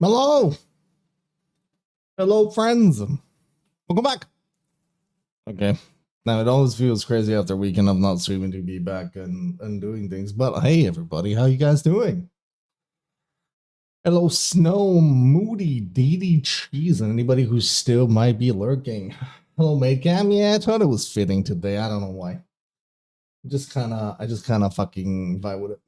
Hello. Hello, friends. Welcome back. Okay. Now, it always feels crazy after a weekend of not streaming to be back and doing things. But hey, everybody, how you guys doing? Hello, Snow, Moody, DD Cheese, and anybody who still might be lurking. Hello, Maycam. Yeah, I thought it was fitting today. I don't know why. I just kind of fucking vibe with it.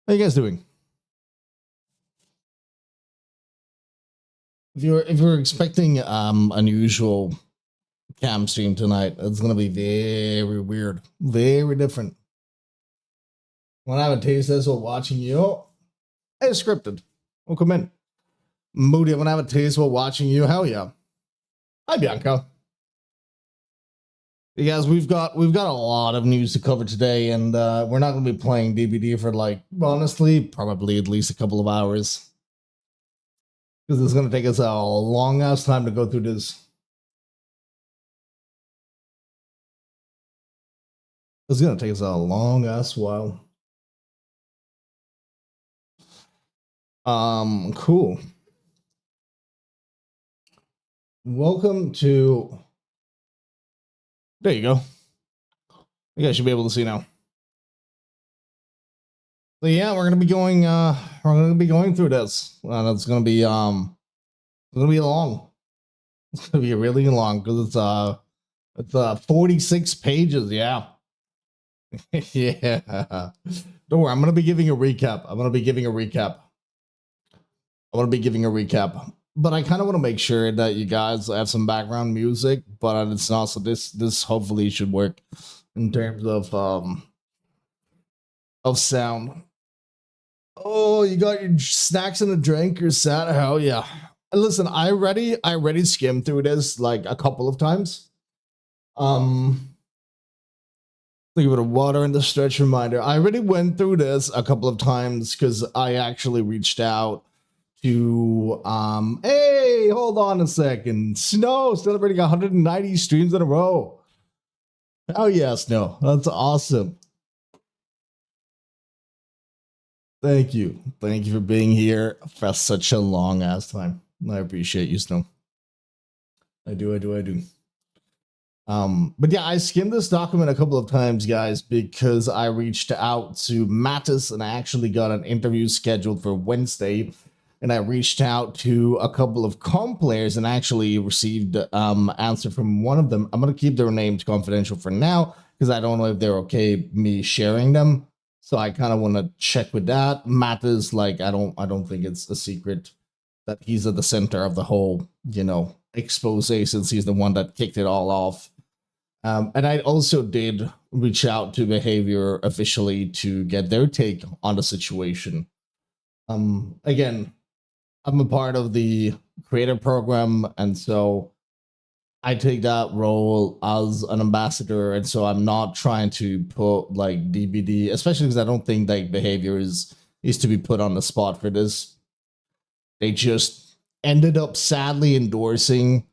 How you guys doing? If you're expecting unusual cam stream tonight, it's gonna be very weird, very different. When I have a taste test while watching you, it's scripted. Welcome in, Moody. When I have a taste while watching you, hell yeah. Hi, Bianca. You guys, we've got a lot of news to cover today, and we're not gonna be playing DBD for like, honestly, probably at least a couple of hours. Because it's going to take us a long ass time to go through this. It's going to take us a long ass while. Cool. Welcome to. There you go. You guys should be able to see now. So yeah, we're gonna be going through this. It's gonna be long. It's gonna be really long because it's 46 pages. Yeah. Yeah. Don't worry, I'm gonna be giving a recap. But I kind of want to make sure that you guys have some background music, but it's not. So this hopefully should work in terms of sound. Oh, you got your snacks and a drink, you're sad. Hell yeah. Listen, I already skimmed through this like a couple of times. Think of a water and the stretch reminder. I already went through this a couple of times because I actually reached out to hey, hold on a second. Snow celebrating 190 streams in a row. Oh yeah, Snow. That's awesome. Thank you for being here for such a long ass time. I appreciate you, Snow. I do. But yeah, I skimmed this document a couple of times, guys, because I reached out to Mattis and I actually got an interview scheduled for Wednesday. And I reached out to a couple of comp players and actually received answer from one of them. I'm gonna keep their names confidential for now because I don't know if they're okay me sharing them. So I kind of want to check with that. Matt is like, I don't think it's a secret that he's at the center of the whole, expose, since he's the one that kicked it all off. And I also did reach out to Behavior officially to get their take on the situation. Again, I'm a part of the creator program, and so I take that role as an ambassador, and so I'm not trying to put like DBD, especially because I don't think like Behavior is to be put on the spot for this. They just ended up sadly endorsing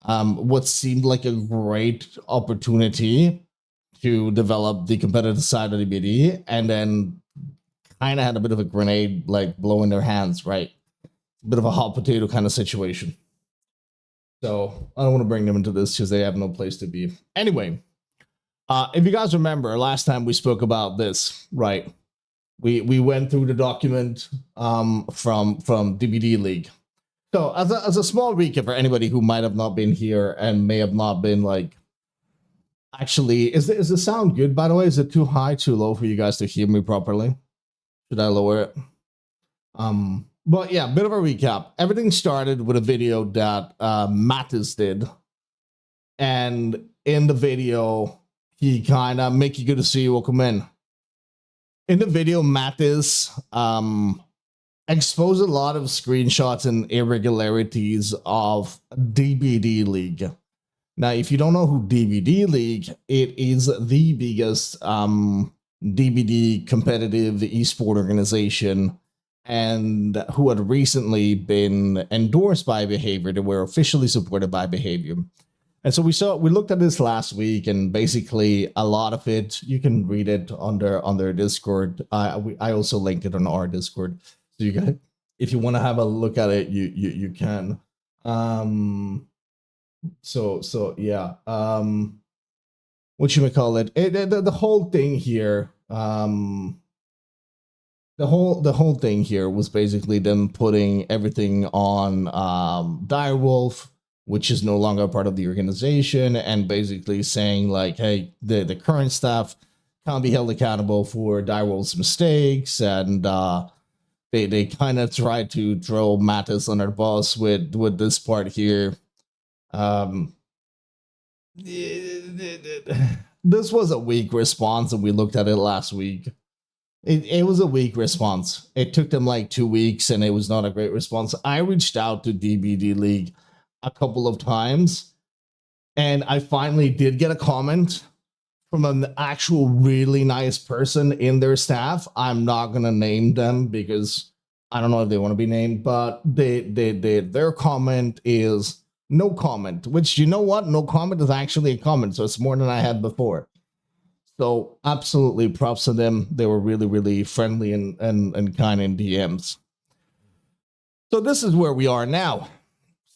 what seemed like a great opportunity to develop the competitive side of DBD, and then kind of had a bit of a grenade like blow in their hands, right? A bit of a hot potato kind of situation. So I don't want to bring them into this because they have no place to be. Anyway, if you guys remember last time we spoke about this, right? We went through the document from DBD League. So as a small recap for anybody who might have not been here and may have not been like, actually, is the sound good? By the way, is it too high, too low for you guys to hear me properly? Should I lower it? But yeah, bit of a recap. Everything started with a video that Mattis did. And in the video, he kind of, Mickey, good to see you, welcome in. In the video, Mattis exposed a lot of screenshots and irregularities of DBD League. Now, if you don't know who DBD League, it is the biggest DBD competitive esport organization, and who had recently been endorsed by Behavior. They were officially supported by Behavior. And so we looked at this last week, and basically a lot of it, you can read it on their Discord. I also linked it on our Discord, so you can, if you want to have a look at it, you can. So yeah. What you may call it? The whole thing here. The whole thing here was basically them putting everything on Direwolf, which is no longer part of the organization, and basically saying like, hey, the current staff can't be held accountable for Direwolf's mistakes, and they kind of tried to throw Mattis under the bus with this part here. This was a weak response, and we looked at it last week. It was a weak response. It took them like 2 weeks, and it was not a great response. I reached out to DBD League a couple of times, and I finally did get a comment from an actual really nice person in their staff. I'm not gonna name them because I don't know if they want to be named, but their comment is no comment, which, you know what? No comment is actually a comment, so it's more than I had before. So absolutely props to them. They were really, really friendly and kind in DMs. So this is where we are now.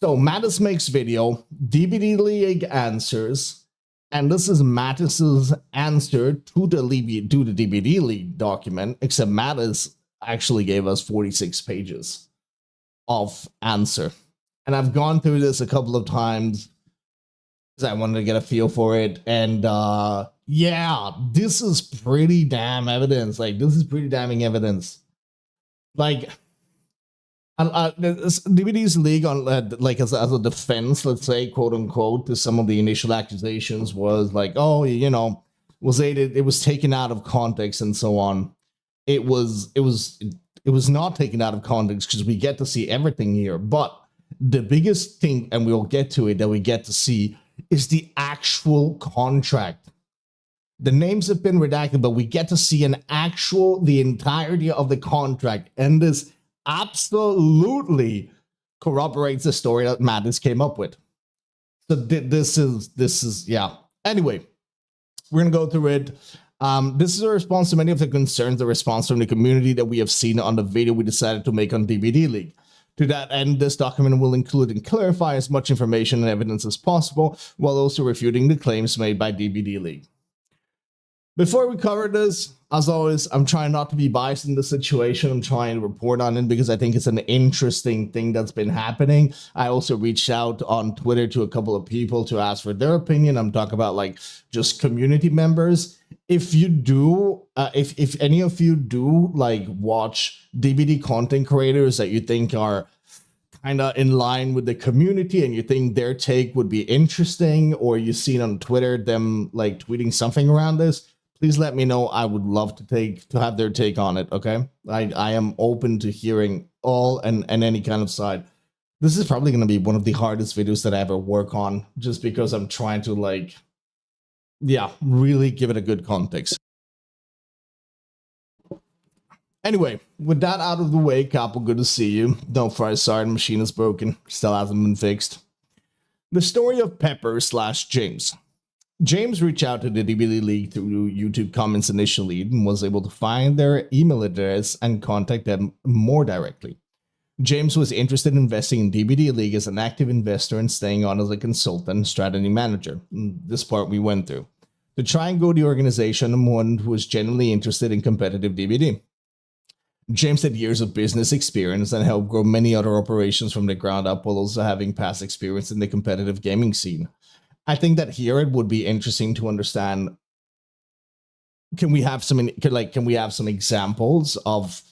So Mattis makes video, DBD League answers, and this is Mattis's answer to the DBD League document, except Mattis actually gave us 46 pages of answer. And I've gone through this a couple of times because I wanted to get a feel for it. And yeah, this is pretty damn evidence. Like, this is pretty damning evidence. Like, DBD's League on like as a defense, let's say, quote unquote, to some of the initial accusations was like, oh, you know, it was taken out of context and so on. It was not taken out of context because we get to see everything here. But the biggest thing, and we'll get to it, that we get to see is the actual contract. The names have been redacted, but we get to see the entirety of the contract, and this absolutely corroborates the story that Mattis came up with. So this is yeah. Anyway, we're gonna go through it. This is a response to many of the concerns, the response from the community that we have seen on the video we decided to make on DBD League. To that end, this document will include and clarify as much information and evidence as possible, while also refuting the claims made by DBD League. Before we cover this, as always, I'm trying not to be biased in this situation. I'm trying to report on it because I think it's an interesting thing that's been happening. I also reached out on Twitter to a couple of people to ask for their opinion. I'm talking about like just community members. If you do, if any of you do like watch DBD content creators that you think are kind of in line with the community and you think their take would be interesting, or you've seen on Twitter them like tweeting something around this, please let me know. I would love to have their take on it. Okay, I am open to hearing all and any kind of side. This is probably going to be one of the hardest videos that I ever work on, just because I'm trying to like, yeah, really give it a good context. Anyway, with that out of the way, Capo, good to see you. Don't fry, sorry, the machine is broken. Still hasn't been fixed. The story of Pepper/James. James reached out to the DBD League through YouTube comments initially and was able to find their email address and contact them more directly. James was interested in investing in DBD League as an active investor and staying on as a consultant and strategy manager. This part we went through. To try and grow the organization, and one who was genuinely interested in competitive DBD. James had years of business experience and helped grow many other operations from the ground up, while also having past experience in the competitive gaming scene. I think that here it would be interesting to understand, can we have some examples of,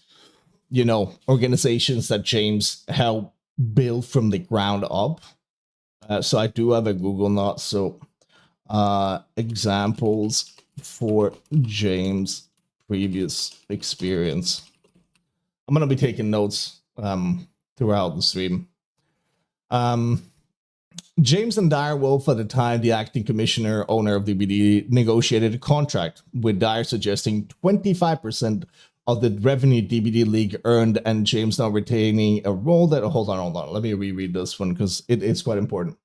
you know, organizations that James helped build from the ground up? So I do have a Google Note. So examples for James' previous experience. I'm going to be taking notes throughout the stream. James and Direwolf, at the time the acting commissioner owner of DBD, negotiated a contract, with Dire suggesting 25% of the revenue DBD League earned, and James now retaining a role that... Hold on. Let me reread this one because it's quite important.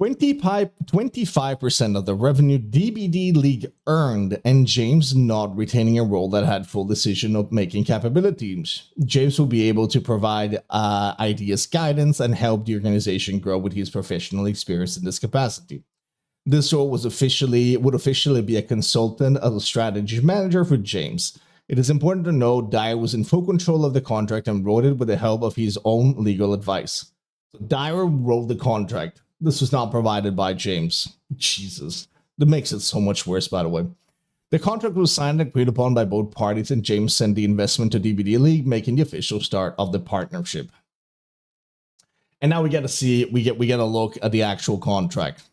25% of the revenue DBD League earned, and James not retaining a role that had full decision of making capabilities. James will be able to provide ideas, guidance, and help the organization grow with his professional experience in this capacity. This role would officially be a consultant as a strategy manager for James. It is important to note Dyer was in full control of the contract and wrote it with the help of his own legal advice. So Dyer wrote the contract. This was not provided by James. Jesus. That makes it so much worse, by the way. The contract was signed and agreed upon by both parties, and James sent the investment to DBD League, making the official start of the partnership. And now we get a look at the actual contract.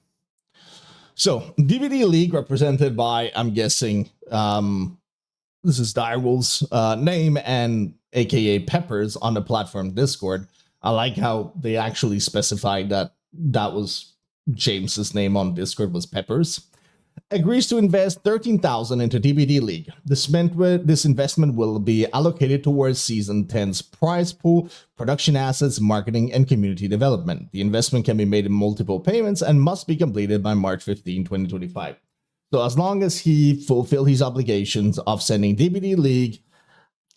So, DBD League, represented by, I'm guessing, this is Direwolf's name and aka Peppers on the platform Discord. I like how they actually specified that was James's name on Discord was Peppers. Agrees to invest $13,000 into DBD League. This investment will be allocated towards Season 10's prize pool, production assets, marketing, and community development. The investment can be made in multiple payments and must be completed by March 15, 2025. So as long as he fulfills his obligations of sending DBD League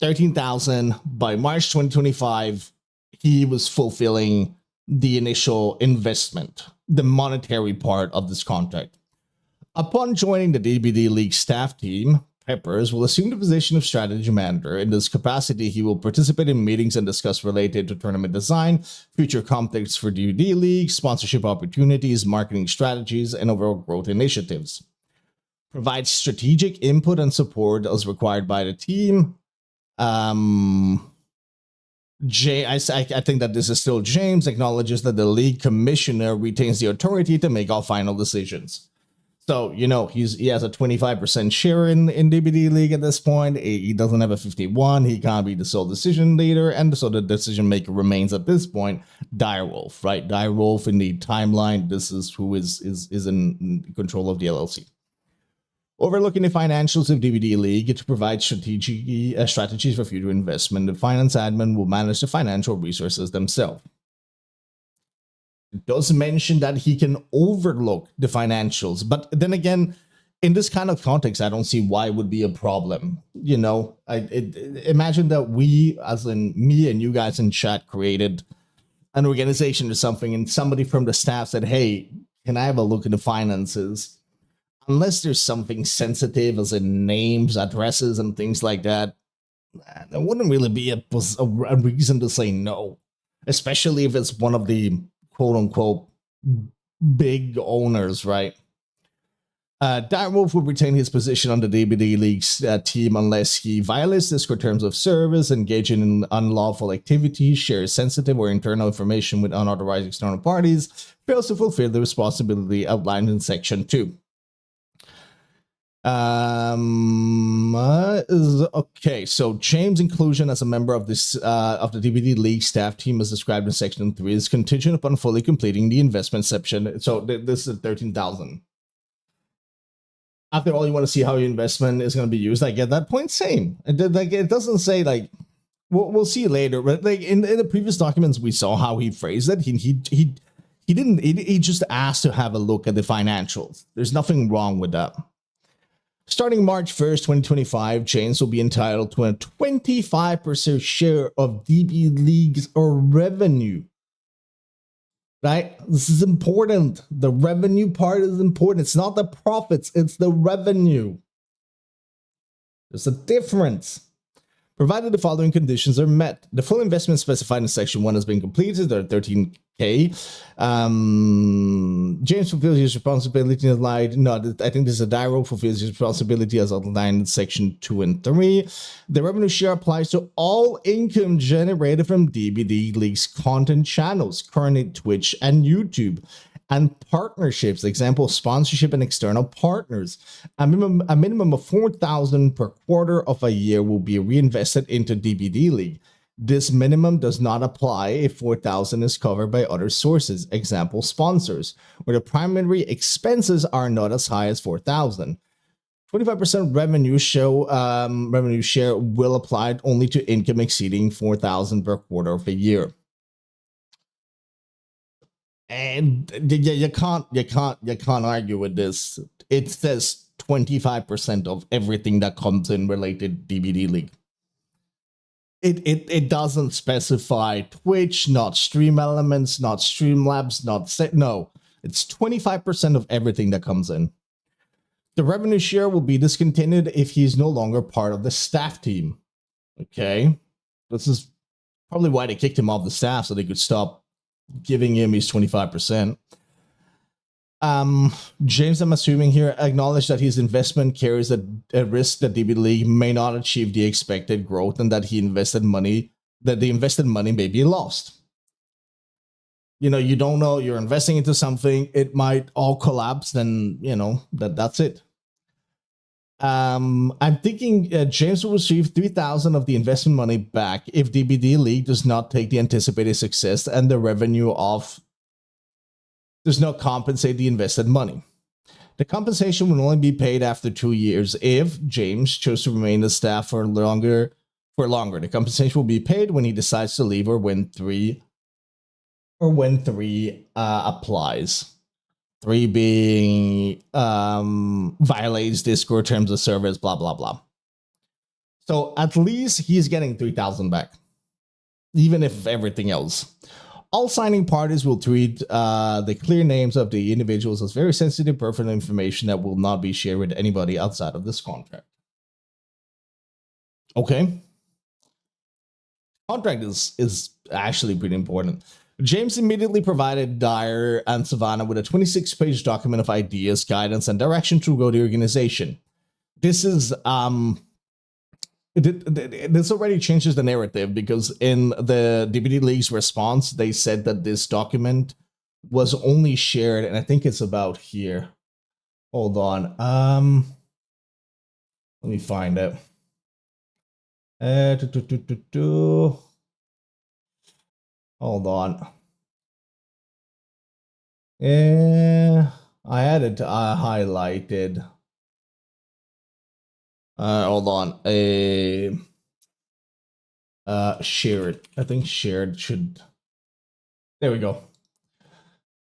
$13,000 by March 2025, he was fulfilling the initial investment, the monetary part of this contract. Upon joining the DBD League staff team, Peppers will assume the position of strategy manager. In this capacity, he will participate in meetings and discuss related to tournament design, future context for DBD League, sponsorship opportunities, marketing strategies, and overall growth initiatives. Provide strategic input and support as required by the team. I think that this is still James, acknowledges that the league commissioner retains the authority to make all final decisions. So, he has a 25% share in DBD League at this point. He doesn't have a 51. He can't be the sole decision leader. And so the decision maker remains at this point Direwolf, right? Direwolf in the timeline. This is who is in control of the LLC. Overlooking the financials of DBD League to provide strategies for future investment, the finance admin will manage the financial resources themselves. It does mention that he can overlook the financials, but then again, in this kind of context, I don't see why it would be a problem. Imagine that we, as in me and you guys in chat, created an organization or something, and somebody from the staff said, "Hey, can I have a look at the finances?" Unless there's something sensitive as in names, addresses, and things like that, there wouldn't really be a reason to say no, especially if it's one of the quote-unquote big owners, right? Direwolf will retain his position on the DBD League's team unless he violates Discord terms of service, engaging in unlawful activities, shares sensitive or internal information with unauthorized external parties, fails to fulfill the responsibility outlined in Section 2. Okay, so James' inclusion as a member of this of the DBD League staff team as described in Section 3 is contingent upon fully completing the investment section. So this is 13,000. After all, you want to see how your investment is going to be used. Like at that point, same. It doesn't say like we'll see later, but like in the previous documents we saw how he phrased it. He just asked to have a look at the financials. There's nothing wrong with that. Starting March 1st, 2025, James will be entitled to a 25% share of DB League's revenue. Right? This is important. The revenue part is important. It's not the profits, it's the revenue. There's a difference. Provided the following conditions are met. The full investment specified in Section 1 has been completed, or 13K. James fulfills his responsibility as outlined. No, I think this is a Direwolf fulfills his responsibility as outlined in Section 2 and 3. The revenue share applies to all income generated from DBD League's content channels, currently Twitch and YouTube, and partnerships, example, sponsorship and external partners. A minimum of 4,000 per quarter of a year will be reinvested into DBD League. This minimum does not apply if 4,000 is covered by other sources, example, sponsors, where the primary expenses are not as high as 4,000. 25% revenue share will apply only to income exceeding 4,000 per quarter of a year. And you can't argue with this. It says 25% of everything that comes in related DBD League. It doesn't specify Twitch, not Stream Elements, not Streamlabs, not set. No, it's 25% of everything that comes in. The revenue share will be discontinued if he's no longer part of the staff team. Okay, this is probably why they kicked him off the staff, so they could stop giving him his 25%. James, I'm assuming here, acknowledged that his investment carries a risk that DBD League may not achieve the expected growth and that the invested money may be lost. You know, you don't know, you're investing into something, it might all collapse, then, you know, that's it. I'm thinking James will receive 3,000 of the investment money back if DBD League does not take the anticipated success and the revenue does not compensate the invested money. The compensation will only be paid after 2 years if James chose to remain the staff for longer. The compensation will be paid when he decides to leave or when 3 applies. 3 being violates Discord terms of service, blah, blah, blah. So at least he's getting 3,000 back, even if everything else. All signing parties will treat the clear names of the individuals as very sensitive personal information that will not be shared with anybody outside of this contract. Okay. Contract is actually pretty important. James immediately provided Dyer and Savannah with a 26-page document of ideas, guidance, and direction to grow the organization. This is this already changes the narrative, because in the DBD League's response, they said that this document was only shared, and I think it's about here. Hold on. Let me find it. Hold on. I had it highlighted. Hold on. Shared. I think shared should. There we go.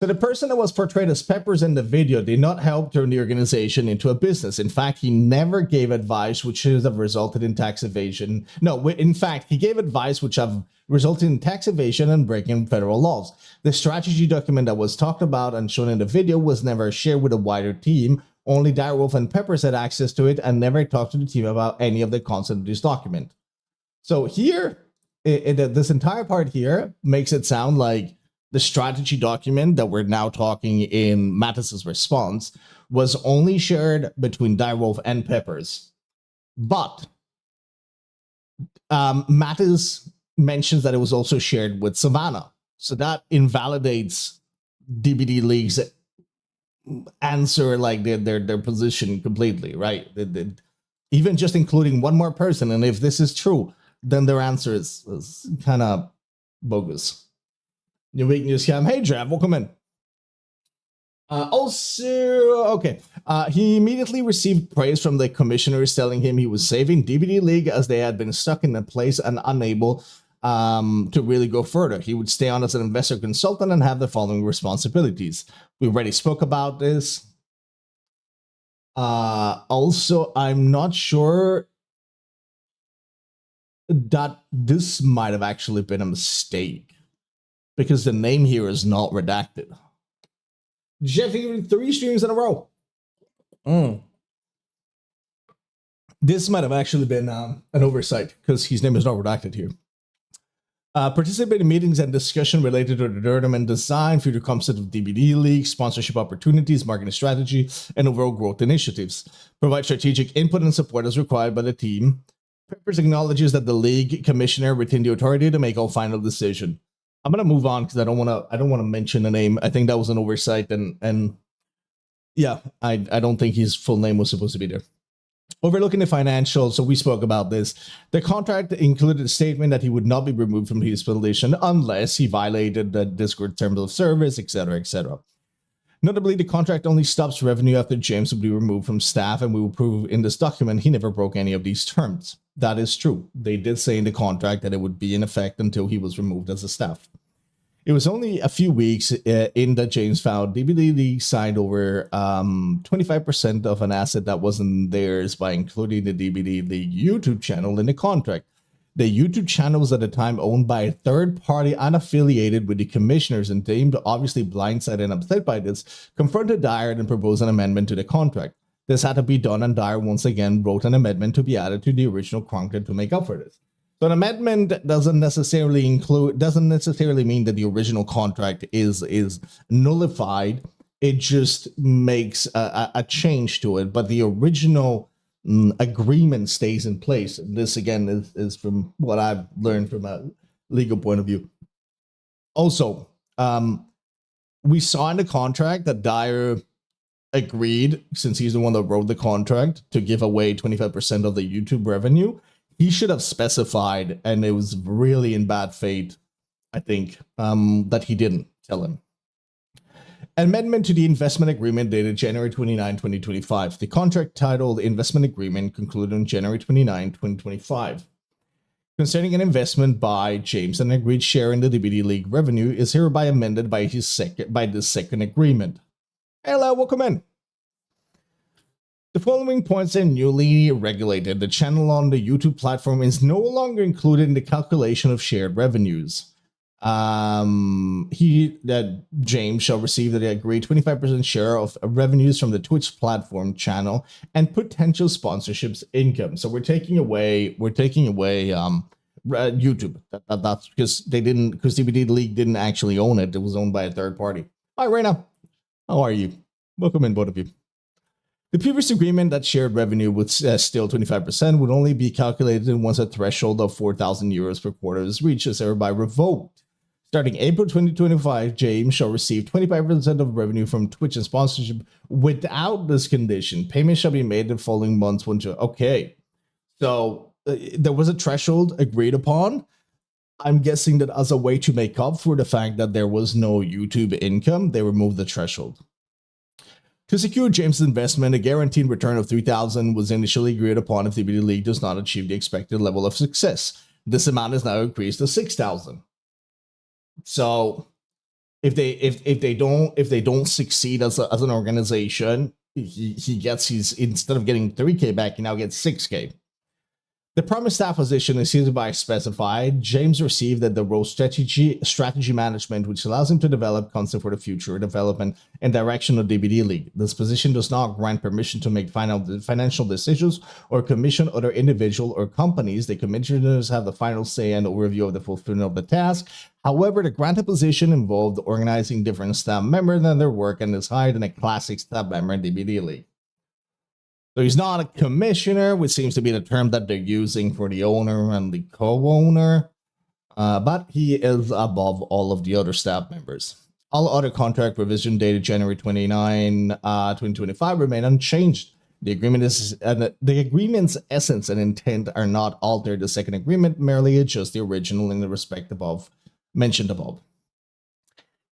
So the person that was portrayed as Peppers in the video did not help turn the organization into a business. In fact, he never gave advice which should have resulted in tax evasion. No, in fact, he gave advice which have resulted in tax evasion and breaking federal laws. The strategy document that was talked about and shown in the video was never shared with a wider team. Only Direwolf and Peppers had access to it and never talked to the team about any of the content of this document. So here, this entire part here makes it sound like the strategy document that we're now talking in Mattis's response was only shared between Direwolf and Peppers. But Mattis mentions that it was also shared with Savannah. So that invalidates DBD League's answer, like their position completely, right? Even just including one more person, and if this is true, then their answer is kind of bogus. New week news cam. Hey, Jav, welcome in. He immediately received praise from the commissioners telling him he was saving DBD League as they had been stuck in a place and unable to really go further. He would stay on as an investor consultant and have the following responsibilities. We already spoke about this. Also, I'm not sure that this might have actually been a mistake, because the name here is not redacted. Jeff, 3 streams in a row. This might have actually been an oversight, because his name is not redacted here. Participate in meetings and discussion related to the tournament design, future concept of DBD League, sponsorship opportunities, marketing strategy, and overall growth initiatives. Provide strategic input and support as required by the team. Peppers acknowledges that the league commissioner retained the authority to make all final decision. I'm gonna move on because I don't want to mention the name. I think that was an oversight, and yeah, I don't think his full name was supposed to be there. Overlooking the financials, so we spoke about this. The contract included a statement that he would not be removed from his position unless he violated the Discord terms of service, etc., etc. Notably, the contract only stops revenue after James will be removed from staff, and we will prove in this document he never broke any of these terms. That is true. They did say in the contract that it would be in effect until he was removed as a staff. It was only a few weeks in that James found DBD signed over 25% of an asset that wasn't theirs by including the DBD League YouTube channel in the contract. The YouTube channel was at the time owned by a third party unaffiliated with the commissioners, and Dame, obviously blindsided and upset by this, confronted Dyer and proposed an amendment to the contract. This had to be done, and Dyer once again wrote an amendment to be added to the original contract to make up for this. So an amendment doesn't necessarily mean that the original contract is nullified. It just makes a change to it, but the original agreement stays in place. This again is from what I've learned from a legal point of view. Also, we saw in the contract that Dyer agreed, since he's the one that wrote the contract, to give away 25% of the YouTube revenue. He should have specified, and it was really in bad faith, I think, that he didn't tell him. Amendment to the investment agreement dated January 29, 2025. The contract titled Investment Agreement concluded on January 29, 2025. Concerning an investment by James and an agreed share in the DBD League revenue is hereby amended by the second agreement. Hello, welcome in. The following points are newly regulated. The channel on the YouTube platform is no longer included in the calculation of shared revenues. James shall receive the agreed 25% share of revenues from the Twitch platform channel and potential sponsorships income. So we're taking away YouTube. That's because DBD League didn't actually own it. It was owned by a third party. Hi, Raina. How are you? Welcome in, both of you. The previous agreement that shared revenue with still 25% would only be calculated once a threshold of 4,000 euros per quarter is reached, is thereby revoked. Starting April 2025, James shall receive 25% of revenue from Twitch and sponsorship without this condition. Payment shall be made the following months. Okay, so there was a threshold agreed upon. I'm guessing that as a way to make up for the fact that there was no YouTube income, they removed the threshold. To secure James' investment, a guaranteed return of 3,000 was initially agreed upon if the DBD League does not achieve the expected level of success. This amount is now increased to 6,000. So, if they don't succeed as an organization, he gets instead of getting 3K back, he now gets 6K. The promised staff position is hereby specified. James received the role strategy management, which allows him to develop concept for the future development and direction of DBD League. This position does not grant permission to make financial decisions or commission other individual or companies. The commissioners have the final say and overview of the fulfillment of the task. However, the granted position involved organizing different staff members and their work and is higher than a classic staff member in DBD League. So he's not a commissioner, which seems to be the term that they're using for the owner and the co-owner, but he is above all of the other staff members. All other contract revision dated January 29, 2025 remain unchanged. The agreement's essence and intent are not altered. The second agreement merely adjusts the original in the respect mentioned above.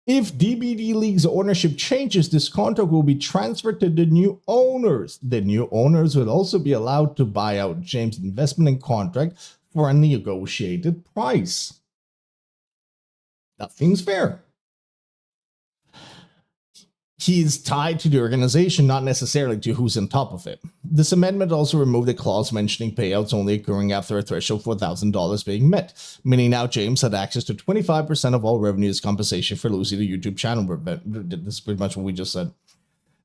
If DBD League's ownership changes, this contract will be transferred to the new owners. The new owners will also be allowed to buy out James' investment and contract for a negotiated price. That seems fair. He's tied to the organization, not necessarily to who's on top of it. This amendment also removed a clause mentioning payouts only occurring after a threshold of $4,000 being met, meaning now James had access to 25% of all revenue as compensation for losing the YouTube channel. This is pretty much what we just said.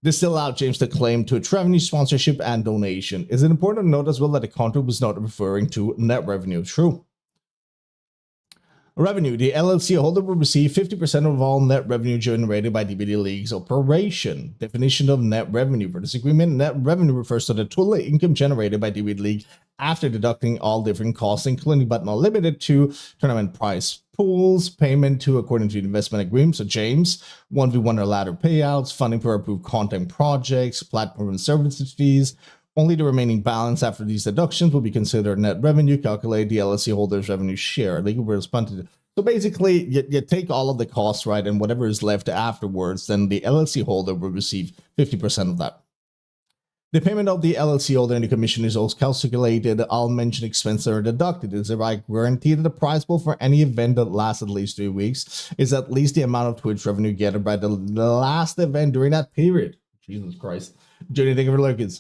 This still allowed James to claim Twitch revenue, sponsorship, and donation. Is it important to note as well that the contract was not referring to net revenue? True. Revenue. The LLC holder will receive 50% of all net revenue generated by DBD League's operation. Definition of net revenue. For this agreement, net revenue refers to the total income generated by DBD League after deducting all different costs, including but not limited to tournament prize pools, payment to according to the investment agreement. So James, 1v1 or ladder payouts, funding for approved content projects, platform and services fees. Only the remaining balance after these deductions will be considered net revenue. Calculate the LLC holder's revenue share. Legal responsibility. So basically, you take all of the costs, right, and whatever is left afterwards, then the LLC holder will receive 50% of that. The payment of the LLC holder and the commission is also calculated. All mentioned expenses are deducted. Is there a guarantee that the prize pool for any event that lasts at least 3 weeks is at least the amount of Twitch revenue gathered by the last event during that period? Jesus Christ. Jody, thank you for lurking.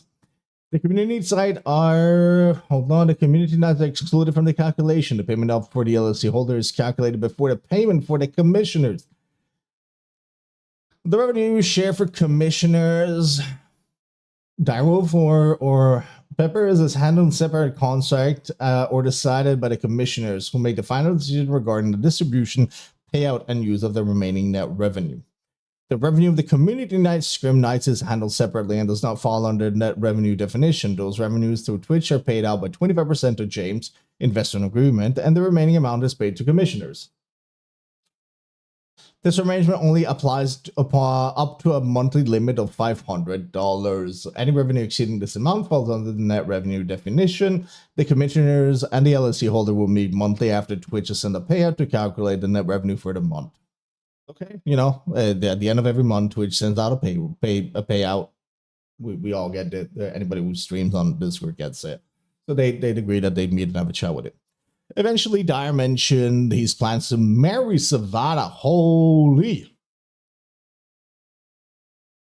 The community side are, hold on, the community nights are excluded from the calculation. The payment of for the LLC holder is calculated before the payment for the commissioners. The revenue share for commissioners, Direwolf or Pepper is handled in separate contract or decided by the commissioners who make the final decision regarding the distribution, payout, and use of the remaining net revenue. The revenue of the community nights, scrim nights is handled separately and does not fall under net revenue definition. Those revenues through Twitch are paid out by 25% to James, investor in agreement, and the remaining amount is paid to commissioners. This arrangement only applies to, up to a monthly limit of $500. Any revenue exceeding this amount falls under the net revenue definition. The commissioners and the LLC holder will meet monthly after Twitch has sent a payout to calculate the net revenue for the month. Okay, you know, at the end of every month, Twitch sends out a payout. We all get it. Anybody who streams on Discord gets it. So they'd agree that they'd meet and have a chat with it. Eventually, Dyer mentioned his plans to marry Savannah. Holy.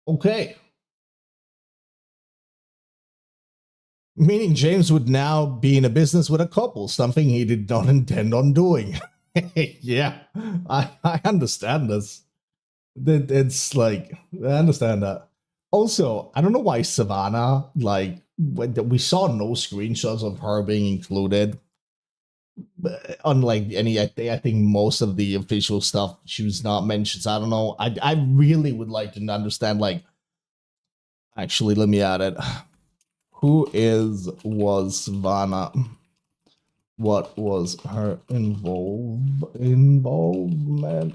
Okay. Meaning James would now be in a business with a couple, something he did not intend on doing. Yeah, I understand this. It's like, I understand that. Also, I don't know why Savannah, like, we saw no screenshots of her being included. Unlike any, I think most of the official stuff, she was not mentioned. So I don't know. I really would like to understand, like, actually, let me add it. Who was Savannah? What was her involvement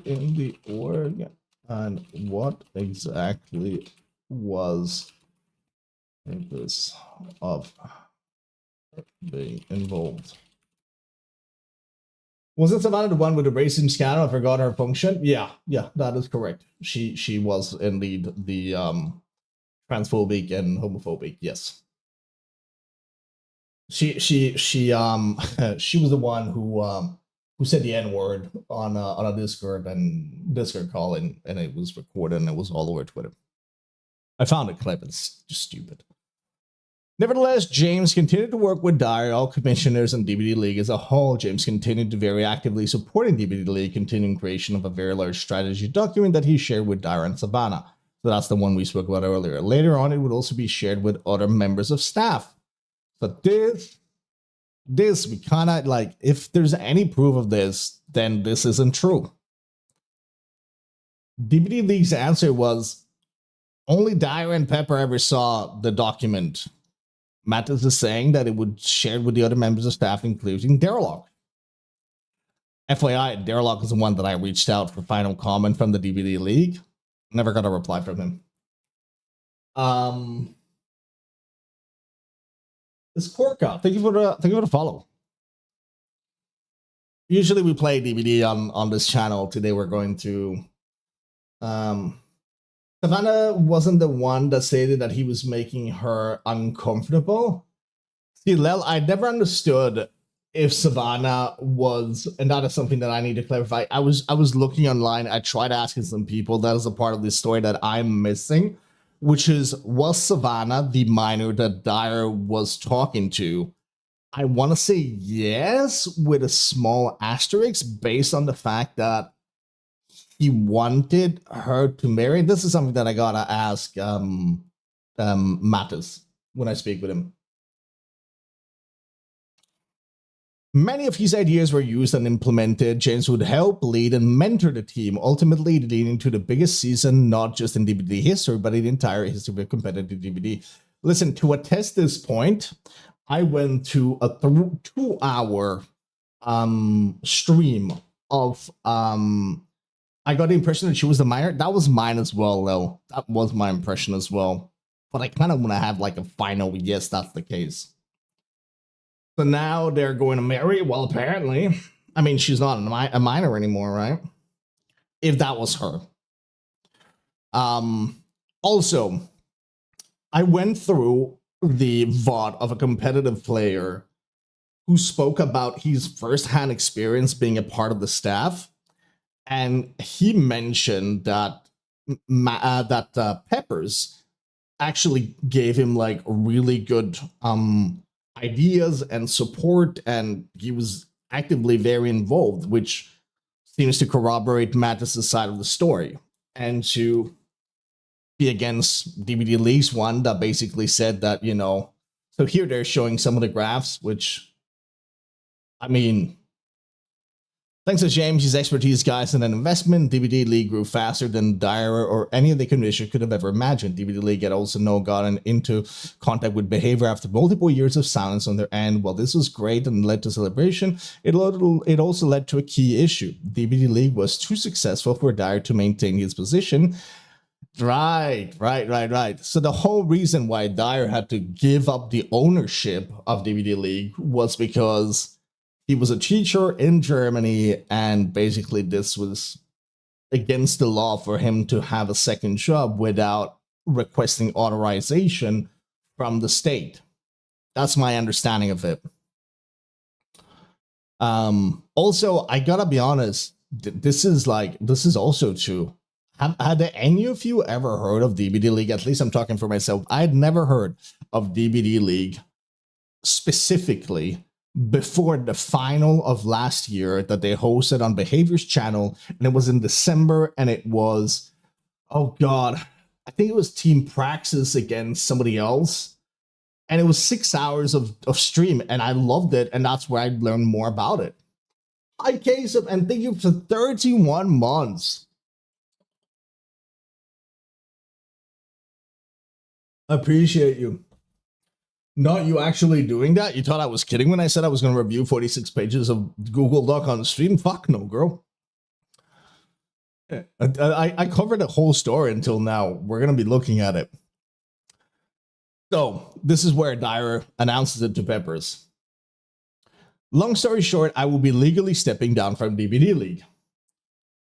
in the org? And what exactly was the purpose of being involved? Wasn't Savannah the one with the racing scandal? I forgot her function. Yeah, that is correct. She was indeed the transphobic and homophobic. Yes. She was the one who said the N-word on a Discord call, and it was recorded and it was all over Twitter. I found a clip. It's just stupid. Nevertheless, James continued to work with Dyer, all commissioners, and DBD League as a whole. James continued to very actively supporting DBD League, continuing creation of a very large strategy document that he shared with Dyer and Savannah. So that's the one we spoke about earlier. Later on, it would also be shared with other members of staff. But this we kind of like, if there's any proof of this, then this isn't true. DBD League's answer was only Dyer and Pepper ever saw the document. Mattis is saying that it would shared with the other members of staff, including Derlock. FYI, Derlock is the one that I reached out for final comment from the DBD League. Never got a reply from him. This Corka, thank you for the follow. Usually we play DBD on this channel. Today we're going to Savannah wasn't the one that stated that he was making her uncomfortable. See, Lel, I never understood if Savannah was, and that is something that I need to clarify. I was looking online. I tried asking some people. That is a part of this story that I'm missing, which is, was Savannah the minor that Dyer was talking to? I want to say yes, with a small asterisk, based on the fact that he wanted her to marry. This is something that I gotta ask Mattis when I speak with him. Many of his ideas were used and implemented. James would help lead and mentor the team, ultimately leading to the biggest season, not just in DBD history, but in the entire history of competitive DBD. Listen, to attest this point, I went to a 2-hour stream of I got the impression that she was the minor. That was mine as well, though. That was my impression as well. But I kind of want to have like a final yes, that's the case. So now they're going to marry. Well, apparently. I mean, she's not a minor anymore, right? If that was her. Also, I went through the VOD of a competitive player who spoke about his firsthand experience being a part of the staff, and he mentioned that Peppers actually gave him like really good ideas and support, and he was actively very involved, which seems to corroborate Mattis's side of the story. And to be against DBD League's one that basically said that, you know, so here they're showing some of the graphs, which, I mean, thanks to James, his expertise guides and an investment, DBD League grew faster than Dyer or any of the commission could have ever imagined. DBD League had also gotten into contact with behavior after multiple years of silence on their end. While this was great and led to celebration, it also led to a key issue. DBD League was too successful for Dyer to maintain his position. Right. So the whole reason why Dyer had to give up the ownership of DBD League was because he was a teacher in Germany, and basically this was against the law for him to have a second job without requesting authorization from the state. That's my understanding of it. Also, I gotta be honest, this is also true. Had any of you ever heard of DBD League? At least I'm talking for myself. I had never heard of DBD League specifically before the final of last year that they hosted on Behavior's channel, and it was in December, and it was, oh god, I think it was Team Praxis against somebody else, and it was 6 hours of stream, and I loved it, and that's where I learned more about it. Hi, Kasem, and thank you for 31 months. Appreciate you. Not you actually doing that? You thought I was kidding when I said I was going to review 46 pages of Google Doc on the stream? Fuck no, girl. I covered the whole story until now. We're going to be looking at it. So, this is where Dyer announces it to Peppers. Long story short, I will be legally stepping down from DBD League.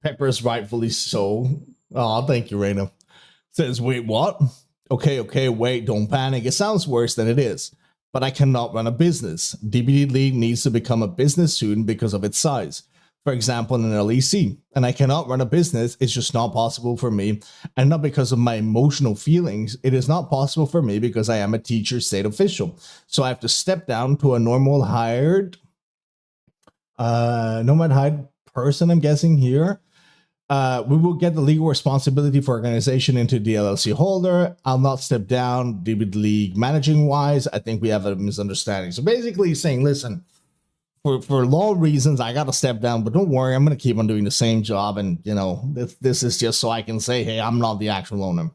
Peppers, rightfully so. Oh, thank you, Raina. Says, wait, what? Okay, wait, don't panic. It sounds worse than it is, but I cannot run a business. DBD League needs to become a business soon because of its size. For example, in an LEC, and I cannot run a business. It's just not possible for me, and not because of my emotional feelings. It is not possible for me because I am a teacher state official. So I have to step down to a normal hired person, I'm guessing here. We will get the legal responsibility for organization into the LLC holder. I'll not step down DBD League managing wise. I think we have a misunderstanding. So basically he's saying, listen, for law reasons, I got to step down, but don't worry, I'm going to keep on doing the same job. And, you know, this is just so I can say, hey, I'm not the actual owner.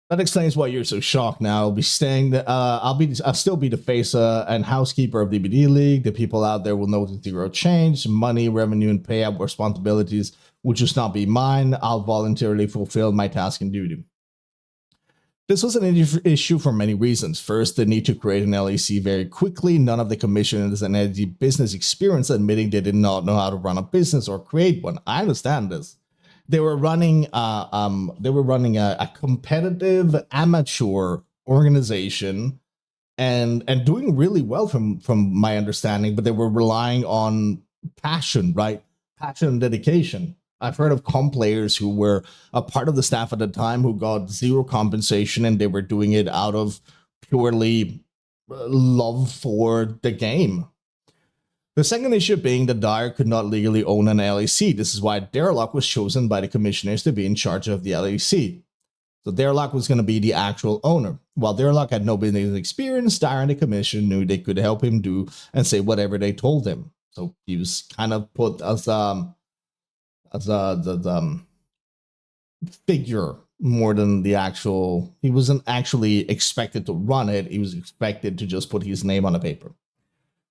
That explains why you're so shocked now. I'll be staying. I'll still be the face and housekeeper of DBD League. The people out there will notice zero change. Money, revenue, and payout responsibilities will just not be mine. I'll voluntarily fulfill my task and duty. This was an issue for many reasons. First, the need to create an LEC very quickly. None of the commissioners had any business experience, admitting they did not know how to run a business or create one. I understand this. They were running a competitive amateur organization and doing really well from my understanding, but they were relying on passion, right? Passion and dedication. I've heard of comp players who were a part of the staff at the time who got zero compensation, and they were doing it out of purely love for the game. The second issue being that Dyer could not legally own an LEC. This is why Derlock was chosen by the commissioners to be in charge of the LEC. So Derlock was going to be the actual owner. While Derlock had no business experience, Dyer and the commission knew they could help him do and say whatever they told him. So he was kind of put as the figure more than the actual. He wasn't actually expected to run it. He was expected to just put his name on the paper.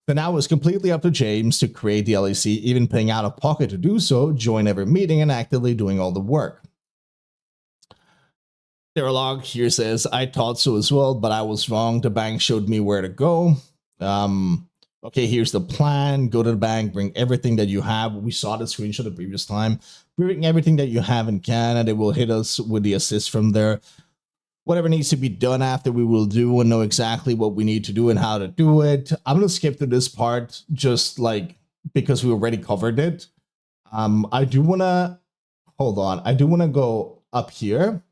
So now it was completely up to James to create the LEC, even paying out of pocket to do so, join every meeting, and actively doing all the work. Derlock here says, I thought so as well, but I was wrong. The bank showed me where to go. Okay, here's the plan. Go to the bank, bring everything that you have. We saw the screenshot the previous time. Bring everything that you have and can, and it will hit us with the assist from there. Whatever needs to be done after, we will do and know exactly what we need to do and how to do it. I'm going to skip to this part just like because we already covered it. I do want to, hold on, I do want to go up here.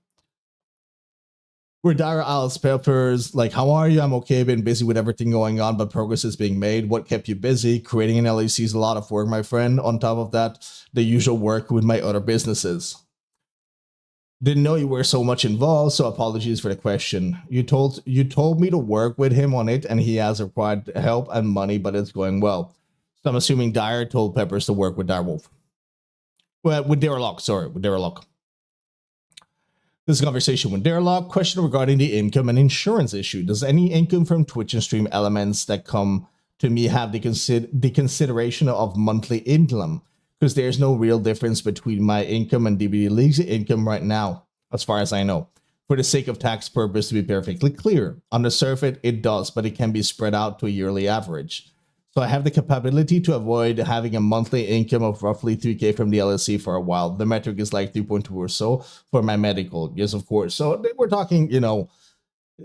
Where Dire Alice Peppers, like, how are you? I'm okay, been busy with everything going on, but progress is being made. What kept you busy? Creating an LLC is a lot of work, my friend. On top of that, the usual work with my other businesses. Didn't know you were so much involved, so apologies for the question. You told me to work with him on it, and he has required help and money, but it's going well. So I'm assuming Dire told Peppers to work with Direwolf. Well, with Daralock, sorry, with Daralock. This conversation with Daralock. Question regarding the income and insurance issue. Does any income from Twitch and stream elements that come to me have the consideration of monthly income? Because there's no real difference between my income and DBD League's income right now, as far as I know. For the sake of tax purpose, to be perfectly clear, on the surface it does, but it can be spread out to a yearly average. So I have the capability to avoid having a monthly income of roughly 3K from the LLC for a while. The metric is like 3.2 or so for my medical. Yes, of course. So we're talking, you know,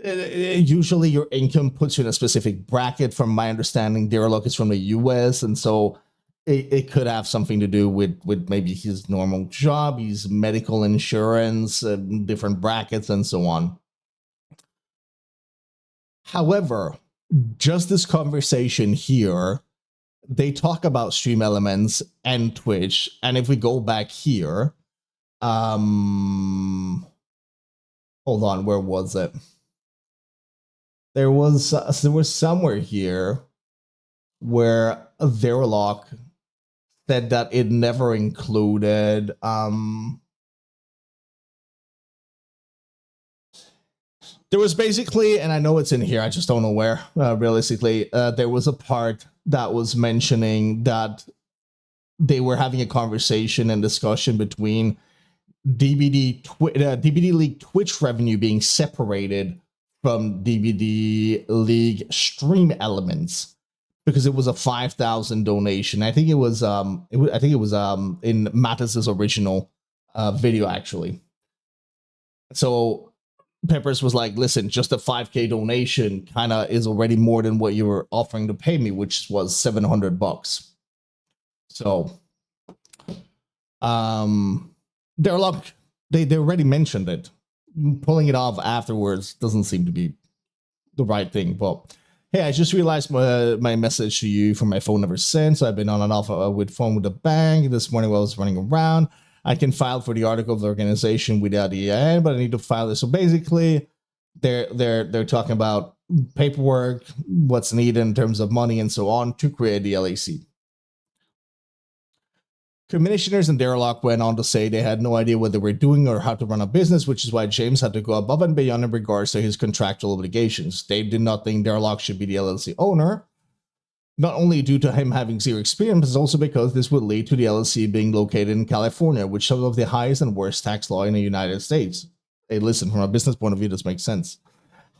usually your income puts you in a specific bracket. From my understanding, Daralock is from the US, and so it could have something to do with maybe his normal job, his medical insurance, different brackets, and so on. However, just this conversation here, they talk about stream elements and Twitch, and if we go back here, hold on, where was it? There was somewhere here where Daralock said that it never included there was basically, and I know it's in here, I just don't know where, realistically, there was a part that was mentioning that they were having a conversation and discussion between DBD League Twitch revenue being separated from DBD League stream elements, because it was a 5,000 donation. I think it was in Mattis's original video, actually. So Peppers was like, listen, just a 5K donation kind of is already more than what you were offering to pay me, which was $700. So, Daralock, they already mentioned it. Pulling it off afterwards doesn't seem to be the right thing. But hey, I just realized my message to you from my phone never sent. So I've been on and off with phone with the bank this morning while I was running around. I can file for the article of the organization without the EIN, but I need to file this. So basically, they're talking about paperwork, what's needed in terms of money and so on to create the LAC. Commissioners and Daralock went on to say they had no idea what they were doing or how to run a business, which is why James had to go above and beyond in regards to his contractual obligations. They did not think Daralock should be the LLC owner, not only due to him having zero experience, but also because this would lead to the LLC being located in California, which is some of the highest and worst tax law in the United States. Hey, listen, from a business point of view, this makes sense.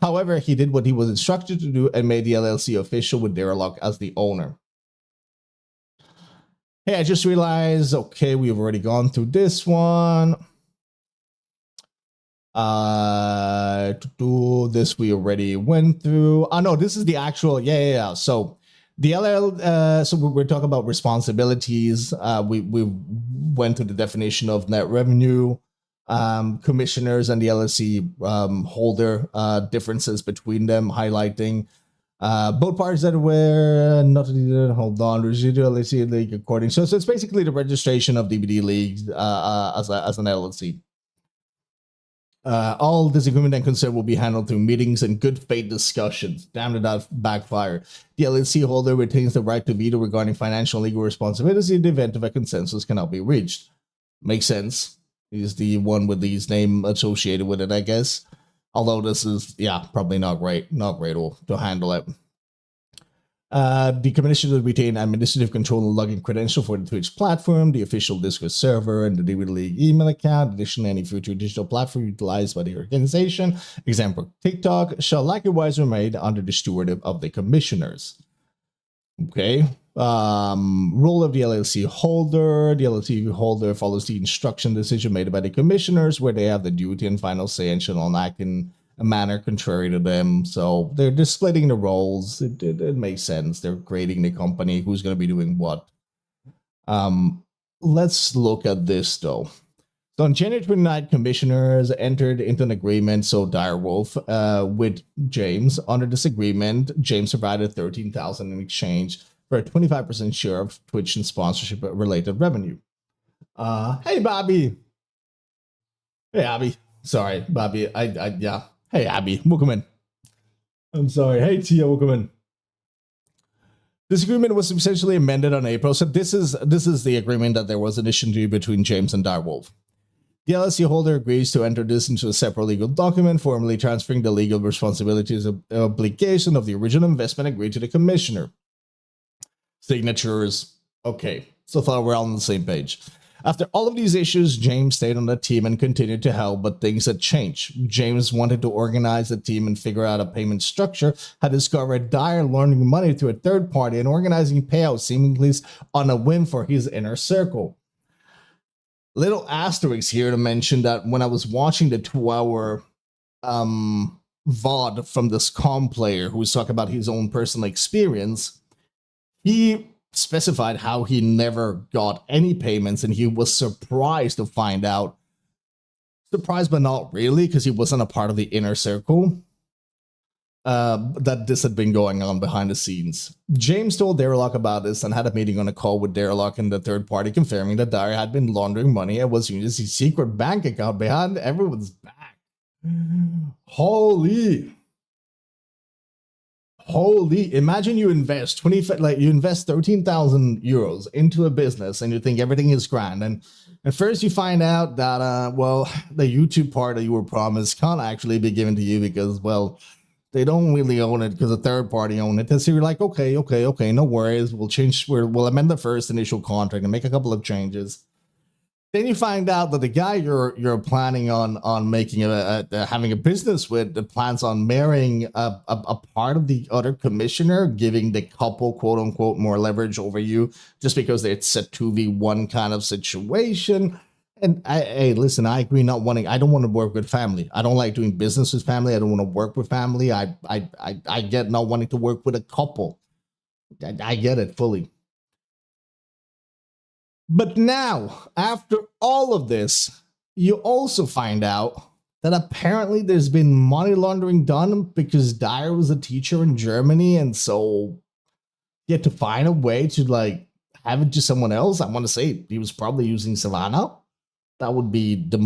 However, he did what he was instructed to do and made the LLC official with Daralock as the owner. Hey, I just realized, okay, we've already gone through this one. To do this, we already went through. Oh, no, this is the actual, yeah. So the so we're talking about responsibilities. We went through the definition of net revenue, commissioners and the LLC holder, differences between them, highlighting both parties that were not hold on residual LLC league according. So it's basically the registration of DBD leagues as an LLC. All disagreement and concern will be handled through meetings and good faith discussions. Damn, did that backfire. The LLC holder retains the right to veto regarding financial and legal responsibility in the event of a consensus cannot be reached. Makes sense. He's the one with his name associated with it, I guess. Although this is, yeah, probably not great to handle it. The commissioner will retain administrative control and login credential for the Twitch platform, the official Discord server, and the DBD League email account. Additionally, any future digital platform utilized by the organization, example TikTok, shall likewise remain under the stewardship of the commissioners. Okay, Role of the LLC holder. The LLC holder follows the instruction decision made by the commissioners, where they have the duty and final say and shall not act in a manner contrary to them. So they're splitting the roles. It makes sense. They're creating the company. Who's going to be doing what? Let's look at this though. So on January 29th, commissioners entered into an agreement, so Direwolf, with James. Under this agreement, James provided $13,000 in exchange for a 25% share of Twitch and sponsorship-related revenue. Hey, Bobby. Hey, Abby. Sorry, Bobby. Yeah. Hey, Abby. Welcome in. I'm sorry. Hey, Tia. Welcome in. This agreement was substantially amended on April. So this is the agreement that there was an issue between James and Direwolf. The LLC holder agrees to enter this into a separate legal document, formally transferring the legal responsibilities and obligation of the original investment agreed to the commissioner. Signatures. Okay, so far we're all on the same page. After all of these issues, James stayed on the team and continued to help, but things had changed. James wanted to organize the team and figure out a payment structure, had discovered Dyer laundering money to a third party and organizing payouts seemingly on a whim for his inner circle. Little asterisk here to mention that when I was watching the 2-hour VOD from this com player who was talking about his own personal experience, he specified how he never got any payments and he was surprised to find out. Surprised, but not really, because he wasn't a part of the inner circle. That this had been going on behind the scenes. James told Derlock about this and had a meeting on a call with Derlock and the third party, confirming that Dyer had been laundering money and was using his secret bank account behind everyone's back. Holy, imagine you invest you invest 13,000 euros into a business and you think everything is grand, and at first you find out that well, the YouTube part that you were promised can't actually be given to you because, well, they don't really own it because a third party own it. And so you're like, okay, no worries. We'll amend the first initial contract and make a couple of changes. Then you find out that the guy you're planning on making having a business with plans on marrying a part of the other commissioner, giving the couple quote unquote more leverage over you just because it's a 2v1 kind of situation. And hey, listen, I agree. I don't want to work with family. I don't like doing business with family. I don't want to work with family. I get not wanting to work with a couple. I get it fully. But now, after all of this, you also find out that apparently there's been money laundering done because Dyer was a teacher in Germany, and so you had to find a way to like have it to someone else. I want to say he was probably using Savannah. That would be the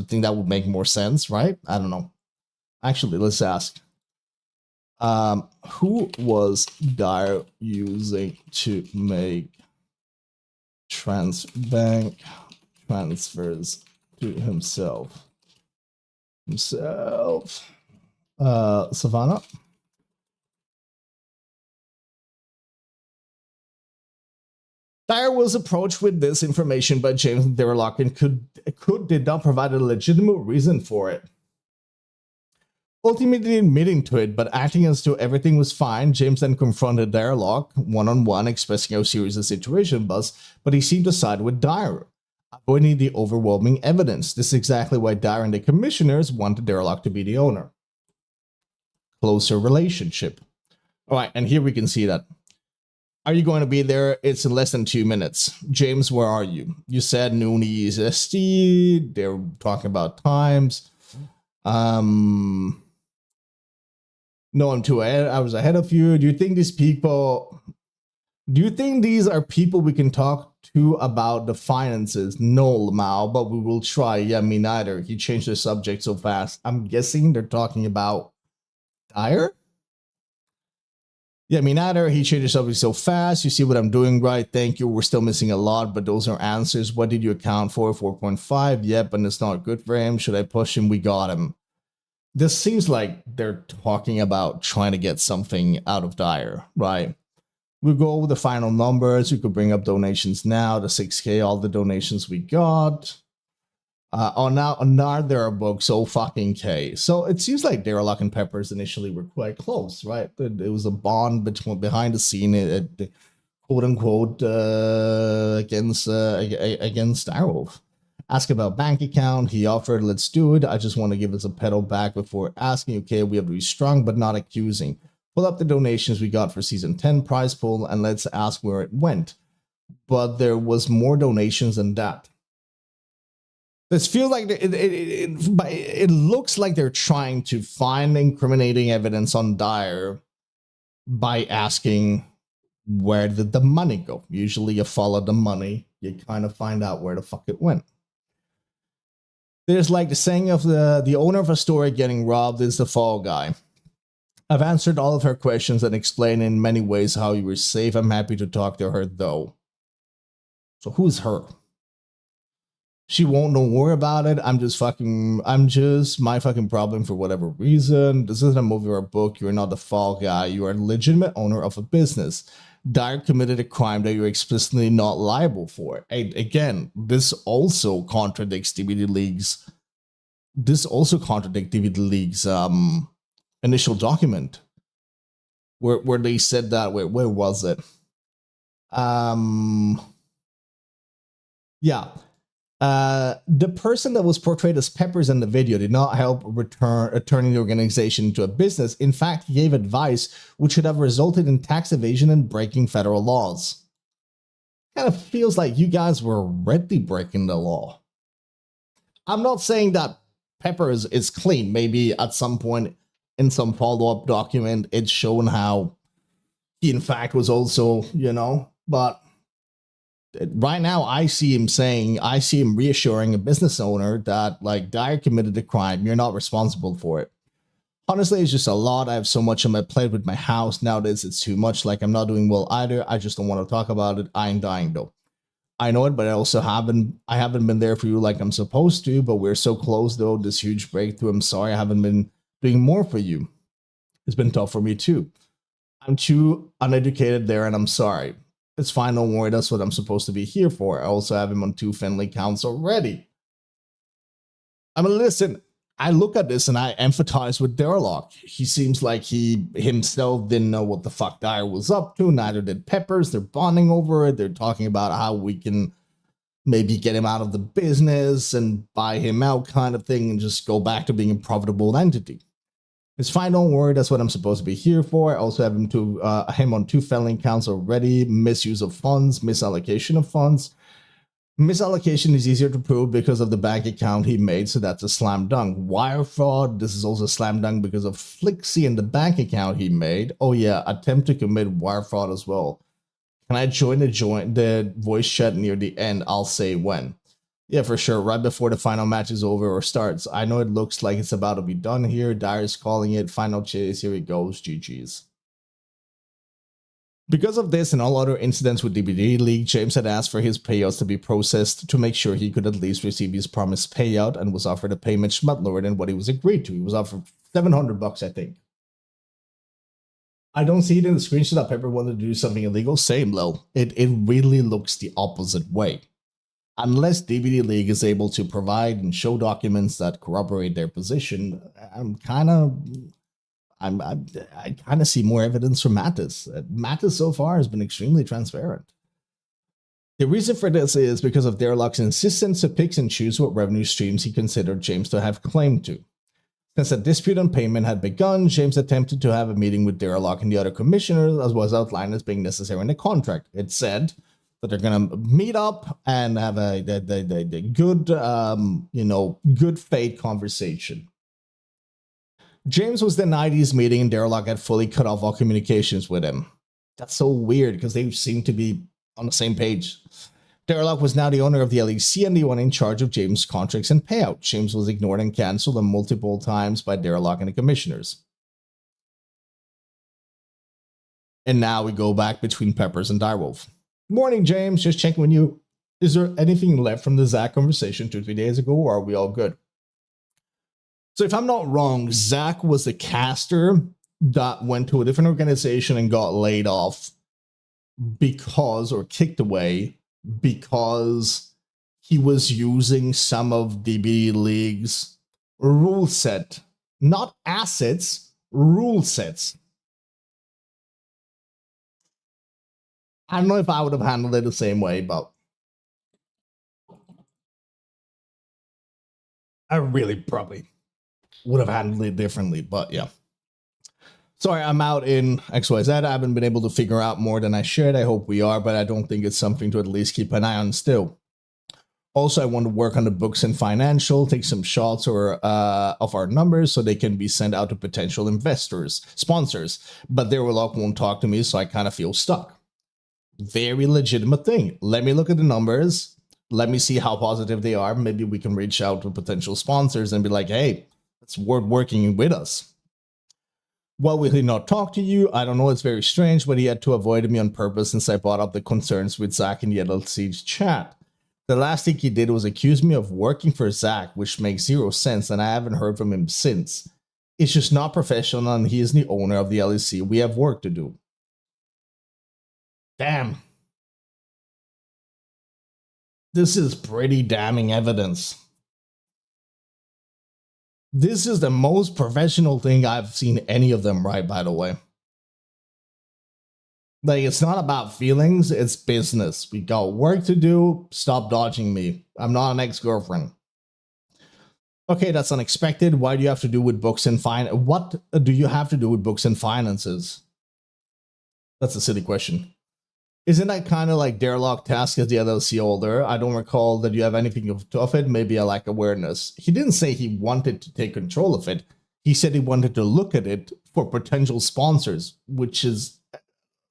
thing that would make more sense, right? I don't know. Actually, let's ask. Who was Dyer using to make bank transfers to himself? Savannah? Dyer was approached with this information by James Derlock and did not provide a legitimate reason for it. Ultimately admitting to it, but acting as though everything was fine, James then confronted Derlock one-on-one, expressing how serious the situation was, but he seemed to side with Dyer, avoiding the overwhelming evidence. This is exactly why Dyer and the commissioners wanted Derlock to be the owner. Closer relationship. All right, and here we can see that. Are you going to be there? It's in less than 2 minutes. James, where are you? You said noon EST. They're talking about times. No, I'm 2 hours ahead of you. Do you think these are people we can talk to about the finances? No, Mao, but we will try. Yeah, me neither. He changed the subject so fast. I'm guessing they're talking about Dyer? Yeah, me neither. He changed the subject so fast. You see what I'm doing, right? Thank you. We're still missing a lot, but those are answers. What did you account for? 4.5. Yep, and it's not good for him. Should I push him? We got him. This seems like they're talking about trying to get something out of Dyer, right? We'll go over the final numbers. We could bring up donations now. The 6K, all the donations we got. Now there are books, so fucking K. So it seems like Derlock and Peppers initially were quite close, right? It was a bond behind the scene. quote unquote against Darwolf. Ask about bank account. He offered, let's do it. I just want to give us a pedal back before asking. Okay, we have to be strong but not accusing. Pull up the donations we got for season 10 prize pool and let's ask where it went. But there was more donations than that. This feels like it looks like they're trying to find incriminating evidence on Dyer by asking, where did the money go? Usually you follow the money, you kind of find out where the fuck it went. There's like the saying of the owner of a store getting robbed is the fall guy. I've answered all of her questions and explained in many ways how you were safe. I'm happy to talk to her though. So who's her? She won't know more about it. I'm just my fucking problem for whatever reason. This isn't a movie or a book. You're not the fall guy. You are a legitimate owner of a business. Dyer committed a crime that you're explicitly not liable for. And again, this also contradicts DBD League's. Initial document, where they said that. Where was it? Yeah. The person that was portrayed as Peppers in the video did not help turning the organization into a business. In fact, he gave advice which should have resulted in tax evasion and breaking federal laws. Kind of feels like you guys were already breaking the law. I'm not saying that Peppers is clean. Maybe at some point in some follow-up document, it's shown how he in fact was also, but right now, I see him reassuring a business owner that, like, Dyer committed a crime. You're not responsible for it. Honestly, it's just a lot. I have so much on my plate with my house. Nowadays, it's too much. Like, I'm not doing well either. I just don't want to talk about it. I ain't dying, though. I know it, but I haven't been there for you like I'm supposed to, but we're so close, though. This huge breakthrough. I'm sorry I haven't been doing more for you. It's been tough for me, too. I'm too uneducated there, and I'm sorry. It's fine, don't worry, that's what I'm supposed to be here for. I also have him on 2 friendly counts already. I mean, listen, I look at this and I empathize with Derlock. He seems like he himself didn't know what the fuck Dyer was up to, neither did Peppers. They're bonding over it. They're talking about how we can maybe get him out of the business and buy him out kind of thing and just go back to being a profitable entity. It's fine, don't worry, that's what I'm supposed to be here for. I also have him on 2 felony counts already. Misuse of funds, misallocation of funds. Misallocation is easier to prove because of the bank account he made, so that's a slam dunk. Wire fraud, this is also a slam dunk because of Flixie and the bank account he made. Oh yeah, attempt to commit wire fraud as well. Can I join the voice chat near the end? I'll say when. Yeah, for sure. Right before the final match is over or starts. I know it looks like it's about to be done here. Dyer's calling it. Final chase. Here it goes. GG's. Because of this and all other incidents with DBD League, James had asked for his payouts to be processed to make sure he could at least receive his promised payout and was offered a payment much lower than what he was agreed to. He was offered $700, I think. I don't see it in the screenshot that Pepper wanted to do something illegal. Same, Lil. It really looks the opposite way. Unless DBD League is able to provide and show documents that corroborate their position, I kind of see more evidence from Mattis. Mattis so far has been extremely transparent. The reason for this is because of Derlock's insistence to pick and choose what revenue streams he considered James to have claim to. Since a dispute on payment had begun, James attempted to have a meeting with Derlock and the other commissioners, as was outlined as being necessary in the contract. It said that they're going to meet up and have a good, good faith conversation. James was denied his meeting and Derlock had fully cut off all communications with him. That's so weird because they seem to be on the same page. Derlock was now the owner of the LEC and the one in charge of James' contracts and payouts. James was ignored and cancelled multiple times by Derlock and the commissioners. And now we go back between Peppers and Direwolf. Morning, James. Just checking with you. Is there anything left from the Zach conversation 2-3 days ago, or are we all good? So if I'm not wrong, Zach was the caster that went to a different organization and got laid off because, or kicked away, because he was using some of DBD League's rule set. Not assets, rule sets. I don't know if I would have handled it the same way, but I really probably would have handled it differently. But yeah. Sorry, I'm out in XYZ. I haven't been able to figure out more than I should. I hope we are, but I don't think it's something to at least keep an eye on still. Also, I want to work on the books and financial, take some shots or of our numbers so they can be sent out to potential investors, sponsors, but their luck won't talk to me, so I kind of feel stuck. Very legitimate thing. Let me look at the numbers. Let me see how positive they are. Maybe we can reach out to potential sponsors and be like, hey, it's worth working with us. Well, will he not talk to you? I don't know. It's very strange, but he had to avoid me on purpose since I brought up the concerns with Zach in the LLC's chat. The last thing he did was accuse me of working for Zach, which makes zero sense, and I haven't heard from him since. It's just not professional, and he is the owner of the LLC. We have work to do. Damn. This is pretty damning evidence. This is the most professional thing I've seen any of them write, by the way. Like, it's not about feelings, it's business. We got work to do. Stop dodging me. I'm not an ex-girlfriend. Okay, that's unexpected. Why do you have to do with books and what do you have to do with books and finances? That's a silly question. Isn't that kind of like Derlock task as the LLC holder? I don't recall that you have anything of it. Maybe I lack awareness. He didn't say he wanted to take control of it. He said he wanted to look at it for potential sponsors, which is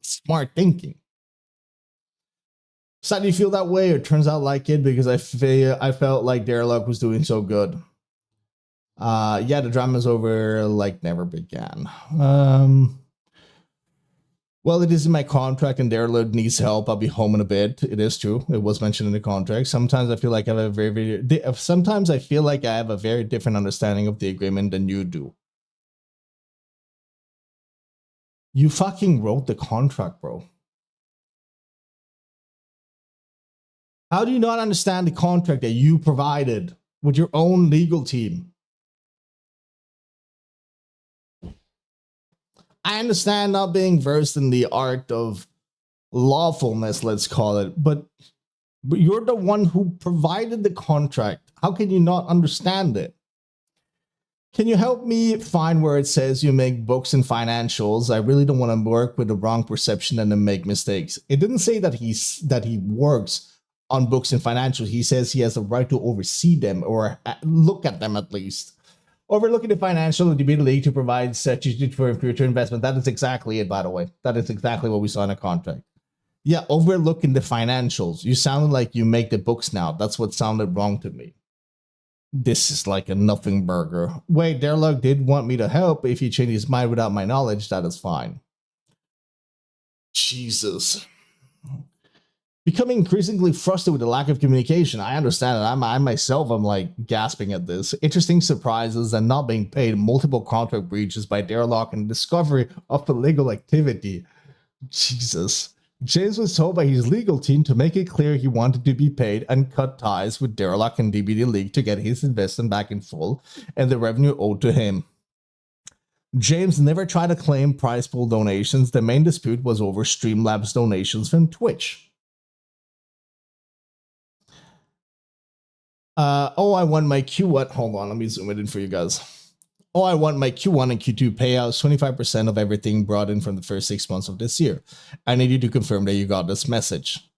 smart thinking. Sad you feel that way, or it turns out like it, because I felt like Derlock was doing so good. Yeah, the drama's over like never began. Well, it is in my contract and Derlock needs help. I'll be home in a bit. It is true. It was mentioned in the contract. Sometimes I feel like I have sometimes I feel like I have a very different understanding of the agreement than you do. You fucking wrote the contract, bro. How do you not understand the contract that you provided with your own legal team? I understand not being versed in the art of lawfulness, let's call it, but you're the one who provided the contract. How can you not understand it? Can you help me find where it says you make books and financials? I really don't want to work with the wrong perception and then make mistakes. It didn't say that he works on books and financials. He says he has a right to oversee them or look at them at least. Overlooking the financial of DBD to provide strategy for future investment. That is exactly it, by the way. That is exactly what we saw in a contract. Yeah, overlooking the financials. You sounded like you make the books now. That's what sounded wrong to me. This is like a nothing burger. Wait, Derlock did want me to help. If he changed his mind without my knowledge, that is fine. Jesus. Becoming increasingly frustrated with the lack of communication. I understand it. I myself am like gasping at this. Interesting surprises and not being paid. Multiple contract breaches by Derlock and discovery of illegal activity. Jesus. James was told by his legal team to make it clear he wanted to be paid and cut ties with Derlock and DBD League to get his investment back in full and the revenue owed to him. James never tried to claim prize pool donations. The main dispute was over Streamlabs donations from Twitch. I want my Q1. Hold on, let me zoom it in for you guys. I want my Q1 and Q2 payouts, 25% of everything brought in from the first 6 months of this year. I need you to confirm that you got this message.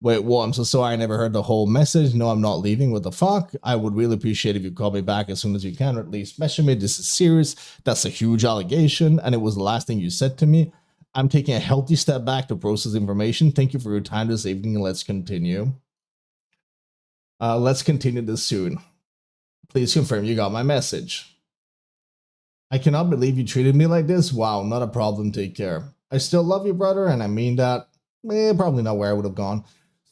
Wait, well, I'm so sorry, I never heard the whole message. No, I'm not leaving. What the fuck? I would really appreciate if you call me back as soon as you can, or at least message me. This is serious. That's a huge allegation, and it was the last thing you said to me. I'm taking a healthy step back to process information. Thank you for your time this evening, and let's continue. Let's continue this soon. Please confirm you got my message. I cannot believe you treated me like this. Wow, not a problem. Take care. I still love you, brother, and I mean that. Probably not where I would have gone.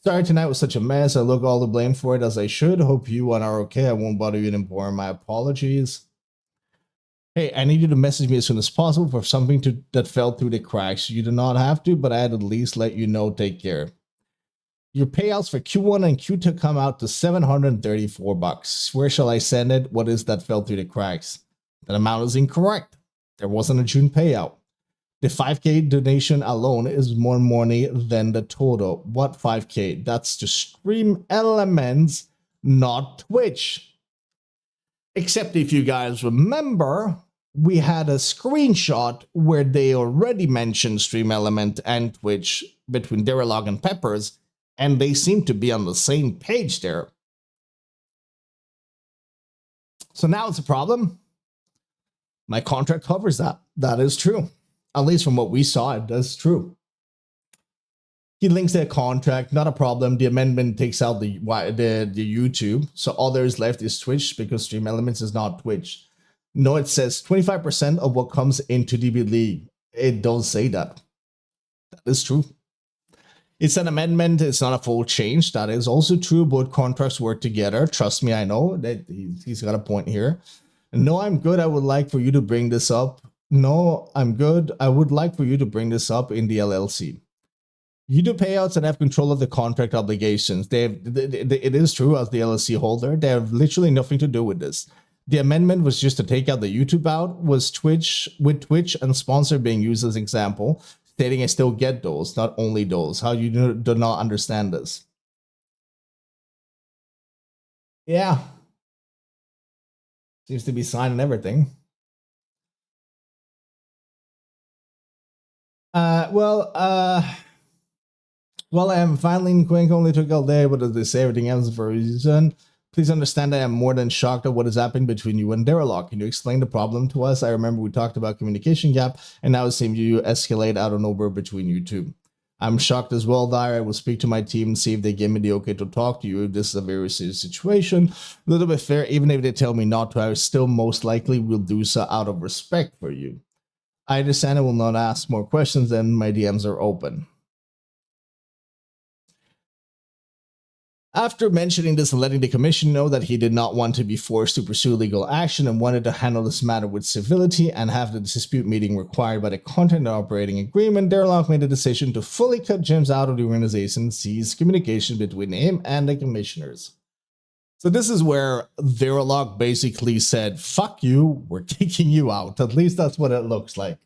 Sorry tonight was such a mess. I look all the blame for it as I should. Hope you and are okay. I won't bother you anymore. My apologies. Hey, I need you to message me as soon as possible for something that fell through the cracks. You do not have to, but I'd at least let you know. Take care. Your payouts for Q1 and Q2 come out to $734. Where shall I send it? What is that fell through the cracks? That amount is incorrect. There wasn't a June payout. The 5K donation alone is more money than the total. What 5K? That's the stream elements, not Twitch. Except if you guys remember, we had a screenshot where they already mentioned Stream Element and Twitch between Derelog and Peppers, and they seem to be on the same page there. So now it's a problem. My contract covers that. That is true. At least from what we saw, that's true. He links their contract, not a problem. The amendment takes out the YouTube, so all there is left is Twitch because Stream Elements is not Twitch. No, it says 25% of what comes into DBD. It don't say that. That is true. It's an amendment. It's not a full change. That is also true. Both contracts work together. Trust me, I know that he's got a point here. No, I'm good. I would like for you to bring this up. No, I'm good. I would like for you to bring this up in the LLC. You do payouts and have control of the contract obligations. It is true as the LLC holder. They have literally nothing to do with this. The amendment was just to take out the YouTube out, was Twitch, with Twitch and sponsor being used as an example, stating I still get those, not only those. How you do not understand this? Yeah. Seems to be signing everything. Well, I am finally Quink only took all day, but as they say, everything else for a reason. Please understand I am more than shocked at what is happening between you and Derelog. Can you explain the problem to us? I remember we talked about communication gap, and now it seems you escalate out of nowhere between you two. I'm shocked as well, Dyer. I will speak to my team and see if they give me the okay to talk to you. If this is a very serious situation, a little bit fair, even if they tell me not to, I still most likely will do so out of respect for you. I understand I will not ask more questions, and my DMs are open. After mentioning this and letting the commission know that he did not want to be forced to pursue legal action and wanted to handle this matter with civility and have the dispute meeting required by the content operating agreement, Derelog made a decision to fully cut James out of the organization and cease communication between him and the commissioners. So this is where Derelog basically said, fuck you, we're kicking you out. At least that's what it looks like.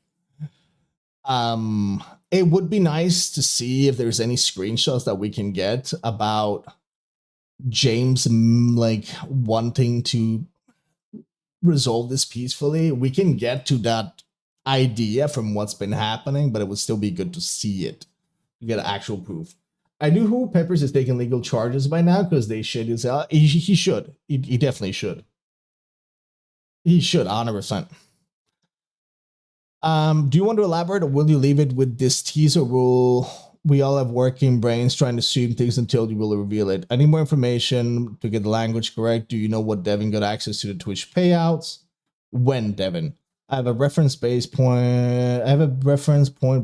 It would be nice to see if there's any screenshots that we can get about James like wanting to resolve this peacefully. We can get to that idea from what's been happening, but it would still be good to see it, to get actual proof. I do hope Peppers is taking legal charges by now, because they should. He should. He definitely should. He should, 100%. Do you want to elaborate, or will you leave it with this teaser rule? We all have working brains trying to assume things until you will reveal it. I need more information to get the language correct. Do you know what Devin got access to the Twitch payouts? When, Devin? I have a reference point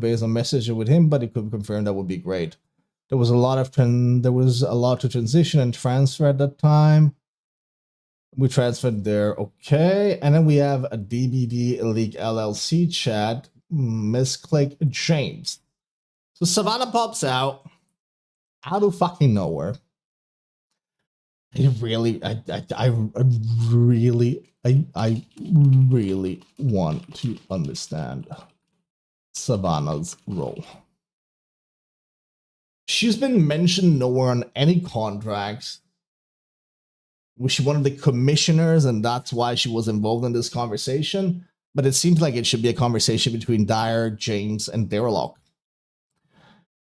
based on message with him, but it could confirm that would be great. There was a lot to transition and transfer at that time. We transferred there, okay. And then we have a DBD League LLC chat. Misclick James. So Savannah pops out of fucking nowhere. I really want to understand Savannah's role. She's been mentioned nowhere on any contracts. Was she one of the commissioners, and that's why she was involved in this conversation? But it seems like it should be a conversation between Dyer, James, and Derelog.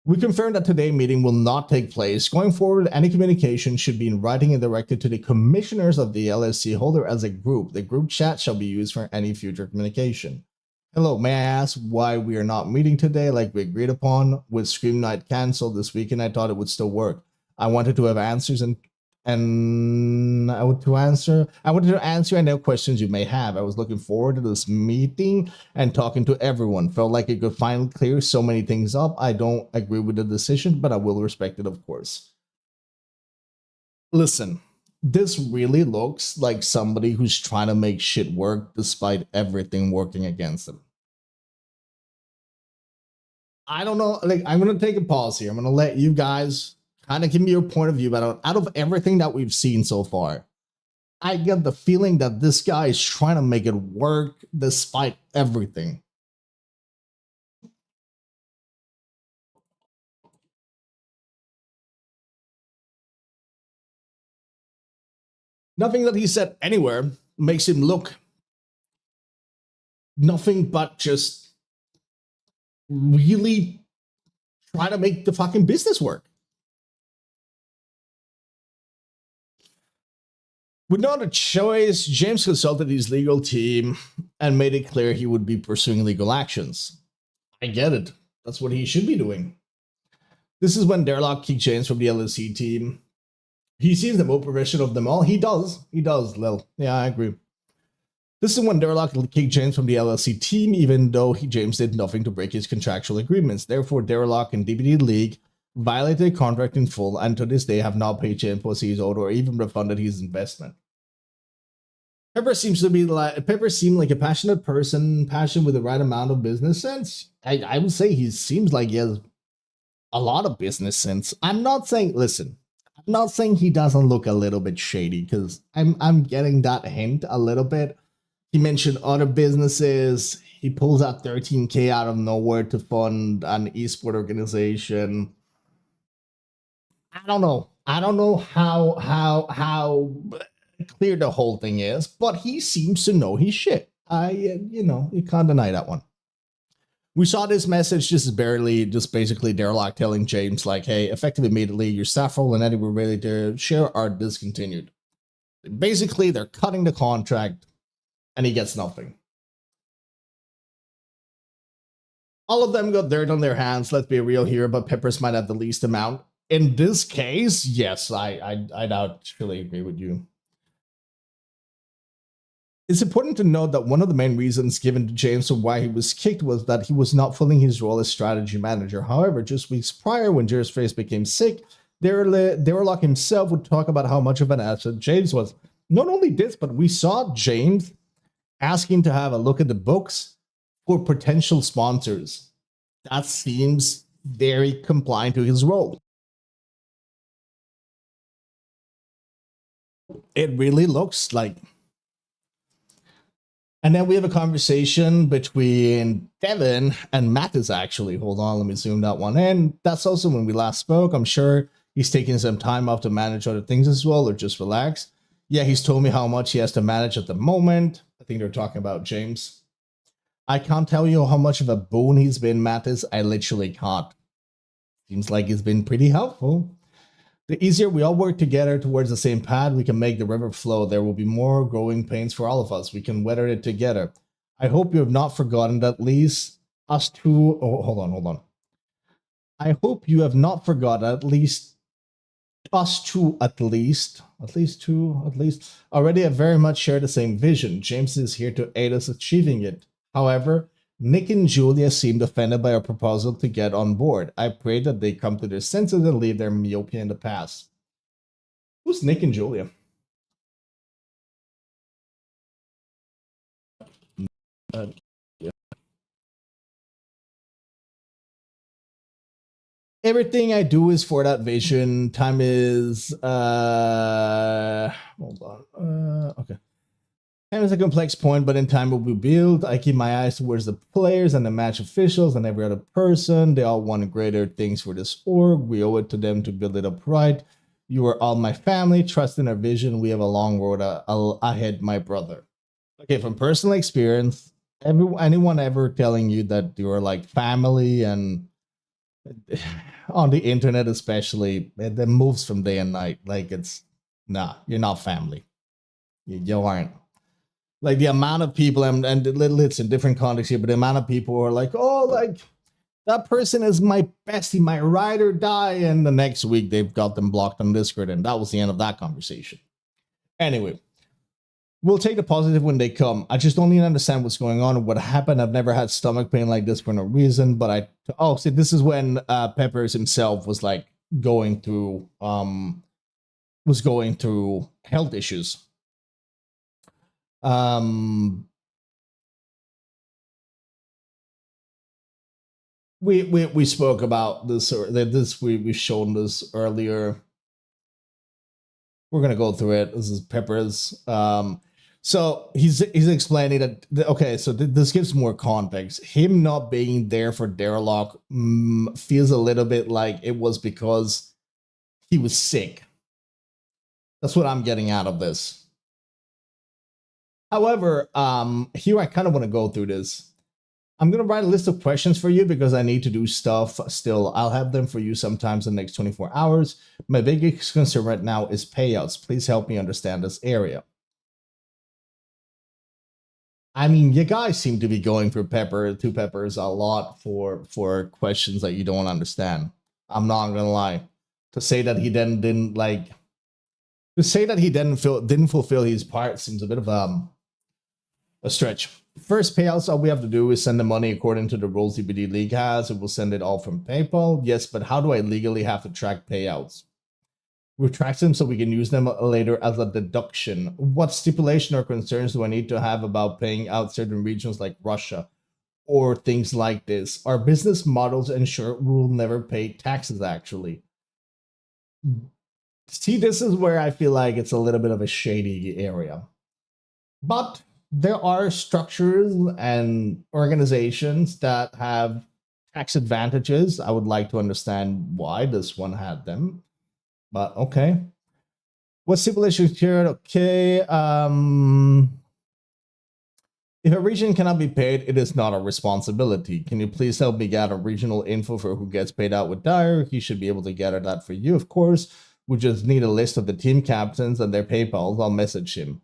We confirm that today's meeting will not take place. Going forward, any communication should be in writing and directed to the commissioners of the LLC holder as a group. The group chat shall be used for any future communication. Hello, may I ask why we are not meeting today like we agreed upon? With Scream Night canceled this weekend, I thought it would still work. I wanted to have answers and I wanted to answer any questions you may have. I was looking forward to this meeting and talking to everyone. Felt like it could finally clear so many things up. I don't agree with the decision, but I will respect it, of course. Listen, this really looks like somebody who's trying to make shit work despite everything working against them. I don't know. Like, I'm going to take a pause here. I'm going to let you guys kind of give me your point of view, but out of everything that we've seen so far, I get the feeling that this guy is trying to make it work despite everything. Nothing that he said anywhere makes him look nothing but just really try to make the fucking business work. With no other choice, James consulted his legal team and made it clear he would be pursuing legal actions. I get it. That's what he should be doing. This is when Derlock kicked James from the LLC team. He sees the most professional of them all. He does, Lil. Yeah, I agree. This is when Derlock kicked James from the LLC team, even though James did nothing to break his contractual agreements. Therefore, Derlock and DBD League violated the contract in full, and to this day have not paid James what he's owed or even refunded his investment. Pepper seemed like a passionate person, passionate with the right amount of business sense. I would say he seems like he has a lot of business sense. I'm not saying he doesn't look a little bit shady, because I'm getting that hint a little bit. He mentioned other businesses. He pulls out $13K out of nowhere to fund an esport organization. I don't know how clear the whole thing is, but he seems to know his shit. You can't deny that one. We saw this message just basically Derlock telling James, like, hey, effective immediately, your staff role and any we're ready to share are discontinued. Basically, they're cutting the contract, and he gets nothing. All of them got dirt on their hands, let's be real here, but Peppers might have the least amount. In this case, yes, I'd actually agree with you. It's important to note that one of the main reasons given to James for why he was kicked was that he was not filling his role as strategy manager. However, just weeks prior, when Jared's face became sick, Derlock himself would talk about how much of an asset James was. Not only this, but we saw James asking to have a look at the books for potential sponsors. That seems very compliant to his role. It really looks like. And then we have a conversation between Devin and Mattis, actually. Hold on, let me zoom that one in. That's also when we last spoke. I'm sure he's taking some time off to manage other things as well, or just relax. Yeah, he's told me how much he has to manage at the moment. I think they're talking about James. I can't tell you how much of a boon he's been, Mattis. I literally can't. Seems like he's been pretty helpful. The easier we all work together towards the same path, we can make the river flow. There will be more growing pains for all of us. We can weather it together. I hope you have not forgotten that at least us two... Oh, hold on. I hope you have not forgotten at least us two already have very much shared the same vision. James is here to aid us achieving it. However, Nick and Julia seemed offended by our proposal to get on board. I pray that they come to their senses and leave their myopia in the past. Who's Nick and Julia? Yeah. Everything I do is for that vision. Time is hold on. Okay. Time is a complex point, but in time will be built. I keep my eyes towards the players and the match officials and every other person. They all want greater things for this org. We owe it to them to build it up right. You are all my family. Trust in our vision. We have a long road ahead, my brother. Okay, from personal experience, anyone ever telling you that you're like family, and on the internet especially, it moves from day and night. Like, it's, nah, you're not family. You aren't. Like, the amount of people, and it's in different contexts here, but the amount of people who are like, oh, like, that person is my bestie, my ride or die, and the next week they've got them blocked on Discord, and that was the end of that conversation. Anyway, we'll take the positive when they come. I just don't even understand what's going on and what happened. I've never had stomach pain like this for no reason, but see, this is when Peppers himself was like going through health issues. We spoke about this, or we've shown this earlier. We're gonna go through it. This is Peppers. So he's explaining that, okay, so this gives more context. Him not being there for Derlock feels a little bit like it was because he was sick. That's what I'm getting out of this. However, here I kind of want to go through this. I'm going to write a list of questions for you because I need to do stuff still. I'll have them for you sometimes in the next 24 hours. My biggest concern right now is payouts. Please help me understand this area. I mean, you guys seem to be going for two peppers a lot for questions that you don't understand. I'm not gonna lie. To say that he didn't fulfill his part seems a bit of a stretch. First payouts, all we have to do is send the money according to the rules DBD League has. It will send it all from PayPal. Yes, but how do I legally have to track payouts? We track them so we can use them later as a deduction. What stipulation or concerns do I need to have about paying out certain regions like Russia or things like this? Our business models ensure we will never pay taxes, actually. See, this is where I feel like it's a little bit of a shady area. But there are structures and organizations that have tax advantages. I would like to understand why this one had them. But okay. What stipulation here? Okay. If a region cannot be paid, it is not a responsibility. Can you please help me gather regional info for who gets paid out with Dyer? He should be able to gather that for you, of course. We just need a list of the team captains and their PayPals. I'll message him.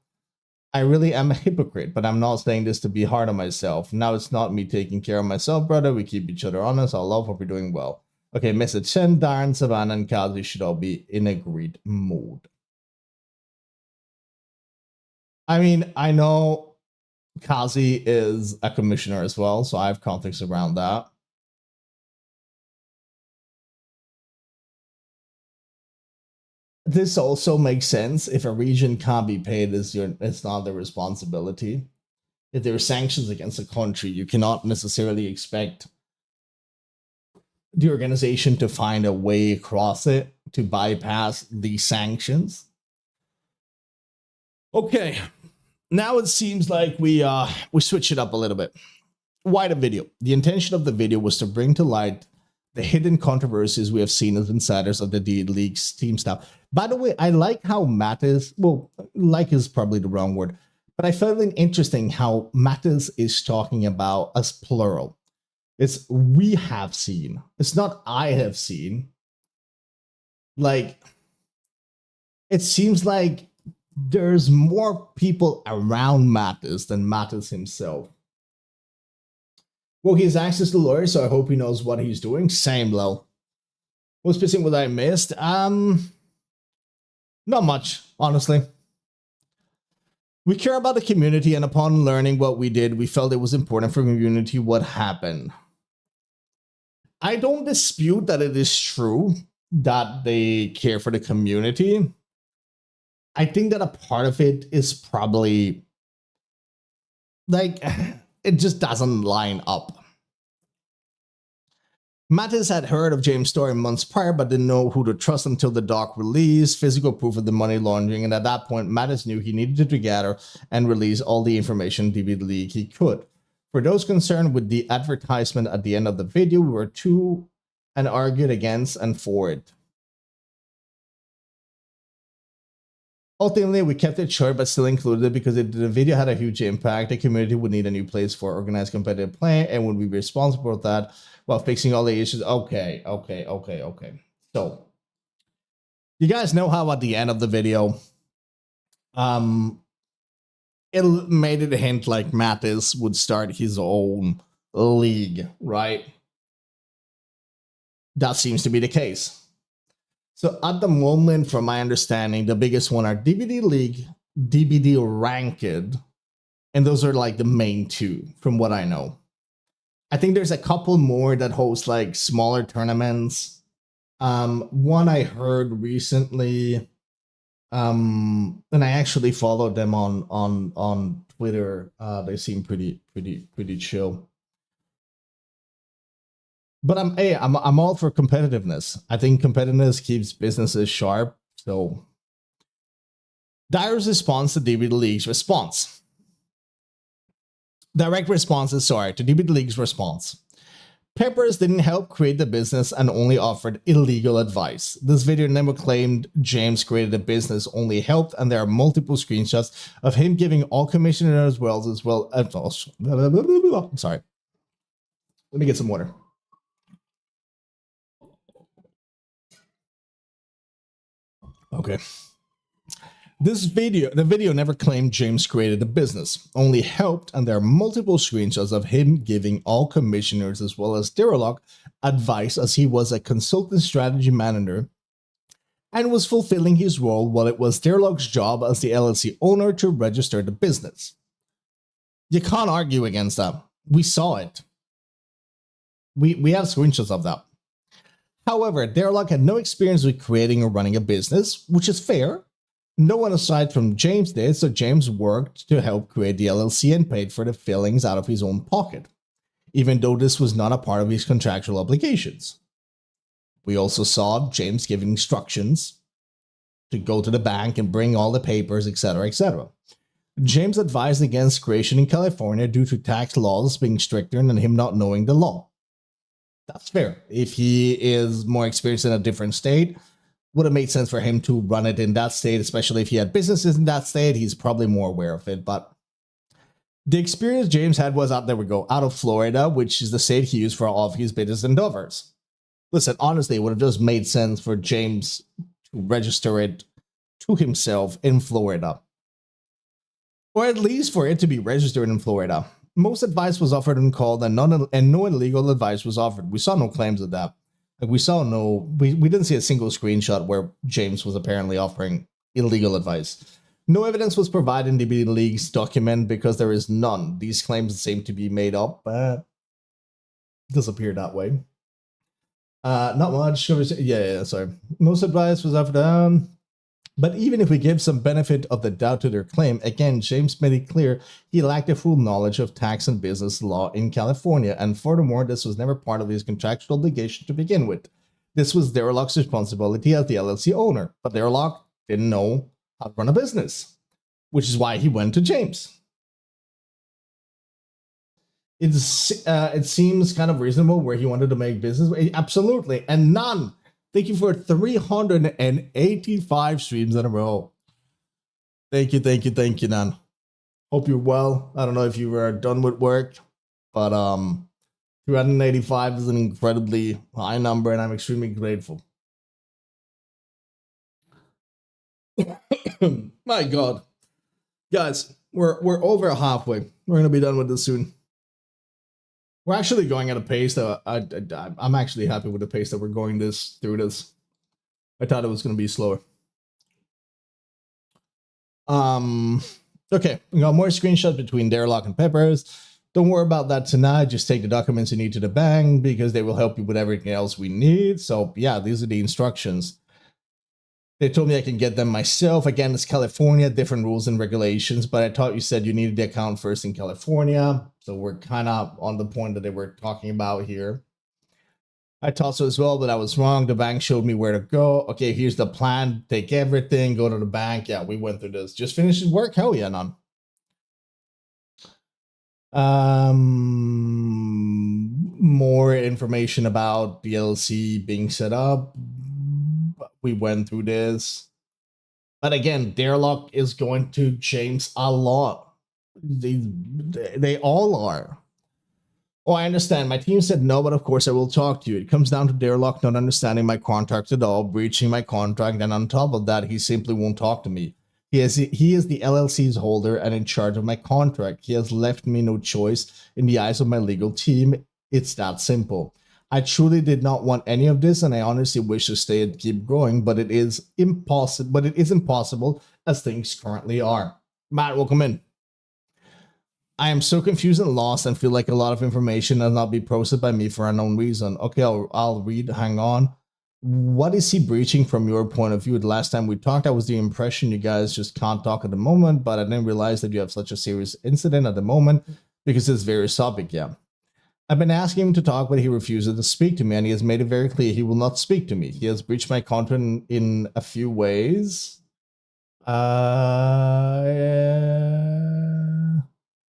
I really am a hypocrite, but I'm not saying this to be hard on myself. Now it's not me taking care of myself, brother. We keep each other honest. I love hope we're doing well. Okay, message sent. Darren, Savannah, and Kazi should all be in agreed mode. I mean, I know Kazi is a commissioner as well, so I have context around that. This also makes sense. If a region can't be paid, it's not their responsibility. If there are sanctions against a country, you cannot necessarily expect the organization to find a way across it to bypass the sanctions. Okay, now it seems like we switch it up a little bit. Why the video? The intention of the video was to bring to light the hidden controversies we have seen as insiders of the D League's team staff. By the way, I like how Mattis, well, like is probably the wrong word, but I found it interesting how Mattis is talking about as plural. It's we have seen. It's not I have seen. Like, it seems like there's more people around Mattis than Mattis himself. Well, he has access to lawyers, so I hope he knows what he's doing. Same, low. What's missing what I missed? Not much, honestly. We care about the community, and upon learning what we did, we felt it was important for the community what happened. I don't dispute that it is true that they care for the community. I think that a part of it is probably like it just doesn't line up. Mattis had heard of James' story months prior, but didn't know who to trust until the doc released physical proof of the money laundering, and at that point, Mattis knew he needed to gather and release all the information DBD League he could. For those concerned with the advertisement at the end of the video, we were to and argued against and for it. Ultimately, we kept it short but still included it because the video had a huge impact. The community would need a new place for organized competitive play and would be responsible for that while fixing all the issues. Okay. So, you guys know how at the end of the video, it made it a hint like Mattis would start his own league, right? That seems to be the case. So at the moment, from my understanding, the biggest one are DBD League, DBD Ranked, and those are like the main two, from what I know. I think there's a couple more that host like smaller tournaments. One I heard recently, and I actually followed them on Twitter. They seem pretty chill. But I'm all for competitiveness. I think competitiveness keeps businesses sharp. So Dyer's response to DBD League's response. Direct responses, to DBD League's response. Peppers didn't help create the business and only offered illegal advice. This video never claimed James created the business, only helped, and there are multiple screenshots of him giving all commissioners as well. I'm sorry. Let me get some water. Okay. The video never claimed James created the business, only helped, and there are multiple screenshots of him giving all commissioners as well as Derlock advice as he was a consultant strategy manager and was fulfilling his role while it was Derlock's job as the LLC owner to register the business. You can't argue against that. We saw it. We have screenshots of that. However, Derlock had no experience with creating or running a business, which is fair. No one aside from James did, so James worked to help create the LLC and paid for the fillings out of his own pocket, even though this was not a part of his contractual obligations. We also saw James giving instructions to go to the bank and bring all the papers, etc., etc. James advised against creation in California due to tax laws being stricter and him not knowing the law. That's fair. If he is more experienced in a different state, would have made sense for him to run it in that state, especially if he had businesses in that state. He's probably more aware of it. But the experience James had was out of Florida, which is the state he used for all of his business endeavors. Listen, honestly, it would have just made sense for James to register it to himself in Florida. Or at least for it to be registered in Florida. Most advice was offered and called, and no illegal advice was offered. We saw no claims of that. Like we didn't see a single screenshot where James was apparently offering illegal advice. No evidence was provided in DBD League's document because there is none. These claims seem to be made up, but disappear that way. Not much. Sorry. Most advice was offered. But even if we give some benefit of the doubt to their claim, again, James made it clear he lacked a full knowledge of tax and business law in California, and furthermore, this was never part of his contractual obligation to begin with. This was Derlock's responsibility as the LLC owner, but Derlock didn't know how to run a business, which is why he went to James. It seems kind of reasonable where he wanted to make business. Absolutely, and none. Thank you for 385 streams in a row. Thank you, Nan. Hope you're well. I don't know if you were done with work, but 385 is an incredibly high number, and I'm extremely grateful. My God. Guys, we're over halfway. We're gonna be done with this soon. We're actually going at a pace that I'm actually happy with the pace that we're going through this. I thought it was going to be slower. Okay, we got more screenshots between Derlock and Peppers. Don't worry about that tonight. Just take the documents you need to the bank because they will help you with everything else we need. So yeah, these are the instructions. They told me I can get them myself. Again, it's California, different rules and regulations, but I thought you said you needed the account first in California. So we're kind of on the point that they were talking about here. I thought so as well, but I was wrong. The bank showed me where to go. Okay, here's the plan. Take everything, go to the bank. Yeah, we went through this. Just finished his work? Hell yeah, none. More information about the LLC being set up. We went through this. But again, Derlock is going to James a lot. They all are. Oh, I understand. My team said no, but of course I will talk to you. It comes down to Derlock not understanding my contract at all, breaching my contract, and on top of that, he simply won't talk to me. He is the LLC's holder and in charge of my contract. He has left me no choice in the eyes of my legal team. It's that simple. I truly did not want any of this, and I honestly wish to stay and keep growing, but it is impossible. But it is impossible as things currently are. Matt, welcome in. I am so confused and lost and feel like a lot of information has not been processed by me for unknown reason. Okay, I'll read. Hang on. What is he breaching from your point of view? The last time we talked, I was the impression you guys just can't talk at the moment, but I didn't realize that you have such a serious incident at the moment because it's very topic. Yeah. I've been asking him to talk, but he refuses to speak to me, and he has made it very clear he will not speak to me. He has breached my contract in a few ways.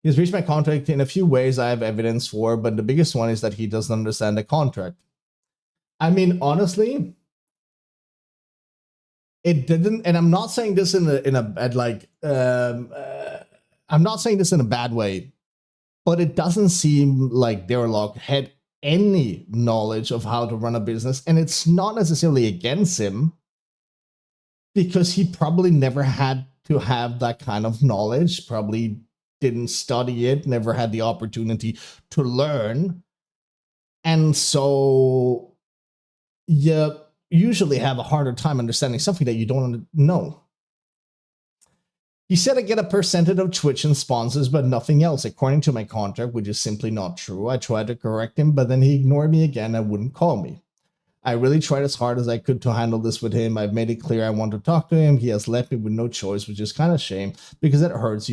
He's breached my contract in a few ways I have evidence for, but the biggest one is that he doesn't understand the contract. I mean, honestly, it didn't, and I'm not saying this in a like I'm not saying this in a bad way, but it doesn't seem like Derlock had any knowledge of how to run a business, and it's not necessarily against him because he probably never had to have that kind of knowledge, probably didn't study it, never had the opportunity to learn, and so you usually have a harder time understanding something that you don't know. He said I get a percentage of Twitch and sponsors, but nothing else, according to my contract, which is simply not true. I tried to correct him, but then he ignored me again and wouldn't call me. I really tried as hard as I could to handle this with him. I've made it clear I want to talk to him. He has left me with no choice, which is kind of shame because it hurts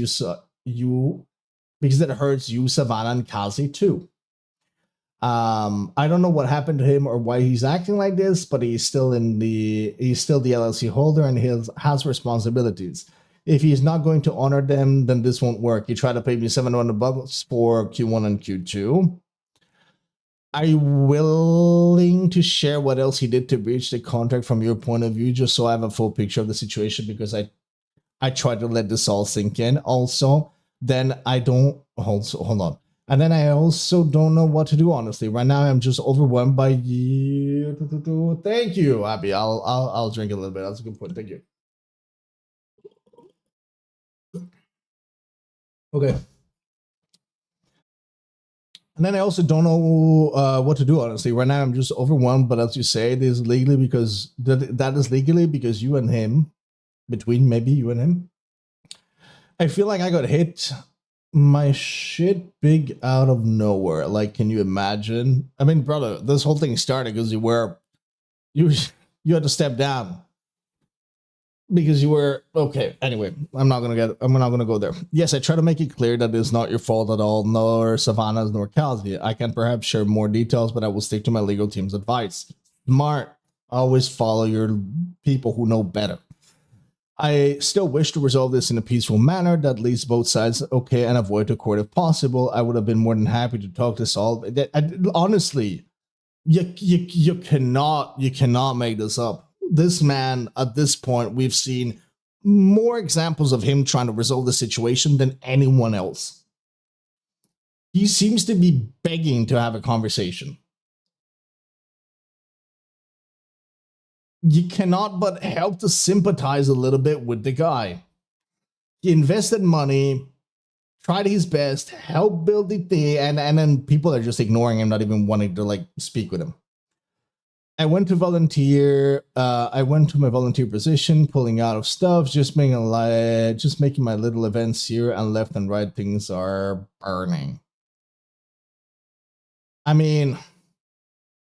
because it hurts you, Savannah, and Kazi too. I don't know what happened to him or why he's acting like this, but he's still the LLC holder and he has responsibilities. If he's not going to honor them, then this won't work. He tried to pay me $700 for Q1 and Q2. Are you willing to share what else he did to breach the contract from your point of view, just so I have a full picture of the situation? Because I tried to let this all sink in. Also, then I don't hold on. And then I also don't know what to do, honestly. Right now, I'm just overwhelmed by you. Thank you, Abby. I'll drink a little bit. That's a good point. Thank you. Okay. And then I also don't know what to do, honestly. Right now, I'm just overwhelmed. But as you say, it is legally because that is legally because you and him, between maybe you and him, I feel like I got hit my shit big out of nowhere. Like, can you imagine? I mean, brother, this whole thing started because you had to step down because you were okay. Anyway, I'm not gonna go there. Yes, I try to make it clear that it's not your fault at all, nor Savannah's nor Calvi. I can perhaps share more details, but I will stick to my legal team's advice. Smart, always follow your people who know better. I still wish to resolve this in a peaceful manner that leaves both sides okay and avoid the court if possible. I would have been more than happy to talk this all. Honestly, you cannot make this up. This man, at this point, we've seen more examples of him trying to resolve the situation than anyone else. He seems to be begging to have a conversation. You cannot but help to sympathize a little bit with the guy. He invested money, tried his best, helped build the thing, and then people are just ignoring him, not even wanting to like speak with him. I went to volunteer. I went to my volunteer position, pulling out of stuff, just making my little events here, and left and right things are burning. I mean,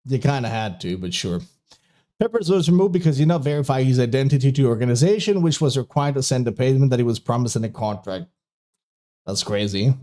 you kind of had to, but sure. Peppers was removed because he did not verify his identity to the organization, which was required to send the payment that he was promised in the contract. That's crazy.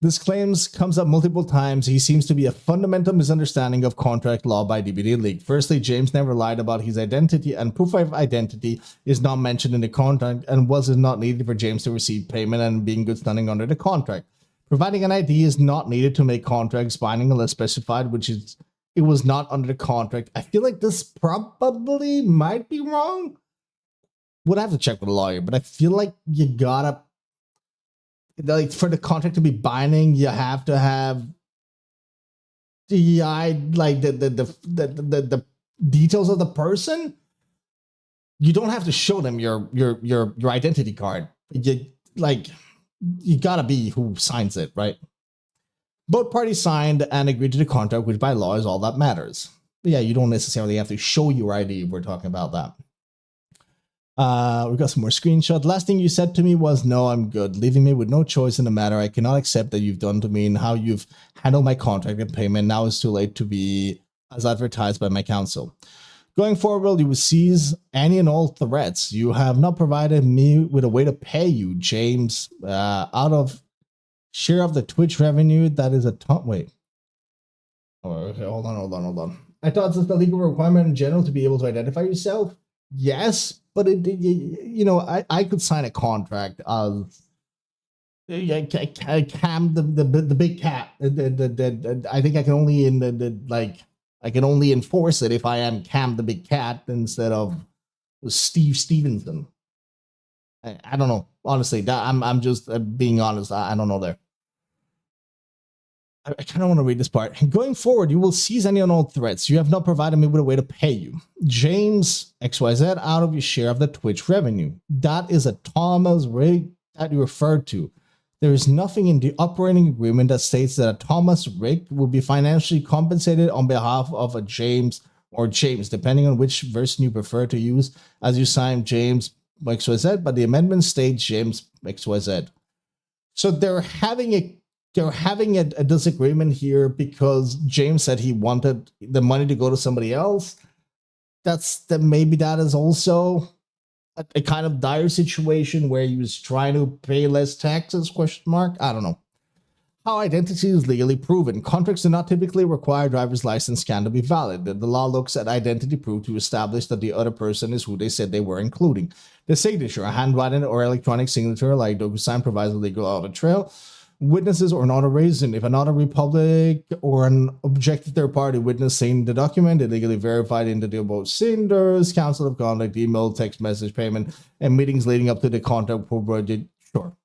This claims comes up multiple times. He seems to be a fundamental misunderstanding of contract law by DBD League. Firstly, James never lied about his identity, and proof of identity is not mentioned in the contract and was not needed for James to receive payment and be in good standing under the contract. Providing an ID is not needed to make contracts binding unless specified, which is it was not under the contract. I feel like this probably might be wrong. Would have to check with a lawyer, but I feel like you gotta, like, for the contract to be binding, you have to have the details of the person. You don't have to show them your identity card. You gotta be who signs it, right? Both parties signed and agreed to the contract, which by law is all that matters. But yeah, you don't necessarily have to show your ID if we're talking about that. We got some more screenshots. Last thing you said to me was, no, I'm good, leaving me with no choice in the matter. I cannot accept that you've done to me and how you've handled my contract and payment. Now it's too late to be as advertised by my counsel. Going forward, you will cease any and all threats. You have not provided me with a way to pay you, James, out of share of the Twitch revenue. That is a ton. Wait. Oh, okay, hold on. I thought it's a legal requirement in general to be able to identify yourself. Yes, but I could sign a contract Cam the big cat. I think I can only I can only enforce it if I am Cam the big cat instead of Steve Stevenson. I don't know. Honestly, I'm just being honest. I don't know there. I kind of want to read this part. Going forward, you will seize any unknown threats. You have not provided me with a way to pay you. James XYZ out of your share of the Twitch revenue. That is a Thomas rig that you referred to. There is nothing in the operating agreement that states that a Thomas rig will be financially compensated on behalf of a James or James, depending on which version you prefer to use, as you sign James XYZ, but the amendment states James XYZ. So they're having a disagreement here because James said he wanted the money to go to somebody else. Maybe that is also a kind of dire situation where he was trying to pay less taxes, ? I don't know. How identity is legally proven. Contracts do not typically require a driver's license scan to be valid. The law looks at identity proof to establish that the other person is who they said they were, including the signature. A handwritten or electronic signature like DocuSign provides a legal audit trail. Witnesses or not a reason. If a notary public or an objective third-party witness saying the document, illegally verified into the above senders, counsel of conduct, email, text message, payment, and meetings leading up to the contact provided. Sure.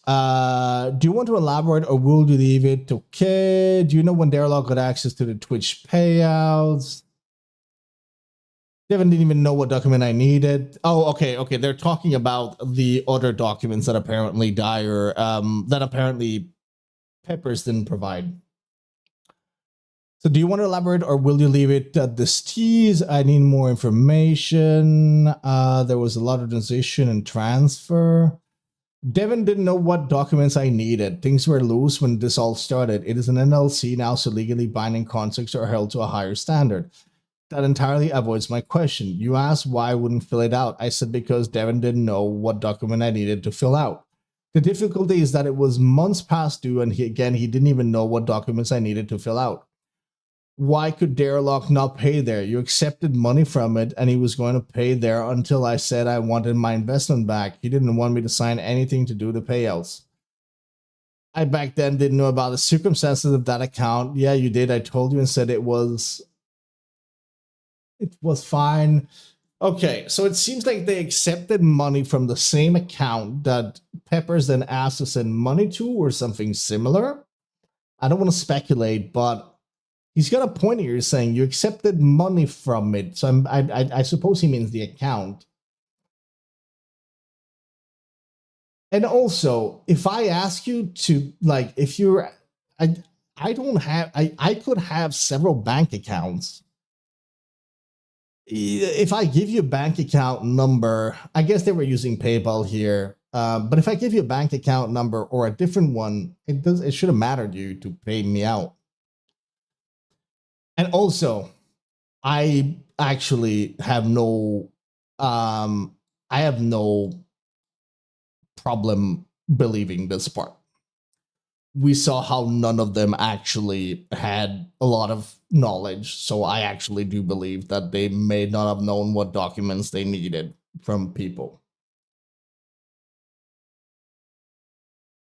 Do you want to elaborate or will you leave it okay? Do you know when Darlock got access to the Twitch payouts? Devin didn't even know what document I needed. Oh, okay. They're talking about the other documents that apparently Peppers didn't provide. So do you want to elaborate or will you leave it at this tease? I need more information. There was a lot of transition and transfer. Devin didn't know what documents I needed. Things were loose when this all started. It is an NLC now, so legally binding contracts are held to a higher standard. That entirely avoids my question. You asked why I wouldn't fill it out. I said because Devin didn't know what document I needed to fill out. The difficulty is that it was months past due, and he didn't even know what documents I needed to fill out. Why could Darlock not pay there? You accepted money from it, and he was going to pay there until I said I wanted my investment back. He didn't want me to sign anything to do the payouts. I back then didn't know about the circumstances of that account. Yeah, you did. I told you and said it was fine. Okay, so it seems like they accepted money from the same account that Peppers then asked to send money to or something similar. I don't want to speculate, but he's got a point here saying you accepted money from it. So I suppose he means the account. And also, if I ask you to, like, if you're, I could have several bank accounts. If I give you a bank account number, I guess they were using PayPal here. But if I give you a bank account number or a different one, it should have mattered you to pay me out. And also, I actually have no problem believing this part. We saw how none of them actually had a lot of knowledge, so I actually do believe that they may not have known what documents they needed from people.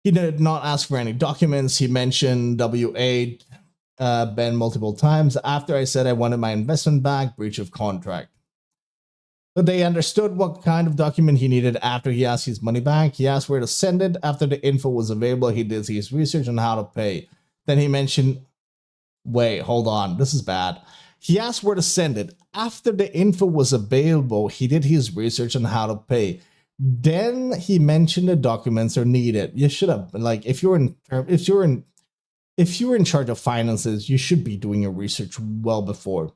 He did not ask for any documents. He mentioned W8 Ben multiple times after I said I wanted my investment back, breach of contract. But they understood what kind of document he needed after he asked his money back. He asked where to send it. After the info was available, he did his research on how to pay. Then he mentioned, wait, hold on, this is bad. He asked where to send it. After the info was available, he did his research on how to pay. Then he mentioned the documents are needed. You should have, like, if you're in charge of finances, you should be doing your research well before.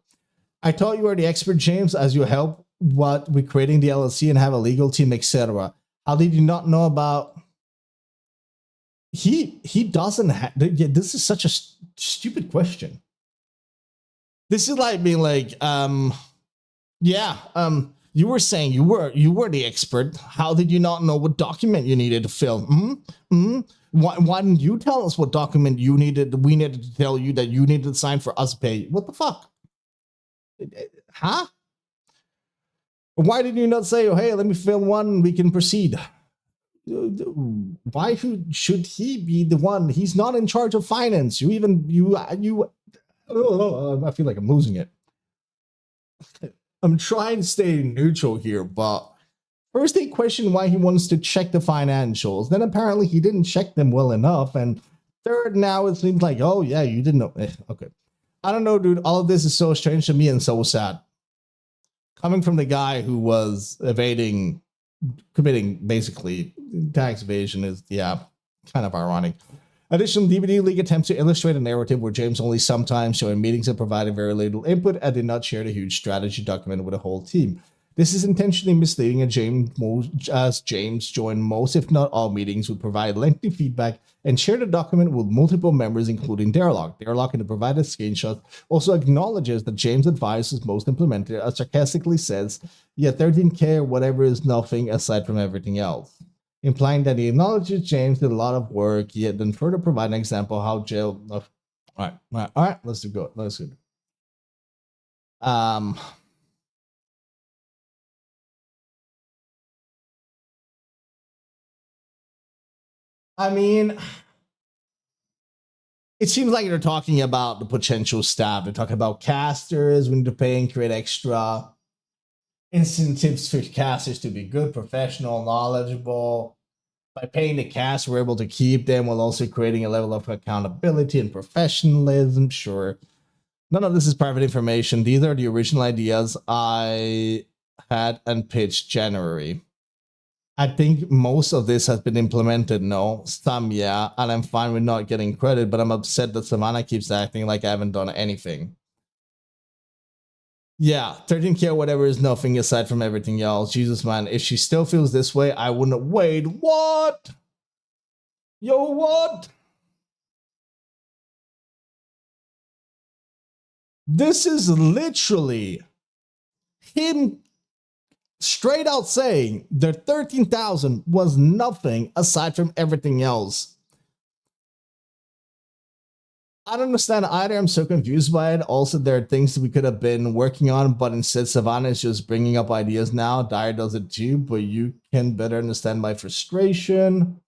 I thought you were the expert, James, as you help with creating the LLC and have a legal team, etc. How did you not know about? He doesn't have. This is such a stupid question. This is like being like, you were saying you were the expert. How did you not know what document you needed to fill? Why didn't you tell us what document you needed? We needed to tell you that you needed to sign for us to pay. What the fuck? Huh? Why did you not say, oh, hey, let me fill one and we can proceed? why should he be the one? He's not in charge of finance. I feel like I'm losing it. I'm trying to stay neutral here, but first they question why he wants to check the financials. Then apparently he didn't check them well enough. And third, now it seems like, oh yeah, you didn't know. Okay. I don't know, dude. All of this is so strange to me and so sad. Coming from the guy who was committing basically tax evasion is, yeah, kind of ironic. Additionally, DBD League attempts to illustrate a narrative where James only sometimes showed meetings and provided very little input and did not share the huge strategy document with the whole team. This is intentionally misleading, and James joined most, if not all, meetings, would provide lengthy feedback and share the document with multiple members, including Darlock. Darlock, in the provided screenshot, also acknowledges that James' advice is most implemented, and sarcastically says, "Yeah, 13K or whatever is nothing aside from everything else," implying that he acknowledges James did a lot of work, yet then further provide an example of how jail. All right, let's do it. Let's do it. I mean, it seems like they're talking about the potential staff. They're talking about casters. We need to pay and create extra incentives for casters to be good, professional, knowledgeable. By paying the cast, we're able to keep them while also creating a level of accountability and professionalism. Sure. None of this is private information. These are the original ideas I had and pitched January. I think most of this has been implemented, no. Some, yeah, and I'm fine with not getting credit, but I'm upset that Savannah keeps acting like I haven't done anything. Yeah, 13K or whatever is nothing aside from everything else. Jesus, man, if she still feels this way, I wouldn't. Wait, what? Yo, what? This is literally him straight out saying the 13,000 was nothing aside from everything else. I don't understand either. I'm so confused by it. Also, there are things that we could have been working on, but instead Savannah is just bringing up ideas now. Dyer does it too, but you can better understand my frustration.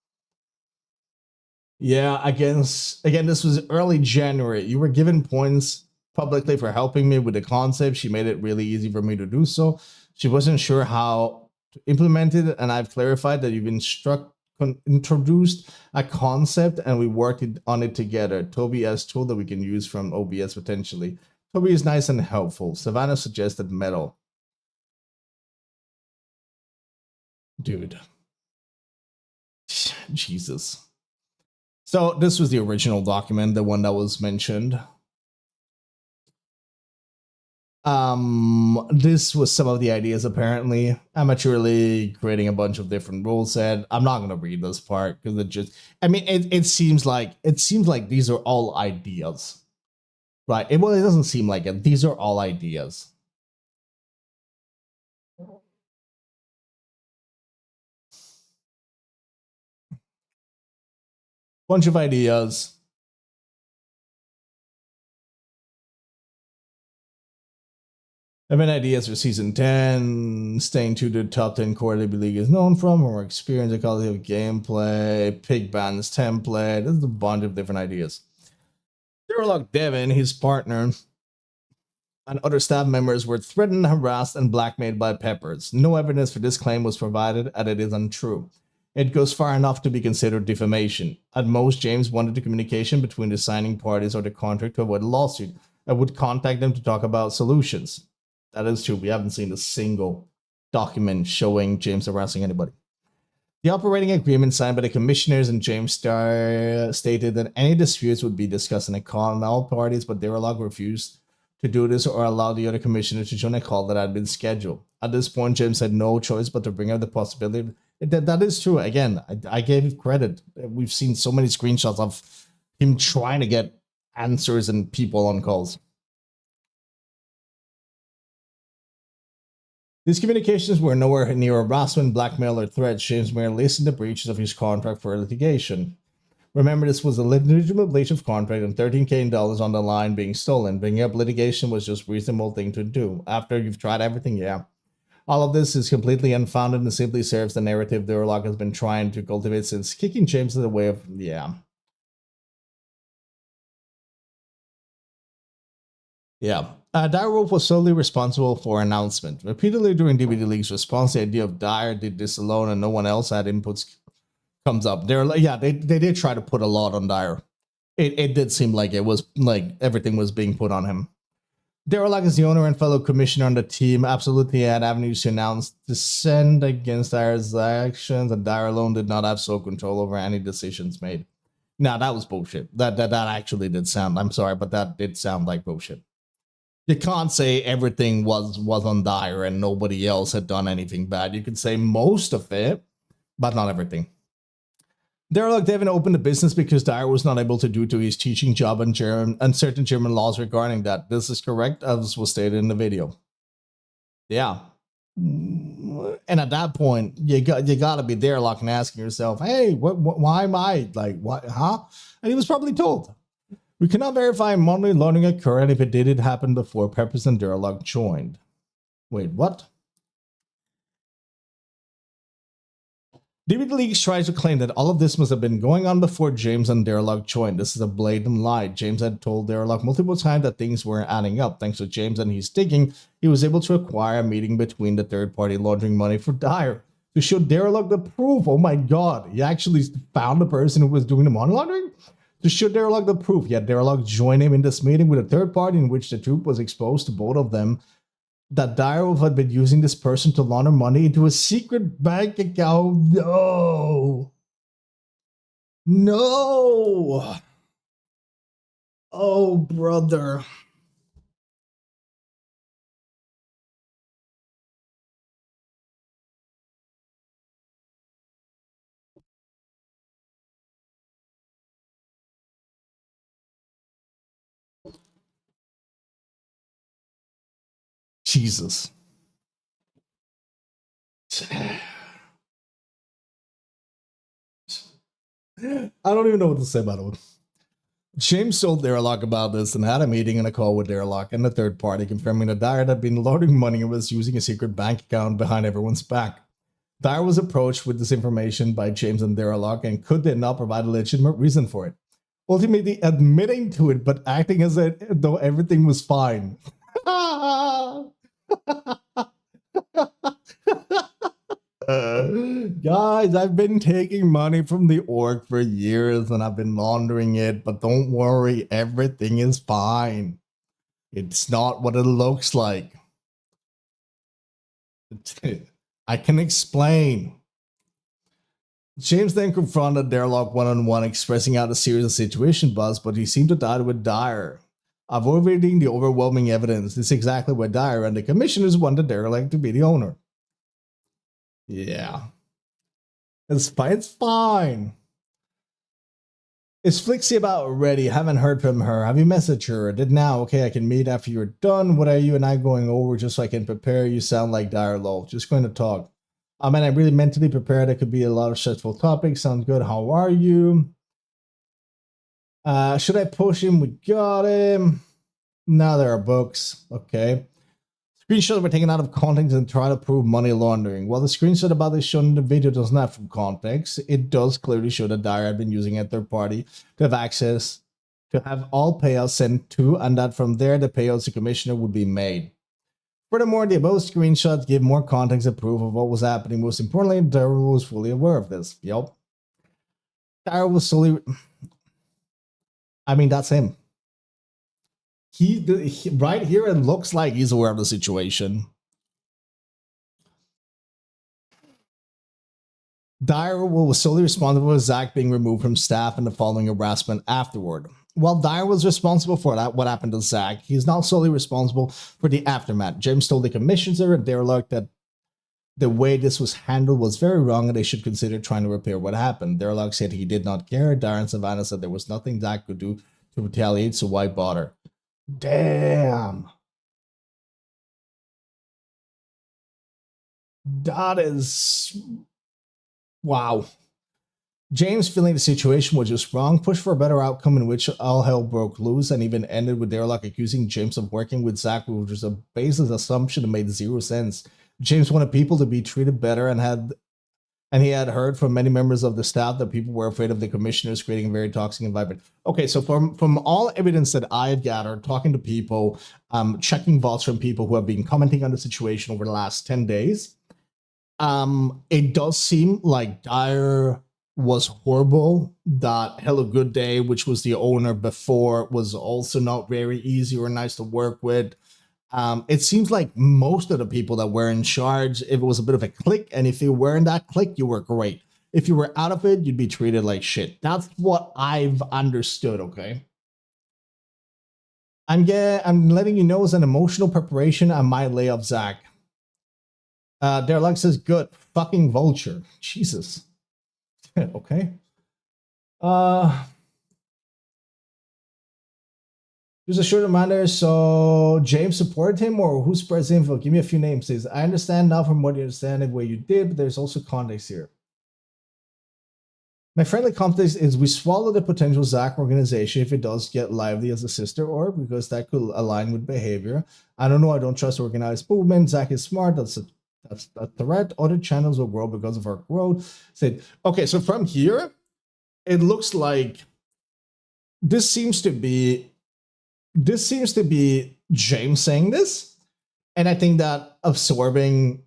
Yeah, again, this was early January. You were given points publicly for helping me with the concept. She made it really easy for me to do so. She wasn't sure how to implement it, and I've clarified that you've introduced a concept and we worked on it together. Toby has tool that we can use from OBS potentially. Toby is nice and helpful. Savannah suggested metal. Dude. Jesus. So this was the original document, the one that was mentioned. This was some of the ideas apparently. Amateurly creating a bunch of different rule set. I'm not gonna read this part because it just, I mean, it seems like these are all ideas, right? It doesn't seem like it. These are all ideas. Bunch of ideas. I've been ideas for season 10, staying to the top 10 core DBD League is known from, more experience, quality of gameplay, pig bands template. There's a bunch of different ideas. Sherlock Devin, his partner, and other staff members were threatened, harassed, and blackmailed by Peppers. No evidence for this claim was provided, and it is untrue. It goes far enough to be considered defamation. At most, James wanted the communication between the signing parties or the contract to avoid a lawsuit and would contact them to talk about solutions. That is true. We haven't seen a single document showing James harassing anybody. The operating agreement signed by the commissioners and James stated that any disputes would be discussed in a call on all parties, but Darlock refused to do this or allow the other commissioners to join a call that had been scheduled. At this point, James had no choice but to bring up the possibility. That is true. Again, I gave credit. We've seen so many screenshots of him trying to get answers and people on calls. These communications were nowhere near harassment, blackmail, or threats. James merely listed the breaches of his contract for litigation. Remember, this was a legitimate breach of contract and $13K on the line being stolen. Bringing up litigation was just a reasonable thing to do. After you've tried everything, yeah. All of this is completely unfounded and simply serves the narrative the Lurk has been trying to cultivate since kicking James in the way of, yeah. Yeah. Dire Wolf was solely responsible for announcement. Repeatedly during DBD League's response, the idea of Dire did this alone and no one else had inputs comes up. They're like, yeah, they did try to put a lot on Dire. It did seem like it was like everything was being put on him. Derelak is the owner and fellow commissioner on the team, absolutely had avenues to announce dissent against Dire's actions, and Dire alone did not have sole control over any decisions made. Now that was bullshit. That actually did sound, I'm sorry, but that did sound like bullshit. You can't say everything was on Dire and nobody else had done anything bad. You could say most of it, but not everything. Derelak Devin opened a business because Dire was not able to due to his teaching job and certain German laws regarding that. This is correct, as was stated in the video. Yeah. And at that point, you got to be Derelak and asking yourself, hey, why am I? Like, what, huh? And he was probably told. We cannot verify money laundering occurred, and if it did, it happened before Peppers and Derelak joined. Wait, what? DBD League tries to claim that all of this must have been going on before James and Derelak joined. This is a blatant lie. James had told Derelak multiple times that things weren't adding up. Thanks to James and his digging, he was able to acquire a meeting between the third party laundering money for Dire to show Derelak the proof. Oh my god, he actually found the person who was doing the money laundering? To show Derelak the proof, yet Derelak joined him in this meeting with a third party in which the truth was exposed to both of them that Dire had been using this person to launder money into a secret bank account. No. No. Oh, brother. Jesus. I don't even know what to say about it. James told Derelak about this and had a meeting and a call with Derelak and the third party, confirming that Dire had been laundering money and was using a secret bank account behind everyone's back. Dire was approached with this information by James and Derelak and could they not provide a legitimate reason for it, ultimately admitting to it but acting as though everything was fine. Guys, I've been taking money from the org for years and I've been laundering it, but don't worry, everything is fine. It's not what it looks like. I can explain. James then confronted Derelak one-on-one, expressing how the serious situation was, but he seemed to die with Dire. Avoiding the overwhelming evidence, this is exactly what Dire and the commissioners wanted Derelak to be the owner. Yeah. It's fine. It's fine. Is Flixie about already? Haven't heard from her. Have you messaged her? Did now? Okay, I can meet after you're done. What are you and I going over just so I can prepare? You sound like Dire Lol. Just going to talk. I mean, I'm really mentally prepared. It could be a lot of stressful topics. Sounds good. How are you? Should I push him? We got him. Now there are books. Okay. Screenshots were taken out of context and try to prove money laundering. While the screenshot about this shown in the video does not have from context, it does clearly show that Dire had been using a third party to have access to have all payouts sent to, and that from there the payouts to commissioner would be made. Furthermore, the above screenshots give more context and proof of what was happening. Most importantly, Dire was fully aware of this. Yup. Dire was solely... I mean, that's him. He right here, it looks like he's aware of the situation. Dire was solely responsible for Zach being removed from staff and the following harassment afterward. While Dire was responsible for that, what happened to Zach, he's not solely responsible for the aftermath. James told the commissioner and Derelak that the way this was handled was very wrong and they should consider trying to repair what happened. Derelak said he did not care. Dire and Savannah said there was nothing Zach could do to retaliate, so why bother? Damn. That is... wow. James, feeling the situation was just wrong, pushed for a better outcome in which all hell broke loose and even ended with Derelak accusing James of working with Zach, which was a baseless assumption that made zero sense. James wanted people to be treated better and he had heard from many members of the staff that people were afraid of the commissioners creating a very toxic environment. Okay, so from all evidence that I have gathered, talking to people, checking votes from people who have been commenting on the situation over the last 10 days, it does seem like Dyer was horrible, that Hello Good Day, which was the owner before, was also not very easy or nice to work with. It seems like most of the people that were in charge, if it was a bit of a clique, and if you were in that clique, you were great. If you were out of it, you'd be treated like shit. That's what I've understood, okay? I'm letting you know as an emotional preparation, I might lay off Zach. Derlux says, good. Fucking vulture. Jesus. Okay. Just a short reminder, so James supported him, or who spreads info? Give me a few names, please. I understand now from what you understand of what you did, but there's also context here. My friendly context is we swallow the potential Zach organization if it does get lively as a sister org, because that could align with behavior. I don't know, I don't trust organized movement. Zach is smart, that's a threat. Other channels will grow because of our growth. Said, okay, so from here, it looks like this seems to be James saying this, and I think that absorbing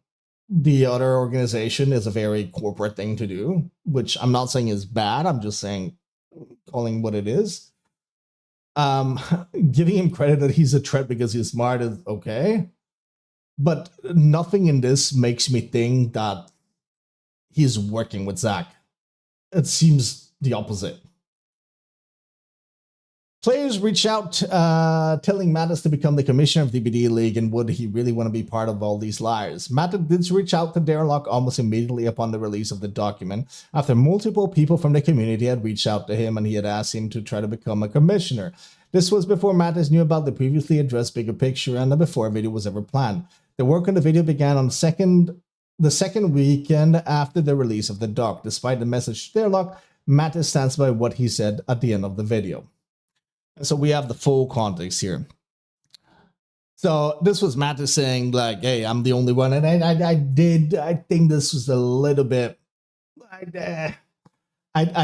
the other organization is a very corporate thing to do, which I'm not saying is bad. I'm just saying, calling what it is. Giving him credit that he's a threat because he's smart is okay, but nothing in this makes me think that he's working with Zach. It seems the opposite. Players reach out telling Mattis to become the commissioner of DBD League, and would he really want to be part of all these liars? Mattis did reach out to Derlock almost immediately upon the release of the document, after multiple people from the community had reached out to him and he had asked him to try to become a commissioner. This was before Mattis knew about the previously addressed bigger picture and before a video was ever planned. The work on the video began on the second weekend after the release of the doc. Despite the message to Derlock, Mattis stands by what he said at the end of the video. So we have the full context here. So this was Mattis saying like, hey, I'm the only one. And I think this was a little bit, I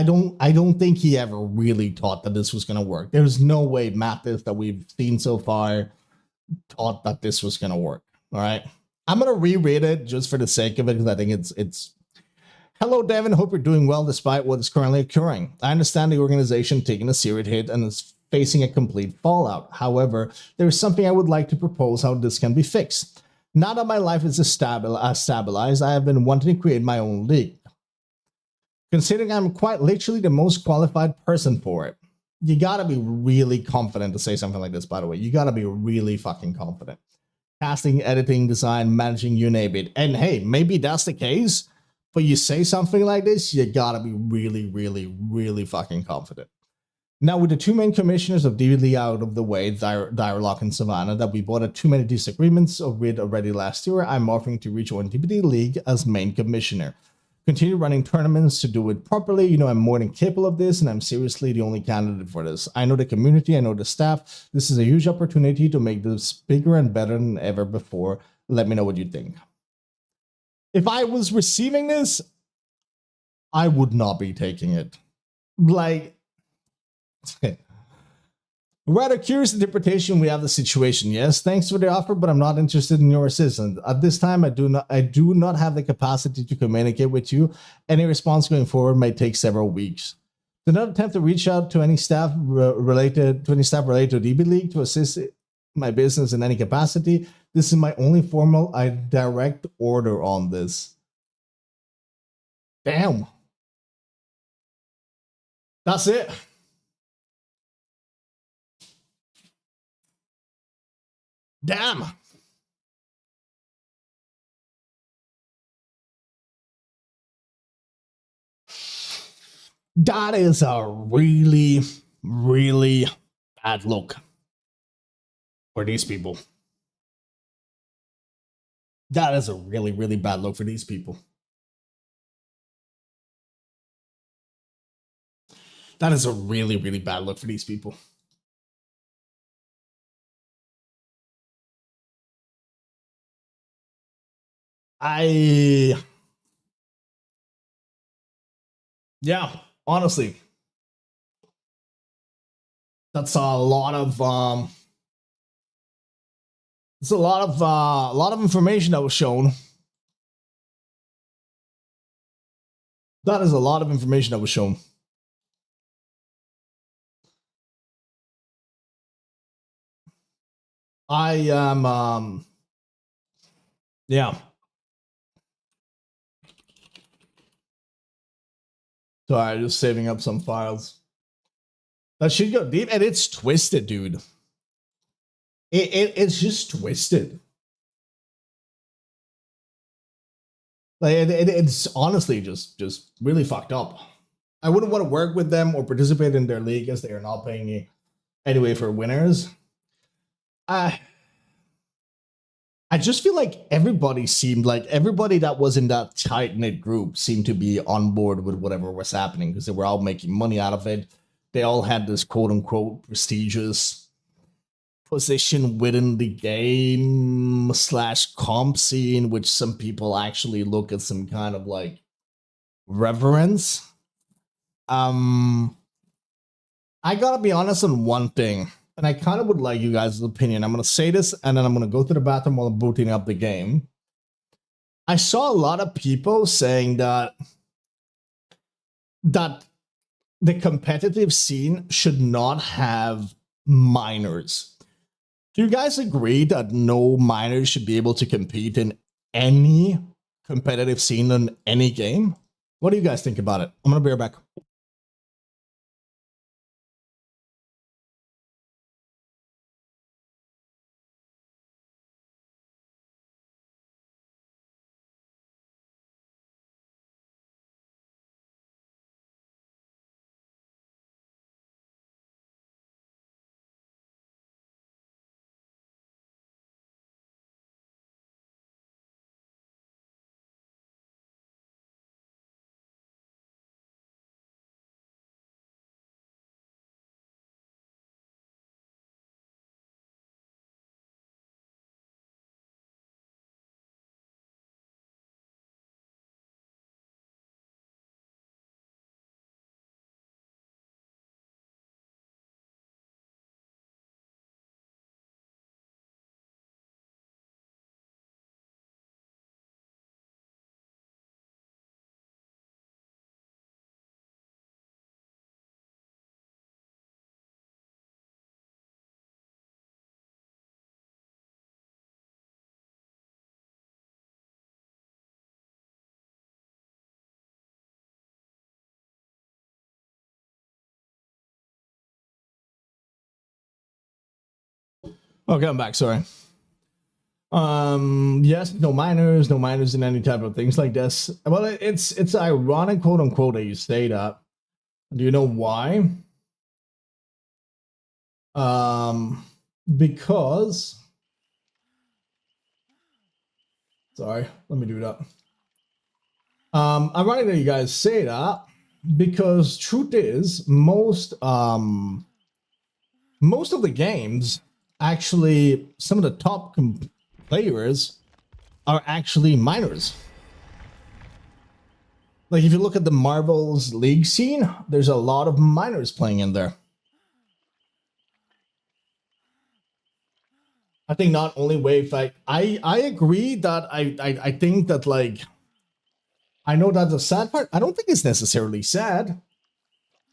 don't think he ever really thought that this was going to work. There's no way Mattis that we've seen so far thought that this was going to work. All right. I'm going to reread it just for the sake of it, because I think it's hello, Devin. Hope you're doing well despite what is currently occurring. I understand the organization taking a serious hit and is facing a complete fallout. However, there is something I would like to propose how this can be fixed. Now that my life is stabilized, I have been wanting to create my own league. Considering I'm quite literally the most qualified person for it. You gotta be really confident to say something like this, by the way. You gotta be really fucking confident. Casting, editing, design, managing, you name it. And hey, maybe that's the case, but you say something like this, you gotta be really, really, really fucking confident. Now, with the two main commissioners of DBD out of the way, Dialogue and Savannah, that we bought at too many disagreements with already last year, I'm offering to rejoin DBD League as main commissioner. Continue running tournaments to do it properly. You know, I'm more than capable of this, and I'm seriously the only candidate for this. I know the community, I know the staff. This is a huge opportunity to make this bigger and better than ever before. Let me know what you think. If I was receiving this, I would not be taking it. Like, rather curious interpretation we have the situation. Yes, thanks for the offer, but I'm not interested in your assistance. At this time, I do not have the capacity to communicate with you. Any response going forward may take several weeks. Do not attempt to reach out to any staff related to DB League to assist my business in any capacity. This is my only formal direct order on this. Damn. That's it. Damn. That is a really, really bad look for these people. That is a really, really bad look for these people. That is a really, really bad look for these people. Yeah, honestly, that's a lot of it's a lot of information that was shown. That is a lot of information that was shown. I am yeah. Sorry, just saving up some files. That should go deep, and it's twisted, dude. It's just twisted. Like it's honestly just really fucked up. I wouldn't want to work with them or participate in their league as they are not paying me anyway for winners. I just feel like everybody that was in that tight knit group seemed to be on board with whatever was happening because they were all making money out of it. They all had this quote unquote prestigious position within the game / comp scene, which some people actually look at some kind of like reverence. I gotta be honest on one thing, and I kind of would like you guys' opinion. I'm gonna say this, and then I'm gonna go to the bathroom while I'm booting up the game. I saw a lot of people saying that the competitive scene should not have minors. Do you guys agree that no minors should be able to compete in any competitive scene in any game? What do you guys think about it? I'm gonna be right back. Okay, I'm back. Sorry. Yes, no minors in any type of things like this. Well, it's ironic, quote unquote, that you say that. Do you know why? Because sorry, let me do that. Ironic that you guys say that because truth is most of the games actually some of the top players are actually minors. Like if you look at the Marvel's League scene, there's a lot of minors playing in there. I think not only Wave, like I agree that I think that like I know that's a sad part. I don't think it's necessarily sad.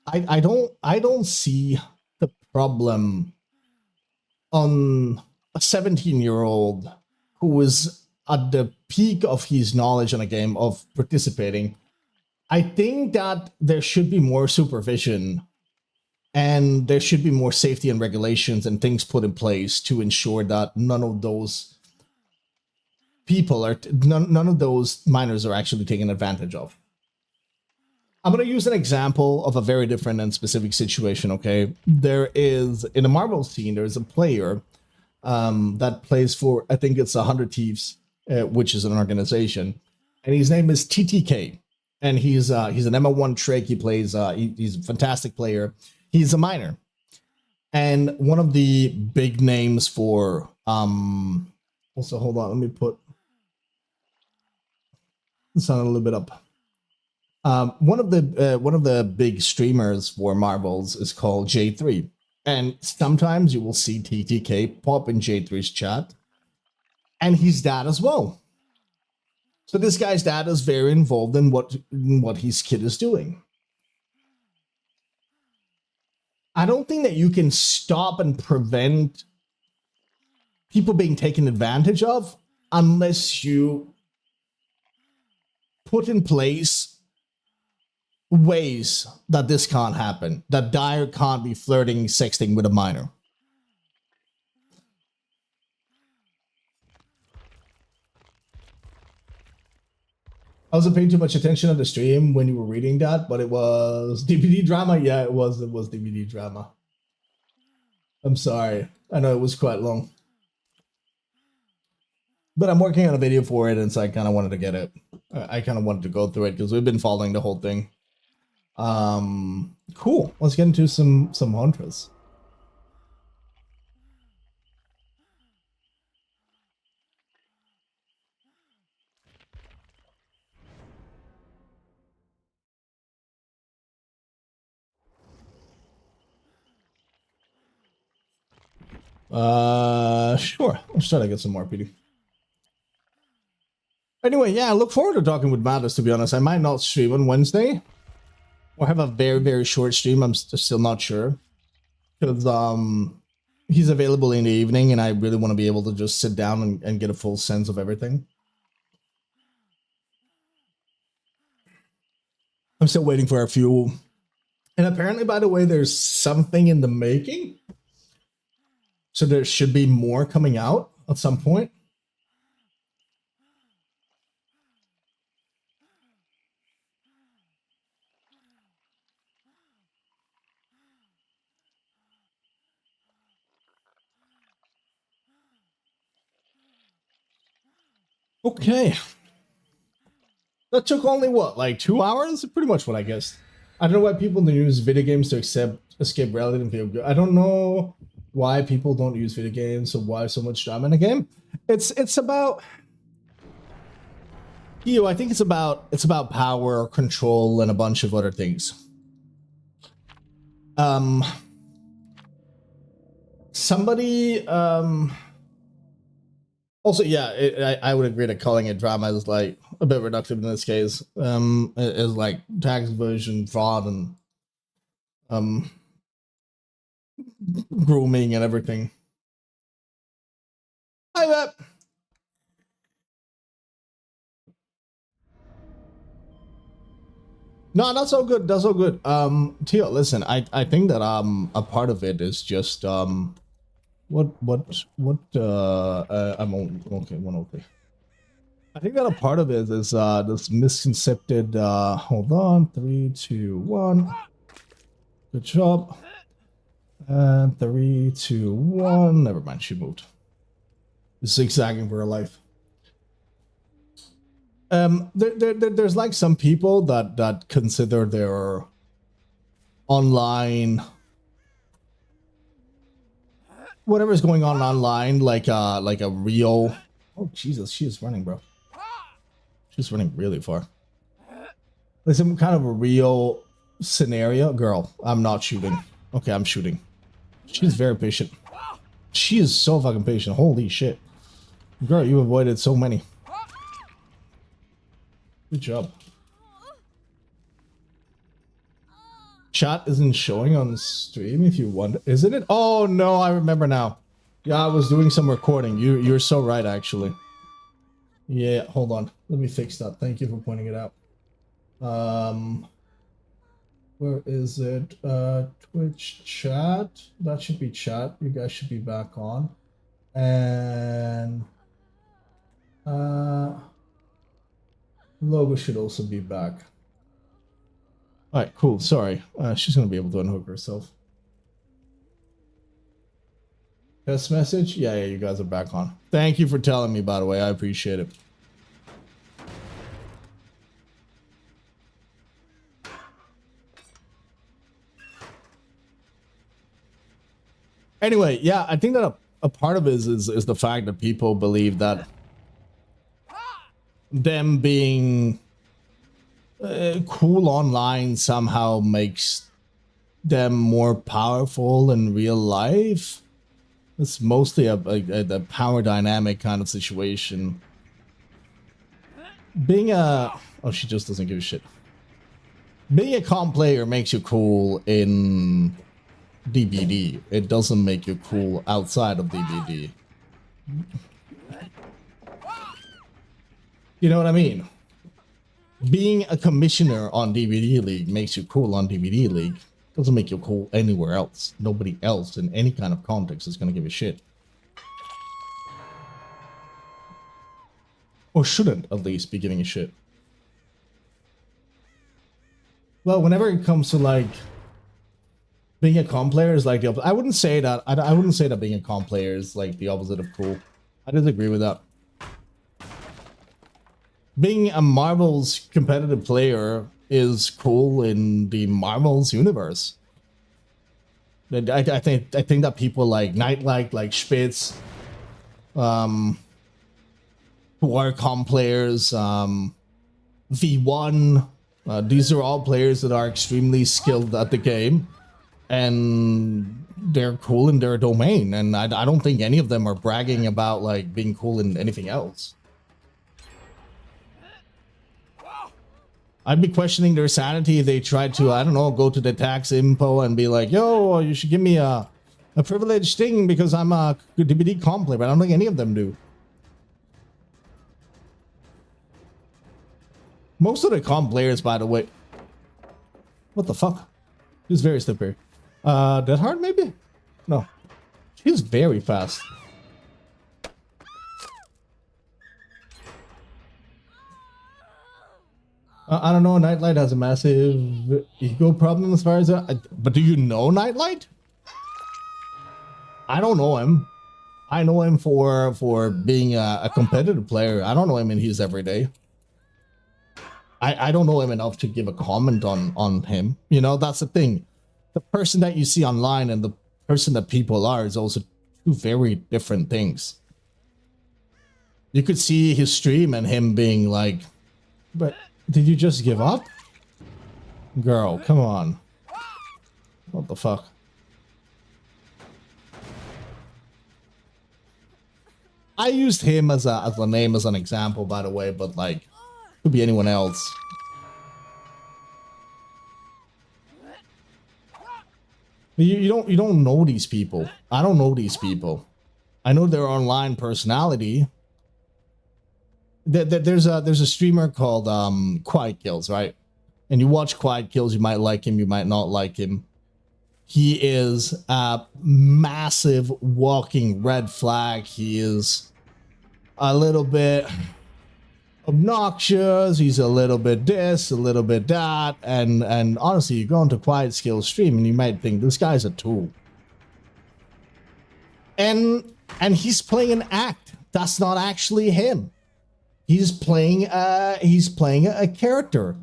I don't see the problem on a 17-year-old who is at the peak of his knowledge on a game of participating. I think that there should be more supervision and there should be more safety and regulations and things put in place to ensure that none of those people are none of those minors are actually taken advantage of. I'm going to use an example of a very different and specific situation, okay? There is, in the Marvel scene, there's a player that plays for, I think it's 100 Thieves, which is an organization, and his name is TTK, and he's an ML1 trick. He plays, he's a fantastic player. He's a minor, and one of the big names for, also, hold on, let me put, sun a little bit up. One of the big streamers for Marvels is called J3, and sometimes you will see TTK pop in J3's chat, and his dad as well. So this guy's dad is very involved in what his kid is doing. I don't think that you can stop and prevent people being taken advantage of unless you put in place ways that this can't happen, that Dyer can't be flirting, sexting with a minor. I wasn't paying too much attention on the stream when you were reading that, but it was DBD drama. Yeah, it was DBD drama. I'm sorry. I know it was quite long. But I'm working on a video for it, and so I kind of wanted to get it. I kind of wanted to go through it because we've been following the whole thing. Cool. Let's get into some mantras. Sure. Let's try to get some more PD. Anyway, yeah, I look forward to talking with Mattis, to be honest. I might not stream on Wednesday, or have a very, very short stream. I'm still not sure. Because he's available in the evening, and I really want to be able to just sit down and get a full sense of everything. I'm still waiting for a few. And apparently, by the way, there's something in the making. So there should be more coming out at some point. Okay. That took only what, like 2 hours? Pretty much what I guessed. I don't know why people don't use video games to escape reality and feel good. I don't know why people don't use video games or why so much drama in a game. It's about, you know, I think it's about power, control, and a bunch of other things. Somebody also, yeah, I would agree that calling it drama is like a bit reductive in this case. Is like tax evasion, fraud, and grooming and everything. Hi, Matt. No, that's all good. That's all good. Tio, listen, I think that a part of it is just I'm okay, one okay. I think that a part of it is this misconcepted hold on, 3, 2, 1. Good job. And 3, 2, 1. Never mind, she moved. Zigzagging for her life. There's like some people that consider their online, whatever's going on online, like a real. Oh Jesus, she is running, bro. She's running really far. Like some kind of a real scenario. Girl, I'm not shooting. Okay, I'm shooting. She's very patient. She is so fucking patient. Holy shit. Girl, you avoided so many. Good job. Chat isn't showing on stream if you want, isn't it? Oh no, I remember now. Yeah, I was doing some recording. You're so right, actually. Yeah, hold on. Let me fix that. Thank you for pointing it out. Where is it? Twitch chat. That should be chat. You guys should be back on. And logo should also be back. All right, cool. Sorry. She's going to be able to unhook herself. Test message? Yeah, you guys are back on. Thank you for telling me, by the way. I appreciate it. Anyway, yeah, I think that a part of it is the fact that people believe that them being cool online somehow makes them more powerful in real life. It's mostly a power dynamic kind of situation. Being a... Oh, she just doesn't give a shit. Being a comp player makes you cool in DBD. It doesn't make you cool outside of DBD. You know what I mean? Being a commissioner on DBD League makes you cool on DBD League. Doesn't make you cool anywhere else. Nobody else in any kind of context is gonna give a shit. Or shouldn't, at least, be giving a shit. Well, whenever it comes to, like, being a comp player is like the opposite. I wouldn't say that. I wouldn't say that being a comp player is, like, the opposite of cool. I disagree with that. Being a Marvel's competitive player is cool in the Marvel's universe. I think that people like Nightlight, like Spitz, who are comp players, V1, these are all players that are extremely skilled at the game, and they're cool in their domain. And I don't think any of them are bragging about like being cool in anything else. I'd be questioning their sanity if they tried to, I don't know, go to the tax info and be like, yo, you should give me a privileged thing because I'm a DBD comp player, but I don't think any of them do. Most of the comp players, by the way... What the fuck? She's very slippery. Dead Hard, maybe? No. She's very fast. I don't know, Nightlight has a massive ego problem as far as that. But do you know Nightlight? I don't know him. I know him for being a competitive player. I don't know him in his everyday. I don't know him enough to give a comment on him. You know, that's the thing. The person that you see online and the person that people are is also two very different things. You could see his stream and him being like, but... Did you just give up? Girl, come on. What the fuck? I used him as a name as an example, by the way, but like, could be anyone else. You don't know these people. I don't know these people. I know their online personality. There's a streamer called Quiet Kills, right? And you watch Quiet Kills, you might like him, you might not like him. He is a massive walking red flag. He is a little bit obnoxious. He's a little bit this, a little bit that, and honestly, you go into Quiet Kills stream and you might think this guy's a tool. And he's playing an act. That's not actually him. He's playing a character.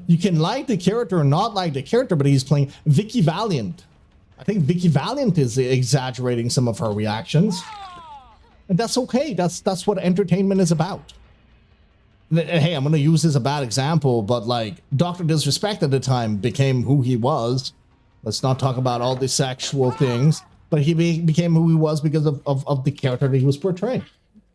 You can like the character or not like the character, but he's playing Vicky Valiant. I think Vicky Valiant is exaggerating some of her reactions. And that's okay. That's what entertainment is about. Hey, I'm gonna use this as a bad example, but like Dr. Disrespect at the time became who he was. Let's not talk about all the sexual things, but he became who he was because of the character that he was portraying.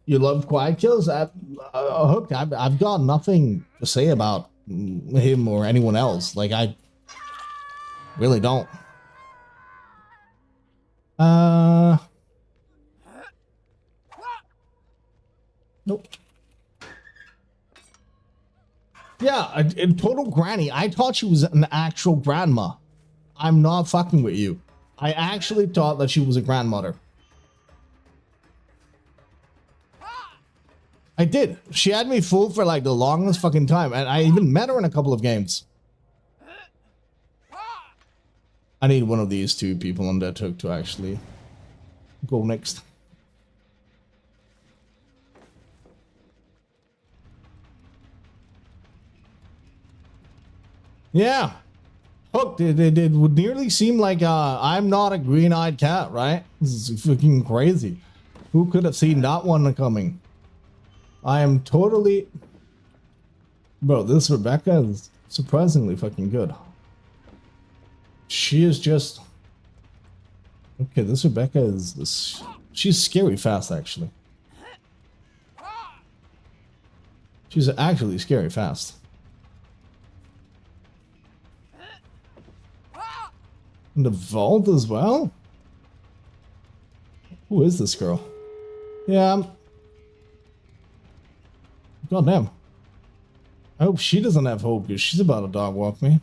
You love Quiet Kills? Hooked. I've got nothing to say about him or anyone else. Like, I really don't. Nope. Yeah, in total granny. I thought she was an actual grandma. I'm not fucking with you. I actually thought that she was a grandmother. I did. She had me fooled for like the longest fucking time, and I even met her in a couple of games. I need one of these two people on that hook to actually go next. Yeah. Hook, it would nearly seem like I'm not a green-eyed cat, right? This is fucking crazy. Who could have seen that one coming? I am totally... Bro, this Rebecca is surprisingly fucking good. She is just... Okay, this Rebecca is... She's scary fast, actually. She's actually scary fast. In the vault as well? Who is this girl? Yeah, God damn. I hope she doesn't have hope because she's about to dog walk me.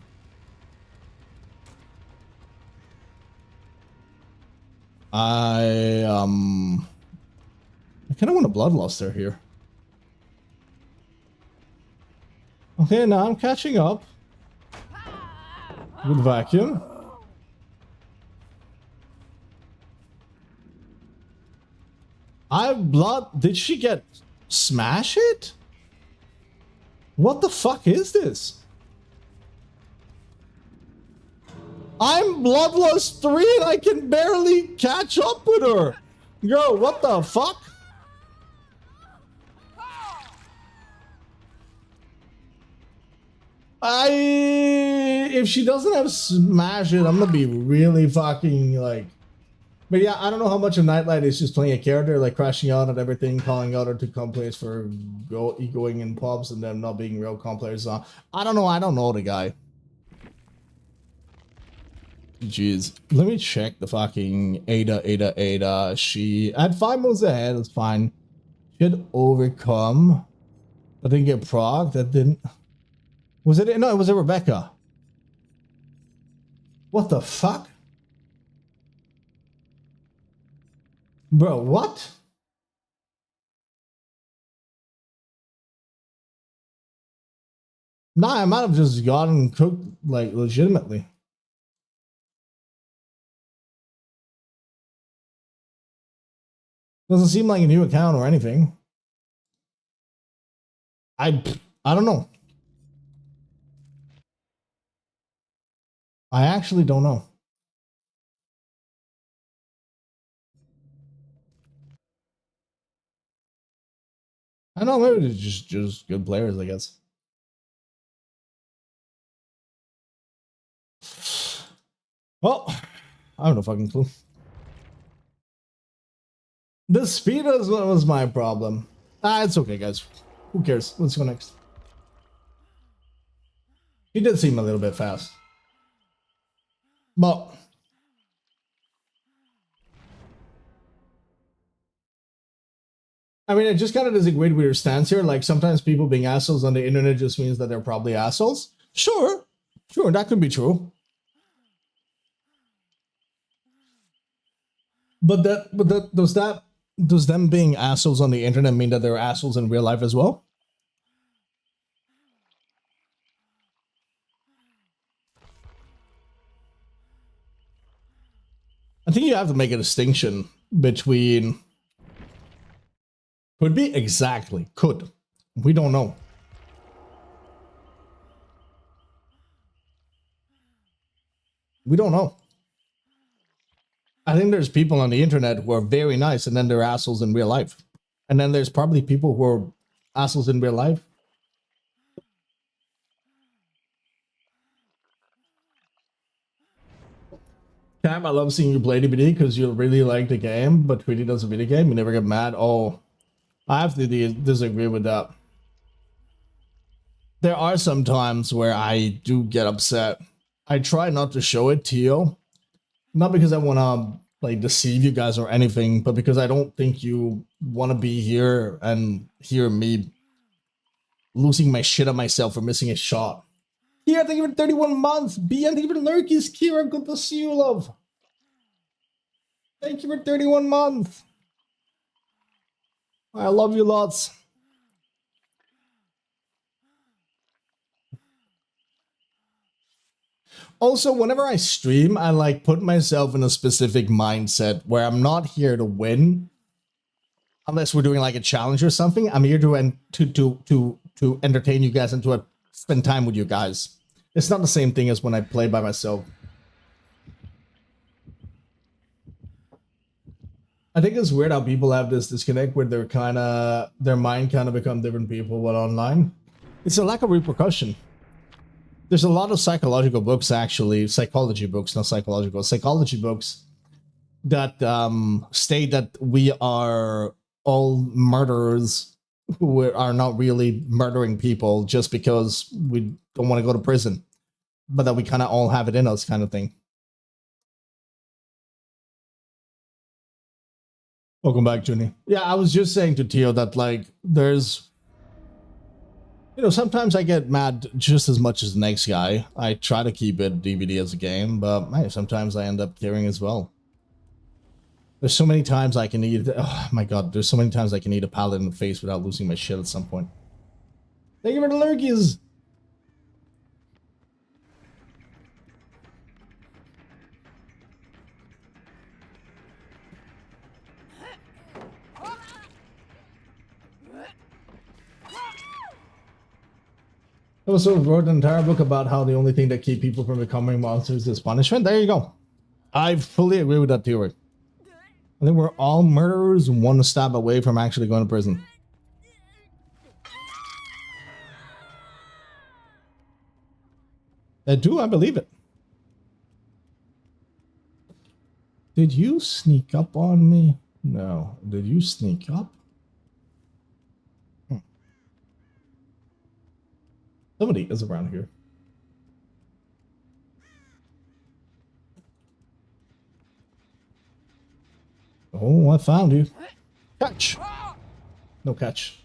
I kind of want a bloodluster here. Okay, now I'm catching up with vacuum. Did she get smash it? What the fuck is this? I'm Bloodlust 3 and I can barely catch up with her. Yo, what the fuck? If she doesn't have smash it, I'm gonna be really fucking like... But yeah, I don't know how much of Nightlight is just playing a character, like crashing out at everything, calling out her to comp players for egoing in pubs and then not being real comp players. I don't know the guy. Jeez. Let me check the fucking Ada. She had 5 moves ahead, that's fine. She had overcome. I didn't get proc, that didn't... Was it? No, it was a Rebecca. What the fuck? Bro, what? Nah, I might have just gotten cooked, like, legitimately. Doesn't seem like a new account or anything. I don't know. I actually don't know. I don't know, maybe they're just good players, I guess. Well, I have no fucking clue. The speed was my problem. It's okay, guys. Who cares? Let's go next. He did seem a little bit fast. But... I mean, it just kind of disagreed with your stance here. Like, sometimes people being assholes on the internet just means that they're probably assholes. Sure, that could be true. But does them being assholes on the internet mean that they're assholes in real life as well? I think you have to make a distinction between... Could be, exactly. Could. We don't know. We don't know. I think there's people on the internet who are very nice and then they're assholes in real life. And then there's probably people who are assholes in real life. Cam, I love seeing you play DBD because you really like the game, but Tweety doesn't beat the game. You never get mad. Oh, I have to disagree with that. There are some times where I do get upset. I try not to show it to you. Not because I want to like deceive you guys or anything, but because I don't think you want to be here and hear me losing my shit on myself for missing a shot. Yeah, thank you for 31 months. B, and even Lurk is Kira. Good to see you, love. Thank you for 31 months. I love you lots. Also, whenever I stream, I like put myself in a specific mindset where I'm not here to win. Unless we're doing like a challenge or something. I'm here to entertain you guys and to spend time with you guys. It's not the same thing as when I play by myself. I think it's weird how people have this disconnect where they're their mind kind of become different people when online. It's a lack of repercussion. There's a lot of psychological books, actually, psychology books, not psychological, psychology books that state that we are all murderers who are not really murdering people just because we don't want to go to prison, but that we kind of all have it in us, kind of thing. Welcome back, Junie. Yeah, I was just saying to Tio that, like, there's, you know, sometimes I get mad just as much as the next guy. I try to keep it DBD as a game, but hey, sometimes I end up caring as well. There's so many times I can eat, oh my god, there's so many times I can eat a pallet in the face without losing my shit at some point. Thank you for the lurkies! I also wrote an entire book about how the only thing that keeps people from becoming monsters is punishment. There you go. I fully agree with that theory. I think we're all murderers one stab away from actually going to prison. I do, I believe it. Did you sneak up on me? No. Did you sneak up? Somebody is around here. Oh, I found you. Catch! No catch.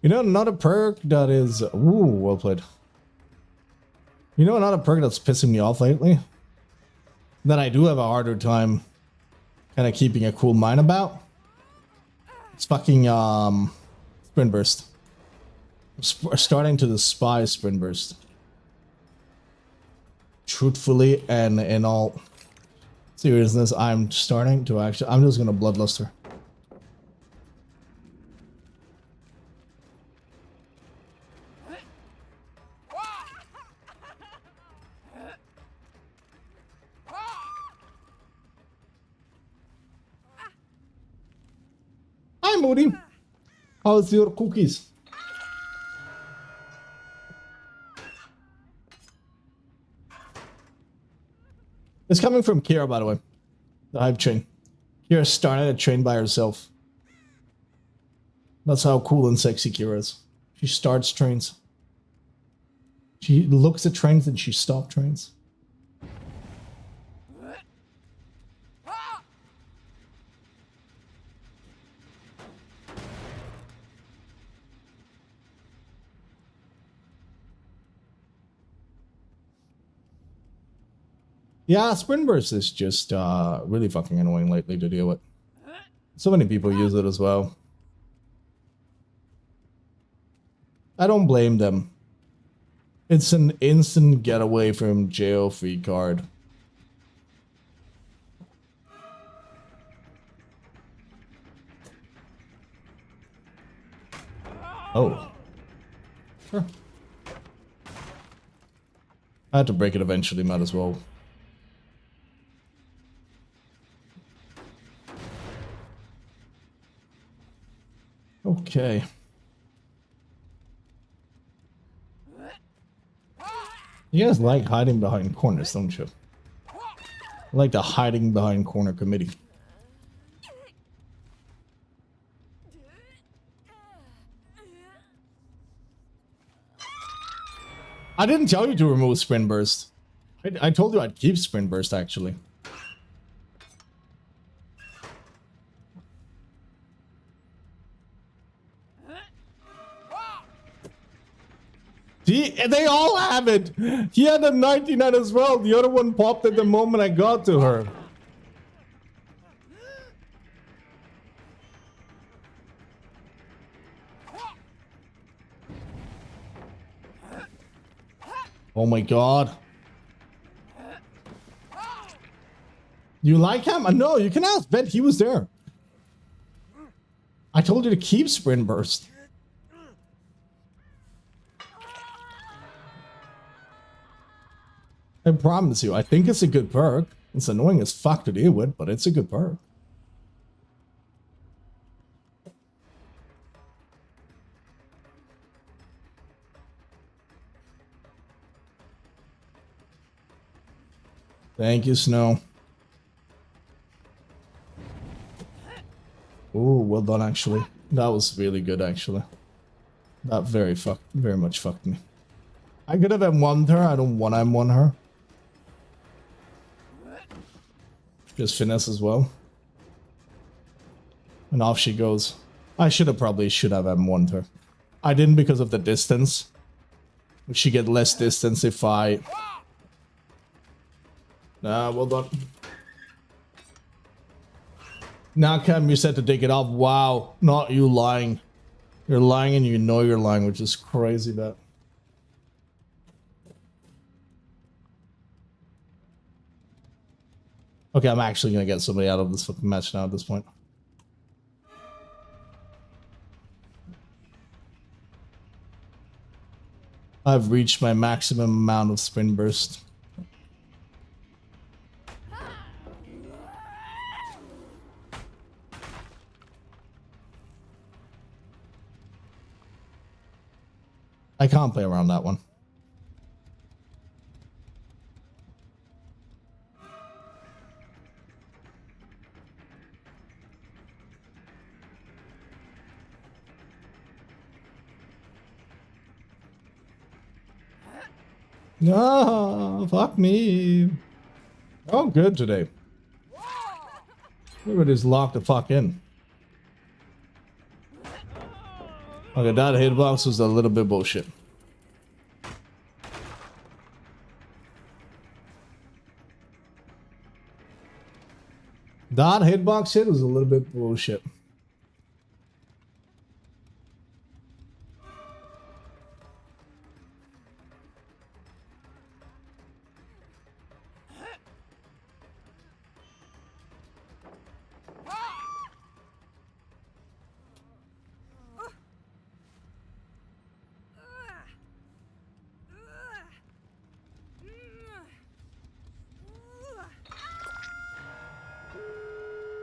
You know, another perk that is... Ooh, well played. You know another perk that's pissing me off lately? That I do have a harder time kind of keeping a cool mind about? It's fucking, Sprint Burst. Starting to despise Sprint Burst. Truthfully and in all seriousness, I'm starting to actually... I'm just gonna Bloodluster. Hi, Moody. How's your cookies? It's coming from Kira, by the way. The hype train. Kira started a train by herself. That's how cool and sexy Kira is. She starts trains. She looks at trains and she stops trains. Yeah, Sprint Burst is just really fucking annoying lately to deal with. So many people use it as well. I don't blame them. It's an instant getaway from jail free card. Oh. Sure. I had to break it eventually, might as well. Okay. You guys like hiding behind corners, don't you? I like the hiding behind corner committee. I didn't tell you to remove Sprint Burst. I told you I'd keep Sprint Burst, actually. They all have it! He had a 99 as well. The other one popped at the moment I got to her. Oh my god. You like him? No, you can ask Ben. He was there. I told you to keep Sprint Burst. I promise you, I think it's a good perk. It's annoying as fuck to deal with, but it's a good perk. Thank you, Snow. Oh, well done, actually. That was really good, actually. That very much fucked me. I could have M1'd her. I don't want to M1 her. Just finesse as well. And off she goes. I should have M1'd her. I didn't because of the distance. She get less distance if I... Nah, well done. Now, Cam, you said to take it off. Wow, not you lying. You're lying and you know you're lying, which is crazy, that. Okay, I'm actually gonna get somebody out of this fucking match now at this point. I've reached my maximum amount of sprint burst. I can't play around that one. No, fuck me. Oh, good today. Everybody's locked the fuck in. Okay, that hitbox was a little bit bullshit. That hitbox hit was a little bit bullshit.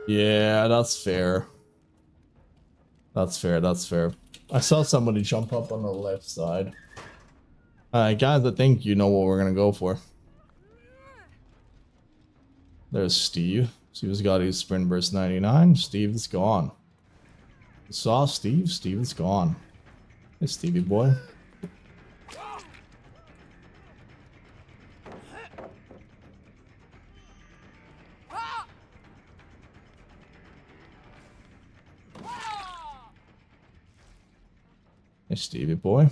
Yeah, that's fair. That's fair, that's fair. I saw somebody jump up on the left side. Alright, guys, I think you know what we're gonna go for. There's Steve. Steve's got his sprint burst 99. Steve's gone. You saw Steve? Steve's gone. Hey, Stevie boy. Hey, Stevie boy.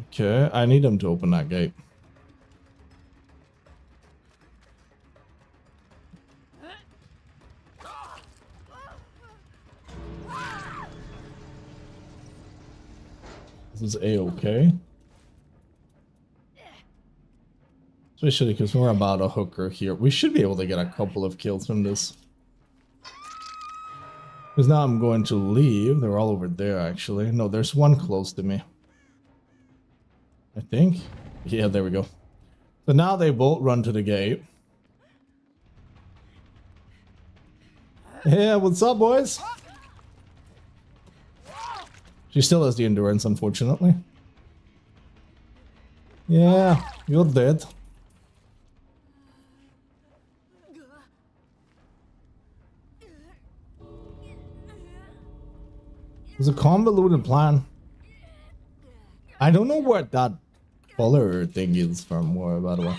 Okay, I need him to open that gate. This is A-okay. Especially because we're about a hooker here. We should be able to get a couple of kills from this. Because now I'm going to leave. They're all over there, actually. No, there's one close to me. I think. Yeah, there we go. So now they both run to the gate. Yeah, what's up, boys? She still has the endurance, unfortunately. Yeah, you're dead. It's a convoluted plan. I don't know where that color thing is from, where, by the way.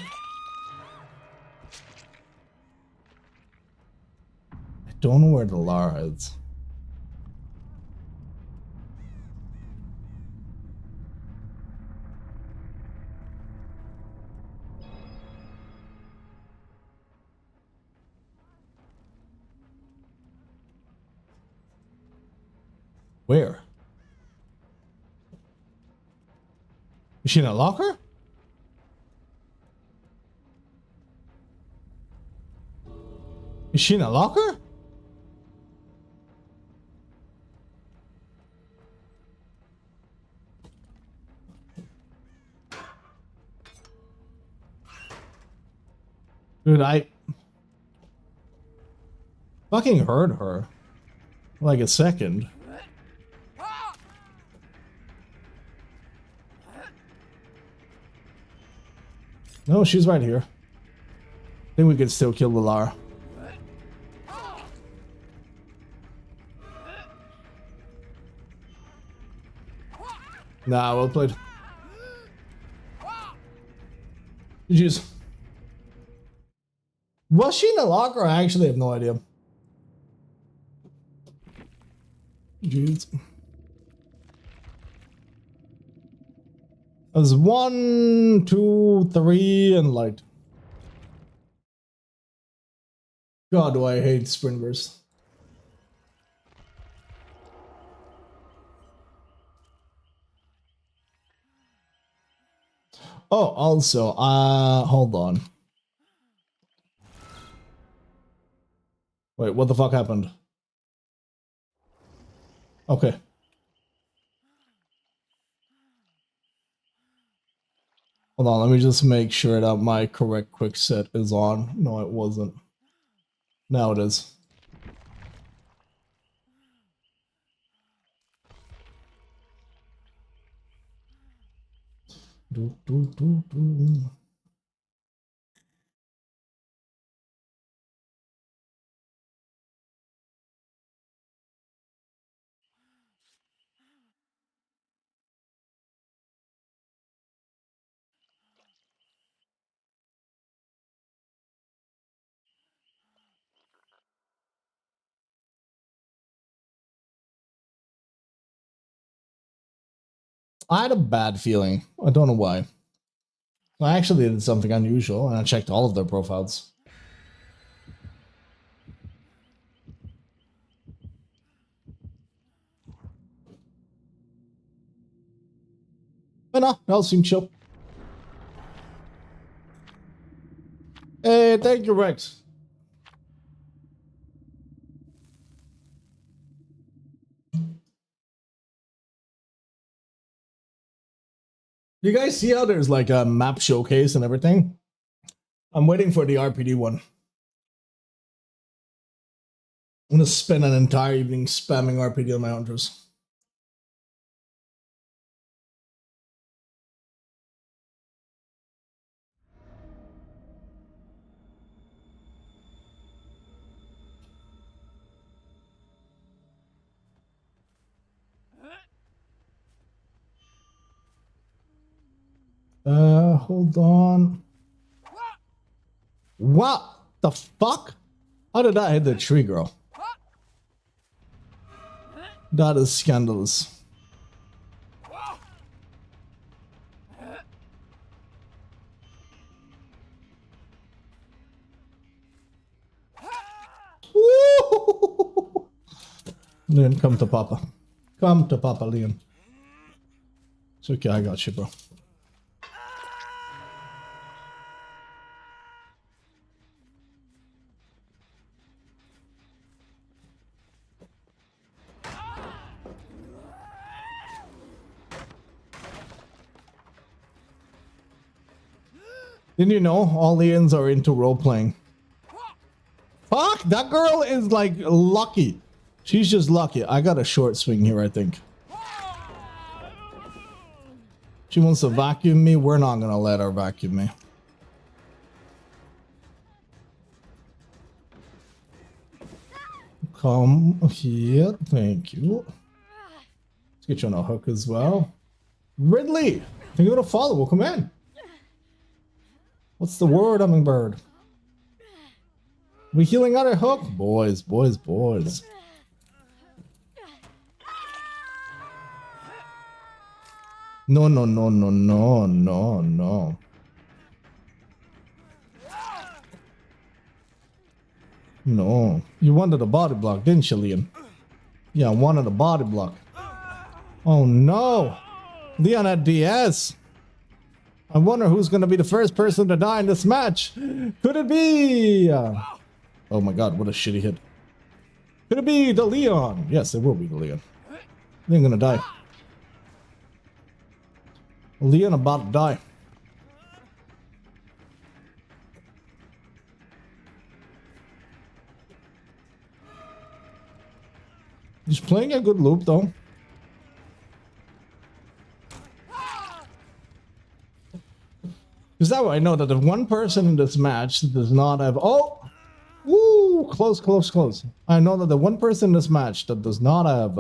I don't know where the Lara is. Where? Is she in a locker? Is she in a locker? Dude, I fucking heard her. Like a second. No, she's right here. I think we can still kill the Lara. Nah, well played. GG's. Was she in the locker? I actually have no idea. Jeez. It was 1, 2, 3, and light. God, do I hate sprinters. Oh, also, hold on. Wait, what the fuck happened? Okay. Hold on, let me just make sure that my correct quick set is on. No, it wasn't. Now it is. I had a bad feeling. I don't know why. I actually did something unusual, and I checked all of their profiles. But no, that all seemed chill. Hey, thank you, Rex. You guys see how there's like a map showcase and everything? I'm waiting for the RPD one. I'm gonna spend an entire evening spamming RPD on my hunters. Hold on. What the fuck? How did I hit the tree, girl? That is scandalous. Woo! Leon, come to Papa. Come to Papa, Leon. It's okay, I got you, bro. Didn't you know all Leons are into role-playing? Fuck, that girl is like lucky. She's just lucky. I got a short swing here, I think. She wants to vacuum me. We're not gonna let her vacuum me. Come here. Thank you. Let's get you on a hook as well. Ridley, thank you for the follow. Welcome in. What's the word, hummingbird? We healing on a hook? Boys, boys, boys. No, no, no, no, no, no, no. No. You wanted a body block, didn't you, Liam? Yeah, I wanted a body block. Oh, no. Leon had DS. I wonder who's going to be the first person to die in this match. Could it be... oh my god, what a shitty hit. Could it be the Leon? Yes, it will be the Leon. Leon gonna die. Leon about to die. He's playing a good loop though. Because that way I know that if one person in this match does not have... Oh! Woo! Close, close, close. I know that the one person in this match that does not have...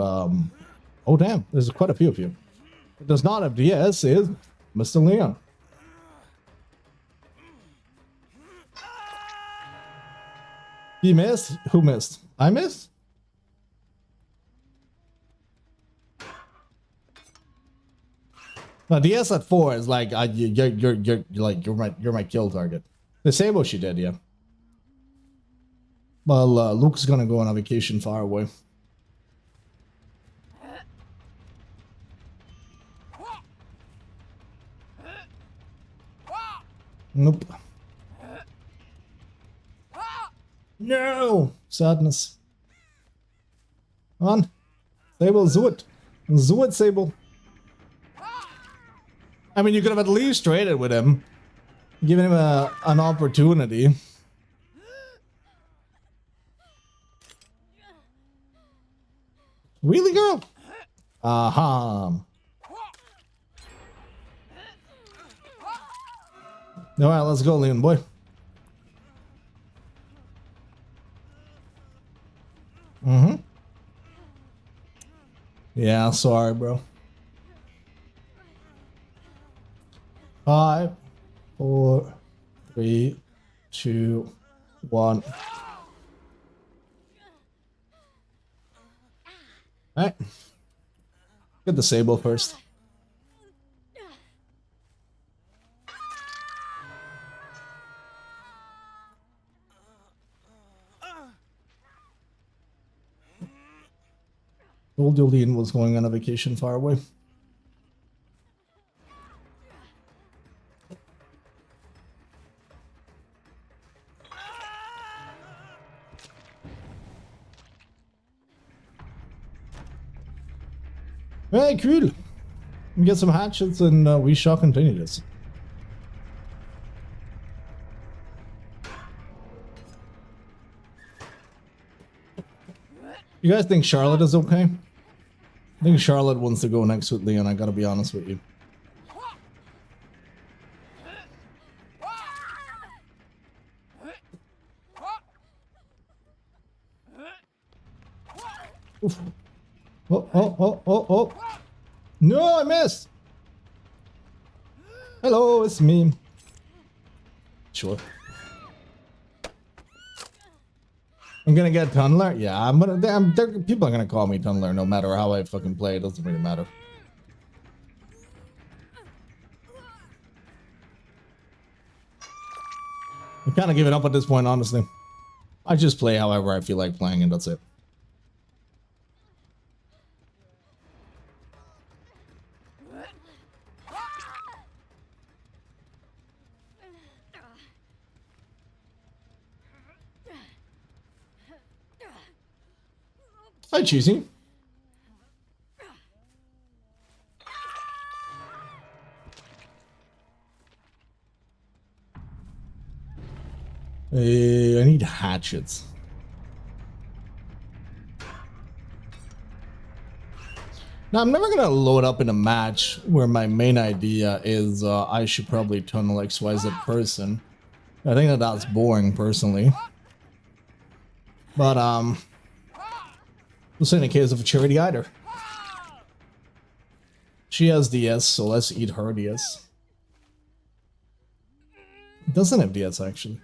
Oh, damn. There's quite a few of you. That does not have DS is Mr. Leon. He missed? Who missed? I missed? Now DS at 4 is like you're my kill target. Disable she did, yeah. Well, Luke's gonna go on a vacation far away. Nope. No! Sadness. Come on. Sable, do it. Do it, Sable. I mean, you could have at least traded with him. Given him an opportunity. Really, girl? Alright, let's go, Leon boy. Yeah, sorry, bro. 5, 4, 3, 2, 1. Alright. Get the Sable first. Old Julian was going on a vacation far away. Hey, cool. We get some hatchets and we shall continue this. You guys think Charlotte is okay? I think Charlotte wants to go next with Leon, I gotta be honest with you. Oof. Oh. No, I missed. Hello, it's me. Sure. I'm gonna get Tunneler? Yeah, I'm gonna... people are gonna call me Tunneler no matter how I fucking play. It doesn't really matter. I'm kind of giving up at this point, honestly. I just play however I feel like playing and that's it. Hi, Cheesy. I need hatchets. Now, I'm never gonna load up in a match where my main idea is I should probably tunnel XYZ person. I think that that's boring, personally. But, this ain't a case of a charity either. She has DS, so let's eat her DS. It doesn't have DS, actually.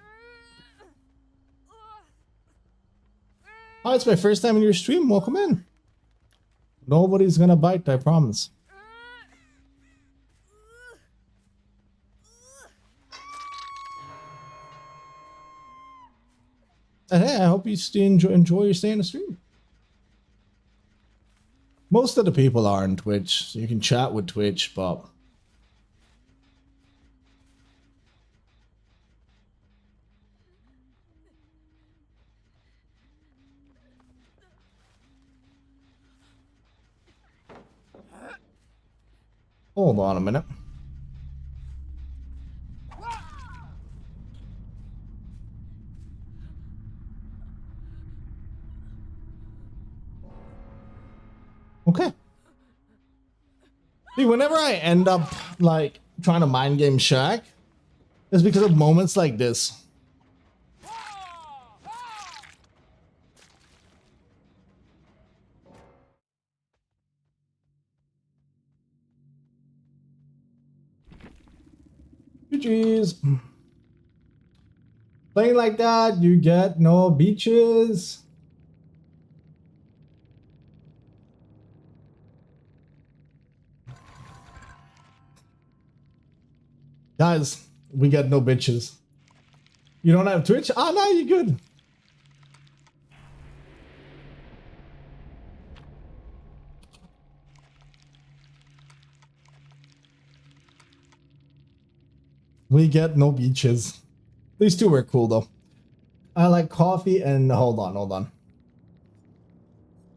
Oh, it's my first time in your stream. Welcome in. Nobody's gonna bite, I promise. And hey, I hope you enjoy your stay in the stream. Most of the people are on Twitch, so you can chat with Twitch, but... Hold on a minute. Okay. See, whenever I end up like trying to mind game Shaq, it's because of moments like this. GG's. Playing like that, you get no beaches. Guys, we got no bitches. You don't have Twitch? Ah, no, you're good. We get no beaches. These two were cool though. I like coffee and hold on.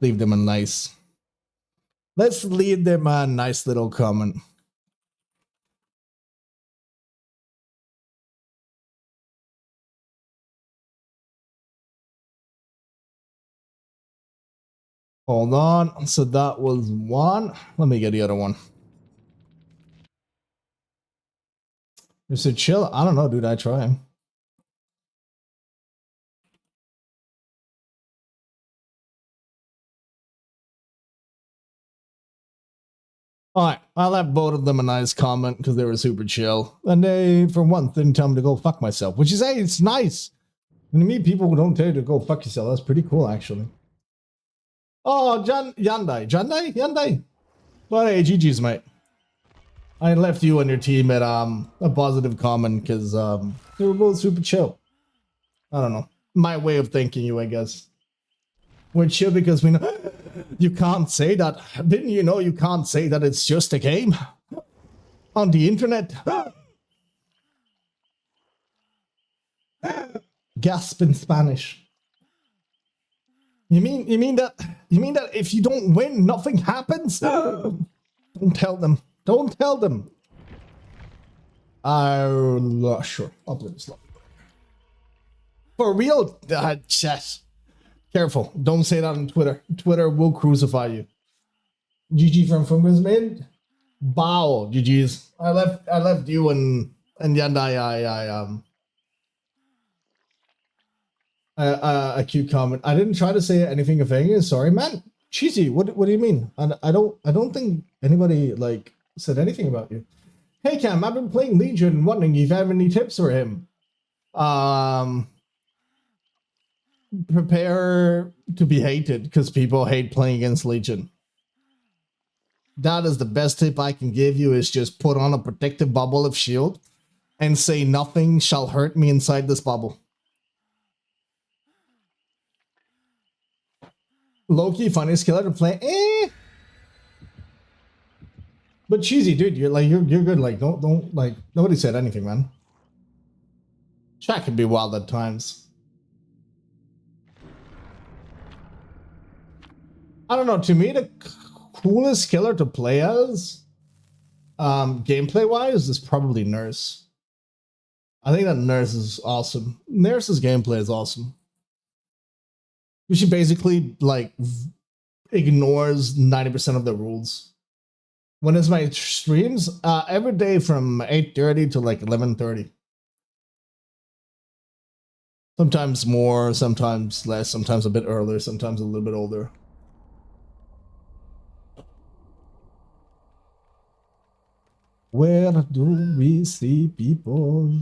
Leave them a nice. Let's leave them a nice little comment. Hold on. So that was one. Let me get the other one. Is it chill? I don't know, dude. I try. Alright, I left both of them a nice comment because they were super chill. And they, for once, didn't tell me to go fuck myself. Which is, hey, it's nice. When you meet people who don't tell you to go fuck yourself, that's pretty cool, actually. Oh, Yandai. But hey, GG's, mate. I left you and your team at a positive comment because they were both super chill. I don't know. My way of thanking you, I guess. We're chill because we know you can't say that. Didn't you know you can't say that it's just a game on the internet? Gasp in Spanish. You mean that if you don't win, nothing happens? Don't tell them. Don't tell them. Sure. I'll play this long. For real, yes. Careful. Don't say that on Twitter. Twitter will crucify you. GG from Fungus mid. Bow. GG's. I left you and Yandai. A cute comment. I didn't try to say anything offending. Sorry, man. Cheesy. What do you mean? I don't think anybody like said anything about you. Hey Cam, I've been playing Legion and wondering if you have any tips for him. Prepare to be hated because people hate playing against Legion. That is the best tip I can give you, is just put on a protective bubble of shield and say nothing shall hurt me inside this bubble. Loki, funniest killer to play. But Cheesy, dude, you're good. Like, don't like, nobody said anything, man. Shaq can be wild at times. I don't know. To me, the coolest killer to play as, gameplay wise, is probably Nurse. I think that Nurse is awesome. Nurse's gameplay is awesome. She basically like ignores 90% of the rules. When it's my streams, every day from 8:30 to like 11:30. Sometimes more, sometimes less, sometimes a bit earlier, sometimes a little bit older. Where do we see people?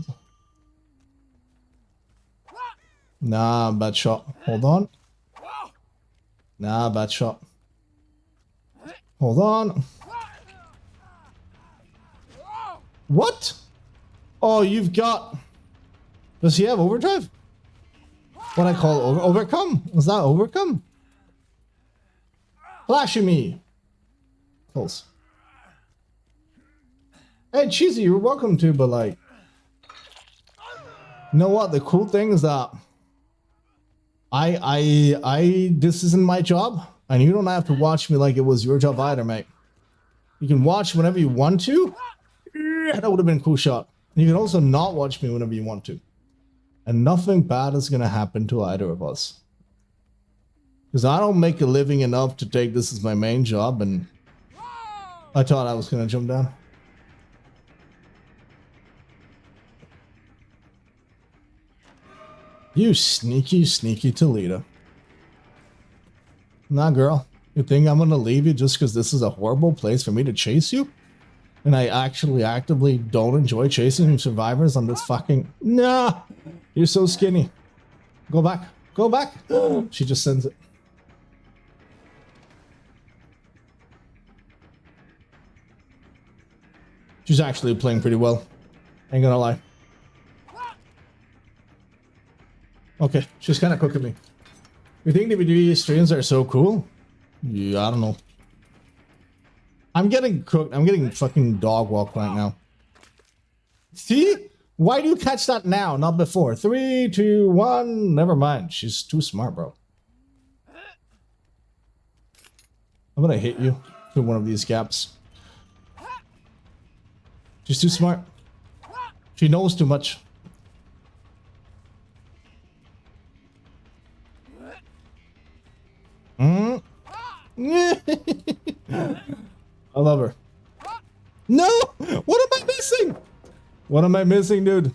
Nah, bad shot. Hold on. Nah, bad shot. Hold on. What? Oh, you've got... Does he have overdrive? What I call overcome? Was that overcome? Flashing me. Close. Hey, Cheesy, you're welcome to, but like... You know what? The cool thing is that... this isn't my job, and you don't have to watch me like it was your job either, mate. You can watch whenever you want to. That would have been a cool shot. You can also not watch me whenever you want to. And nothing bad is going to happen to either of us. Because I don't make a living enough to take this as my main job, and I thought I was going to jump down. You sneaky, sneaky Toledo. Nah, girl. You think I'm going to leave you just because this is a horrible place for me to chase you? And I actually actively don't enjoy chasing survivors on this fucking... Nah! You're so skinny. Go back. Go back! She just sends it. She's actually playing pretty well. Ain't gonna lie. Okay, she's kind of cooking me. You think DBD streams are so cool? Yeah, I don't know. I'm getting cooked. I'm getting fucking dog walked right now. See? Why do you catch that now, not before? 3, 2, 1. Never mind. She's too smart, bro. I'm gonna hit you through one of these gaps. She's too smart. She knows too much. I love her. No! What am I missing? What am I missing, dude?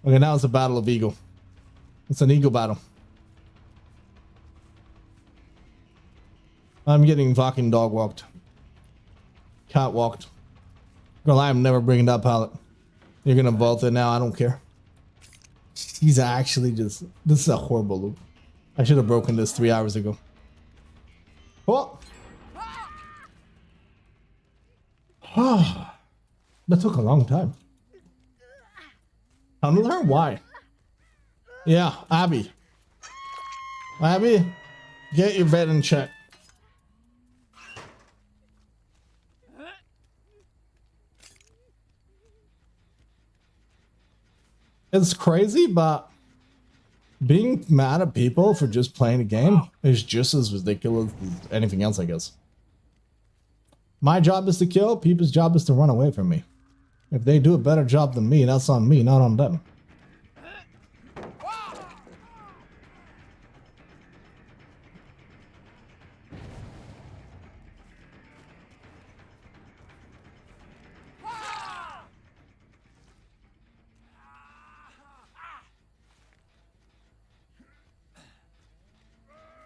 Okay, now it's a battle of ego. It's an ego battle. I'm getting fucking dog walked. Cat walked. Girl, I am never bringing that pallet. You're gonna vault it now, I don't care. He's actually just... This is a horrible loop. I should have broken this 3 hours ago. Oh! Oh, that took a long time. Tunnel her? Why? Yeah, Abby. Abby, get your bed in check. It's crazy, but being mad at people for just playing a game is just as ridiculous as anything else, I guess. My job is to kill, people's job is to run away from me. If they do a better job than me, that's on me, not on them.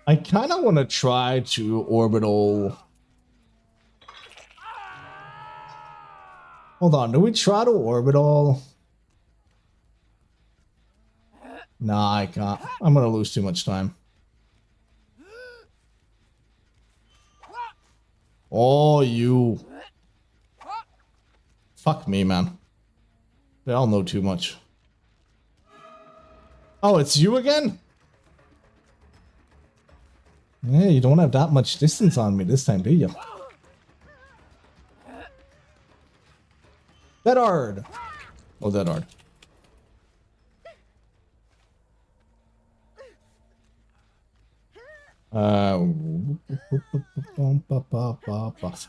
I kind of want to try to orbital... Hold on, do we try to orbital? Nah, I can't. I'm gonna lose too much time. Oh, you. Fuck me, man. They all know too much. Oh, it's you again? Yeah, you don't have that much distance on me this time, do you? That hard. Oh, that hard.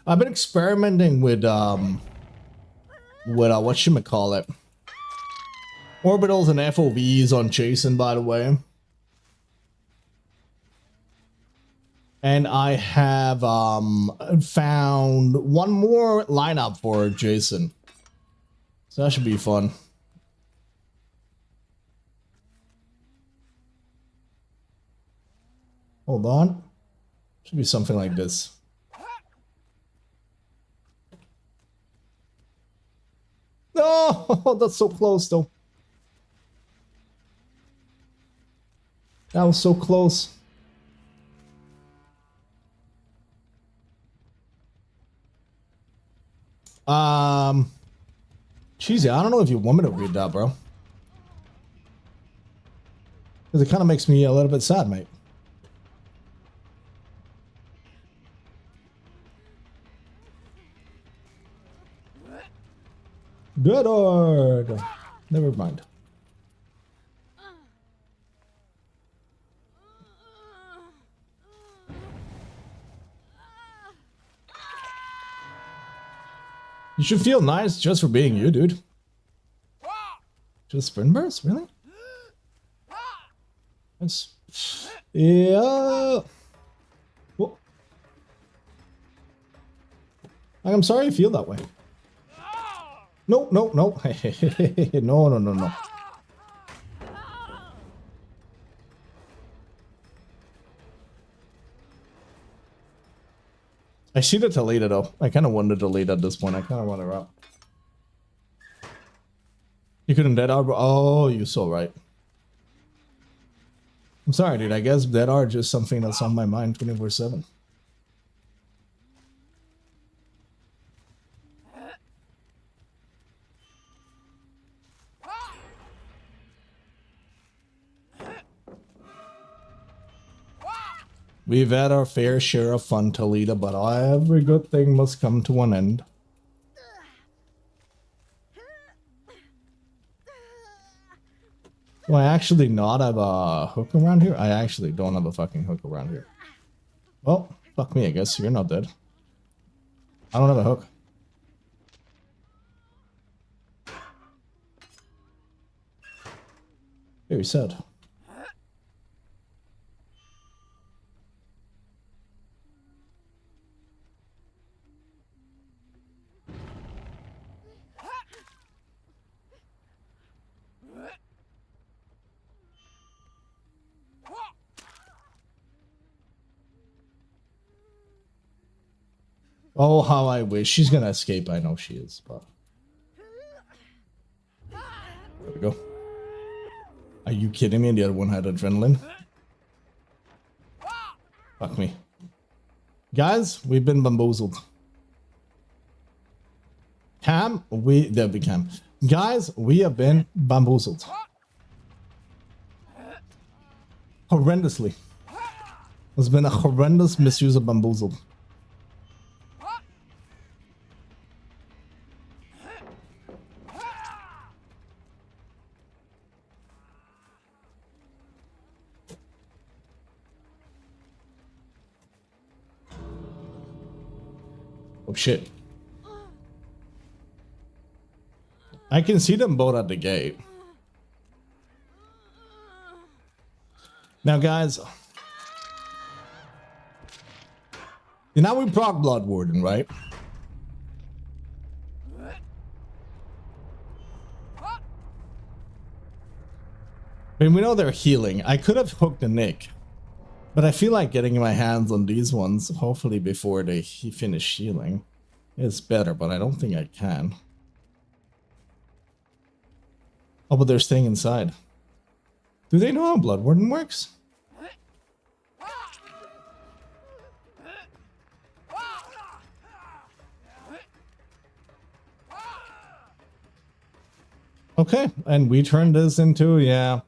I've been experimenting with whatchamacallit, orbitals and FOVs on Jason, by the way. And I have found one more lineup for Jason. So that should be fun. Hold on. Should be something like this. Oh, that's so close though. That was so close. Cheesy, I don't know if you want me to read that, bro. Because it kind of makes me a little bit sad, mate. Good order. Never mind. You should feel nice just for being you, dude. Just sprint burst? Really? That's... Yeah. Well, I'm sorry you feel that way. No, no, no. No, no, no, no. I see the Talita though. I kind of wanted to delete at this point. I kind of want her out. You couldn't dead arbor. Oh, you're so right. I'm sorry, dude. I guess dead are just something that's on my mind 24/7. We've had our fair share of fun, Talita, but every good thing must come to an end. Do I actually not have a hook around here? I actually don't have a fucking hook around here. Well, fuck me, I guess. You're not dead. I don't have a hook. Very sad. Oh, how I wish. She's gonna escape. I know she is, but... There we go. Are you kidding me? The other one had adrenaline. Fuck me. Guys, we've been bamboozled. Cam, there we can. Guys, we have been bamboozled. Horrendously. There's been a horrendous misuse of bamboozled. Oh shit. I can see them both at the gate. Now guys, now we proc Blood Warden, right? I mean, we know they're healing. I could have hooked a Nick, but I feel like getting my hands on these ones, hopefully before they finish healing, is better, but I don't think I can. Oh, but they're staying inside. Do they know how Blood Warden works? Okay, and we turned this into, yeah,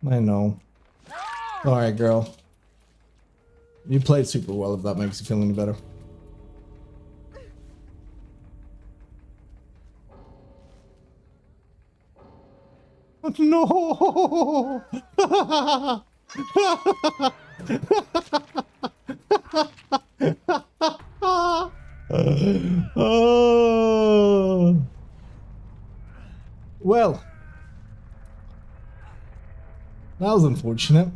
I know. Alright, girl. You played super well, if that makes you feel any better. No! Oh. Well, that was unfortunate.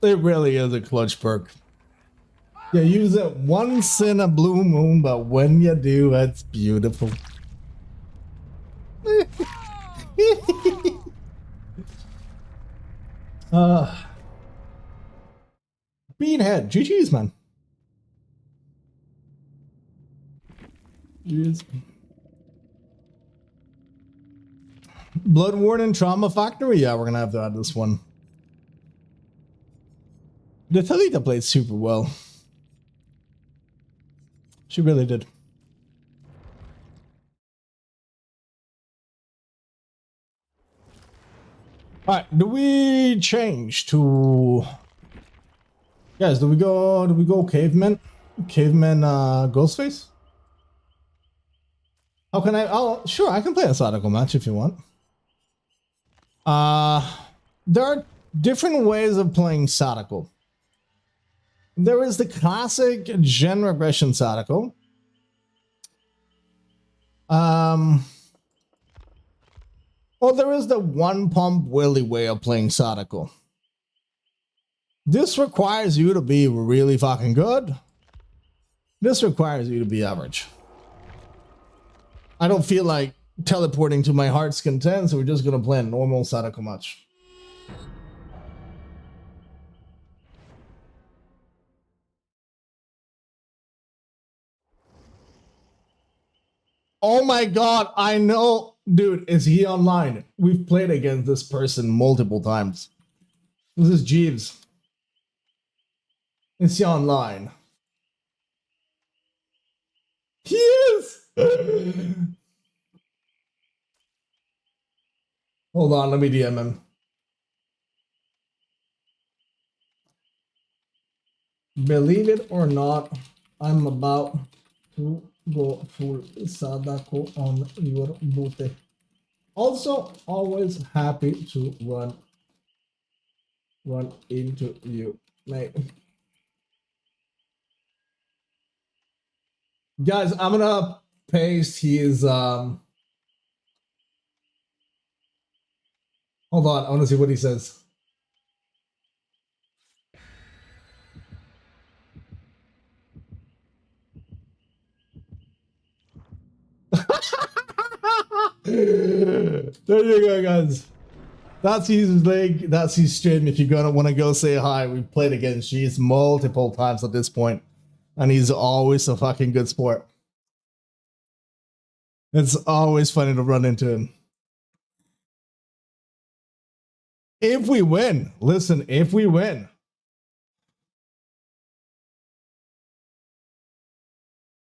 It really is a clutch perk. You use it once in a blue moon, but when you do, it's beautiful. Beanhead, GG's, man. Jeez. Blood Warden Trauma Factory? Yeah, we're gonna have to add this one. The Talita played super well. She really did. Alright, do we change to... Guys, do we go caveman? Caveman Ghostface? How can I... Oh, sure, I can play a Sadako match if you want. There are different ways of playing Sadako. There is the classic gen regression Sadako. Well, there is the one pump Willy way of playing Sadako. This requires you to be really fucking good. This requires you to be average. I don't feel like teleporting to my heart's content, so we're just gonna play a normal Sadako match. Oh my god, I know. Dude, is he online? We've played against this person multiple times. This is Jeeves. Is he online? He is! Hold on, let me DM him. Believe it or not, I'm about to go full Sadako on your booty. Also, always happy to run into you, mate. Guys, I'm gonna paste his hold on, I wanna see what he says. There you go, guys. That's his link, that's his stream. If you're gonna want to go say hi, we've played against Jeeves multiple times at this point, and he's always a fucking good sport. It's always funny to run into him. If we win, listen, if we win,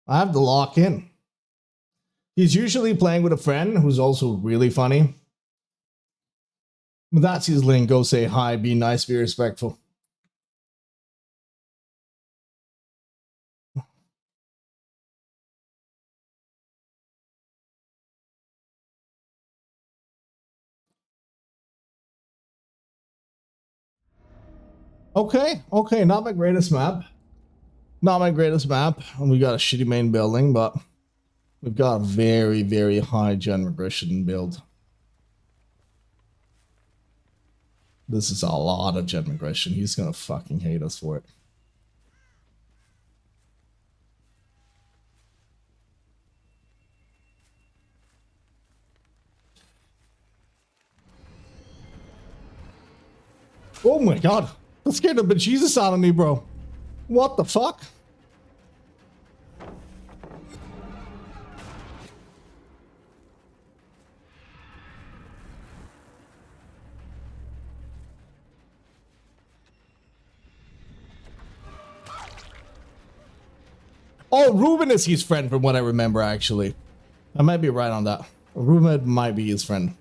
I have to lock in. He's usually playing with a friend who's also really funny. But that's his link. Go say hi, be nice, be respectful. Okay, okay, not my greatest map. Not my greatest map. And we got a shitty main building, but we've got a very, very high gen regression build. This is a lot of gen regression. He's gonna fucking hate us for it. Oh my god. That scared the bejesus out of me, bro. What the fuck? Oh, Ruben is his friend from what I remember, actually. I might be right on that. Ruben might be his friend.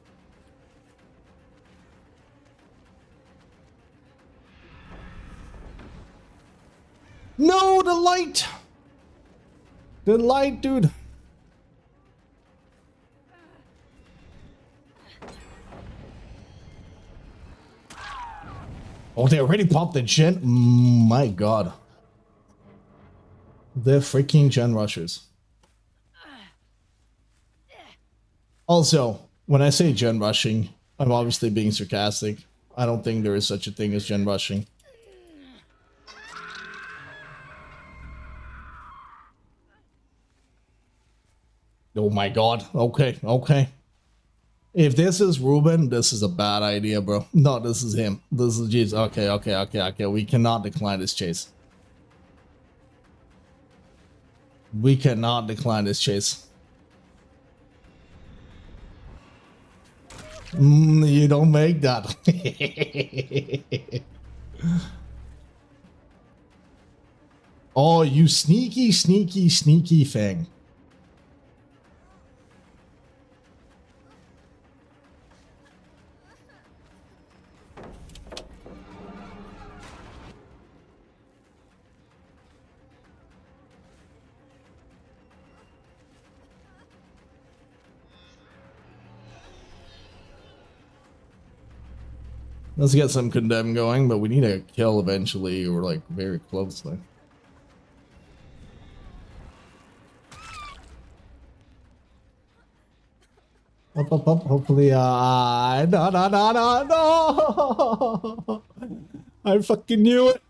No, the light! The light, dude. Oh, they already popped the gen? My god. They're freaking gen rushers. Also, when I say gen rushing, I'm obviously being sarcastic. I don't think there is such a thing as gen rushing. Oh my god. Okay, okay. If this is Ruben, this is a bad idea, bro. No, this is him. This is Jeeves. Okay, okay, okay, okay. We cannot decline this chase. We cannot decline this chase. You don't make that. Oh, you sneaky, sneaky, sneaky thing. Let's get some condemn going, but we need a kill eventually, or like very closely. Up, up, up. Hopefully, no, no, no, no, no! I fucking knew it.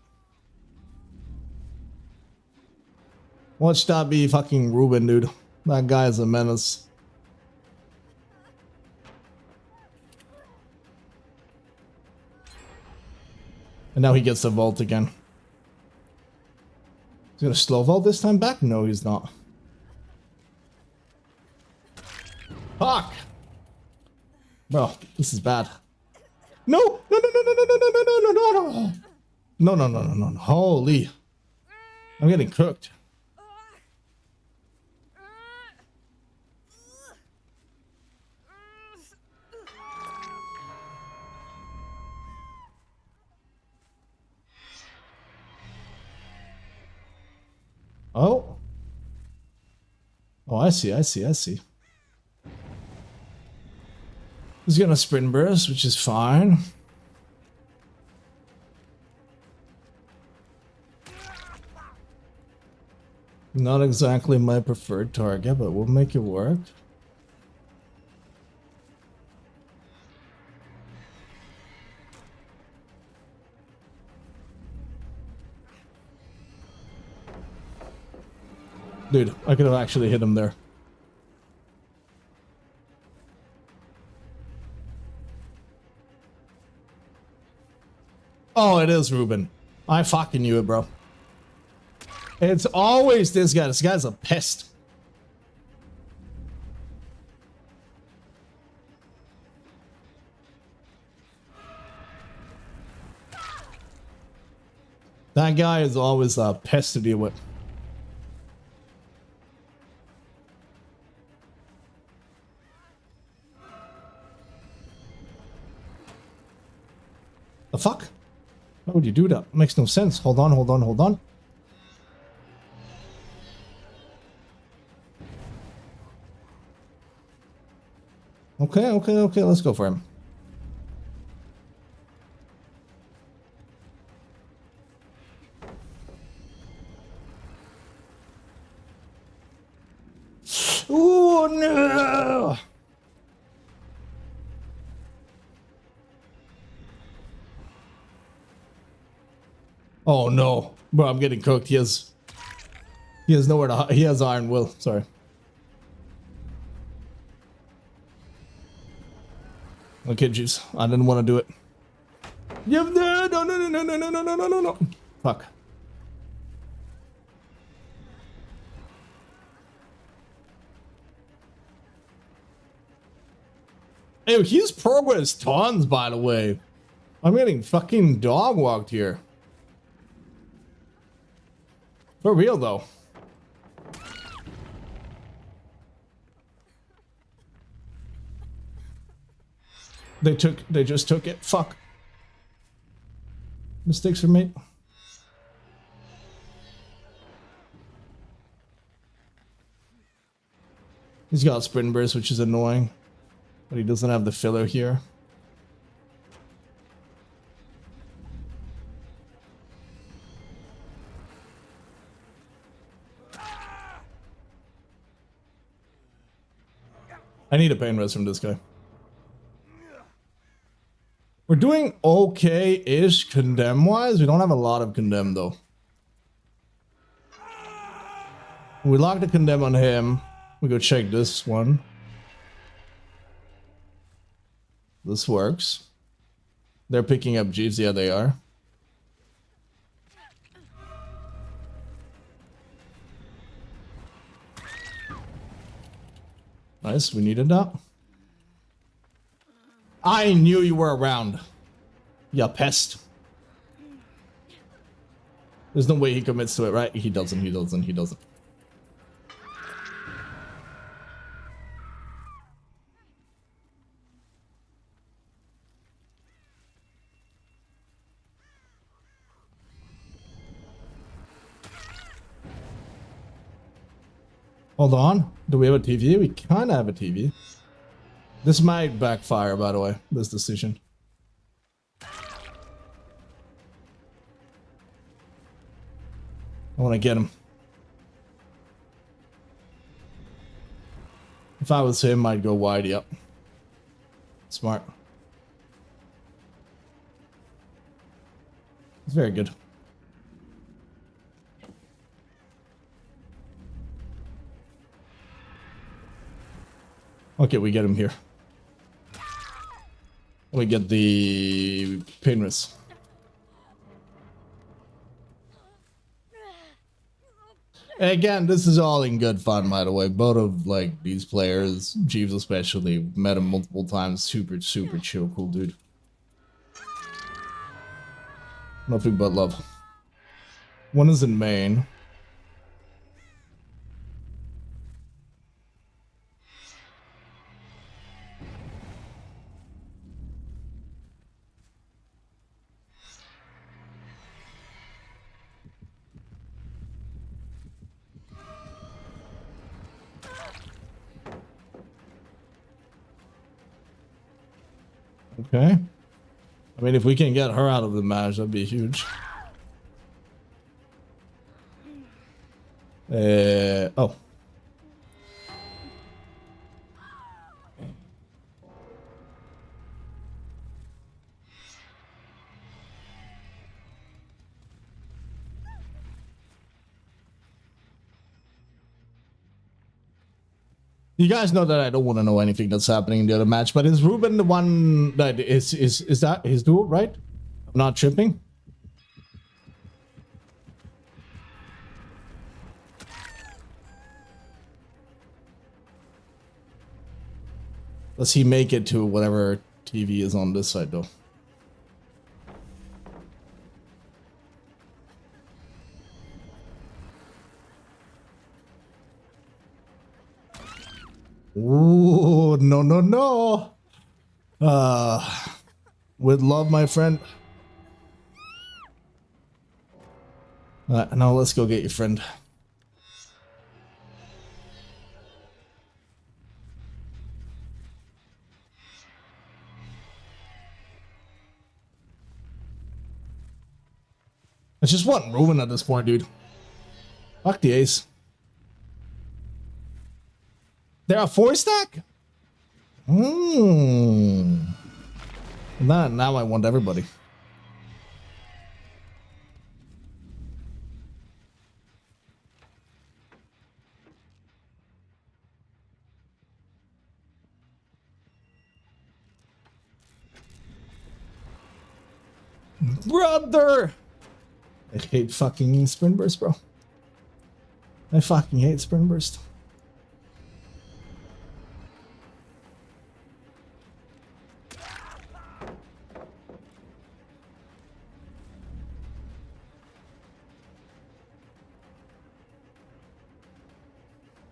Watch that be fucking Ruben, dude. That guy is a menace. And now he gets the vault again. He's gonna slow vault this time back? No, he's not. Fuck! Bro, this is bad. No! No, no, no, no, no, no, no, no, no, no, no! No, no, no, no, no, no. Holy. I'm getting cooked. Oh. Oh, I see, I see, I see. He's gonna sprint burst, which is fine. Not exactly my preferred target, but we'll make it work. Dude, I could have actually hit him there. Oh, it is Ruben. I fucking knew it, bro. It's always this guy. This guy's a pest. That guy is always a pest to deal with. The fuck? Why would you do that? Makes no sense. Hold on, hold on, hold on. Okay, okay, okay, let's go for him. Oh no! Oh no, bro, I'm getting cooked. He has nowhere to. He has Iron Will. Sorry. Okay, juice. I didn't want to do it. No, no, no, no, no, no, no, no, no, no, no. Fuck. Hey, he's progressed tons, by the way. I'm getting fucking dog walked here. For real, though. They just took it. Fuck. Mistakes were made. He's got sprint burst, which is annoying. But he doesn't have the filler here. I need a pain rest from this guy. We're doing okay-ish condemn-wise. We don't have a lot of condemn, though. We lock the condemn on him. We go check this one. This works. They're picking up Jeeves. Yeah, they are. Nice, we needed that. I knew you were around. Ya pest. There's no way he commits to it, right? He doesn't, he doesn't, he doesn't. Hold on. Do we have a TV? We kind of have a TV. This might backfire, by the way, this decision. I want to get him. If I was him, I'd go wide. Yep. Smart. It's very good. Okay, we get him here. We get the Pinris. Again, this is all in good fun, by the way. Both of, like, these players, Jeeves especially, met him multiple times. Super, super chill, cool dude. Nothing but love. One is in Maine. Okay. I mean, if we can get her out of the match, that'd be huge. Oh. You guys know that I don't want to know anything that's happening in the other match, but is Ruben the one that is that his duel, right? I'm not tripping. Does he make it to whatever TV is on this side, though? Ooh, no, no, no. With love, my friend. Now let's go get your friend. I just want Ruben at this point, dude. Fuck the ace. They're a 4-stack? Now I want everybody. Brother! I hate fucking Sprint Burst, bro. I fucking hate Sprint Burst.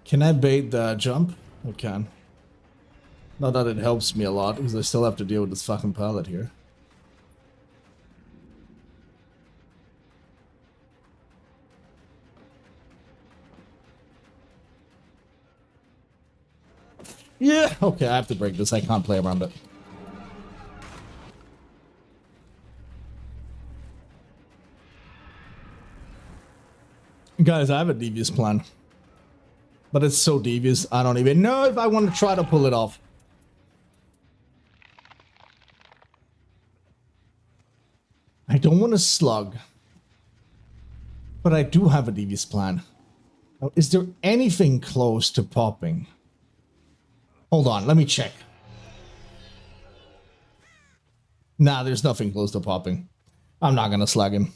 Can I bait the jump? I can. Not that it helps me a lot, because I still have to deal with this fucking pallet here. Yeah! Okay, I have to break this. I can't play around it. Guys, I have a devious plan. But it's so devious, I don't even know if I want to try to pull it off. I don't want to slug. But I do have a devious plan. Now, is there anything close to popping? Hold on, let me check. Nah, there's nothing close to popping. I'm not gonna slug him.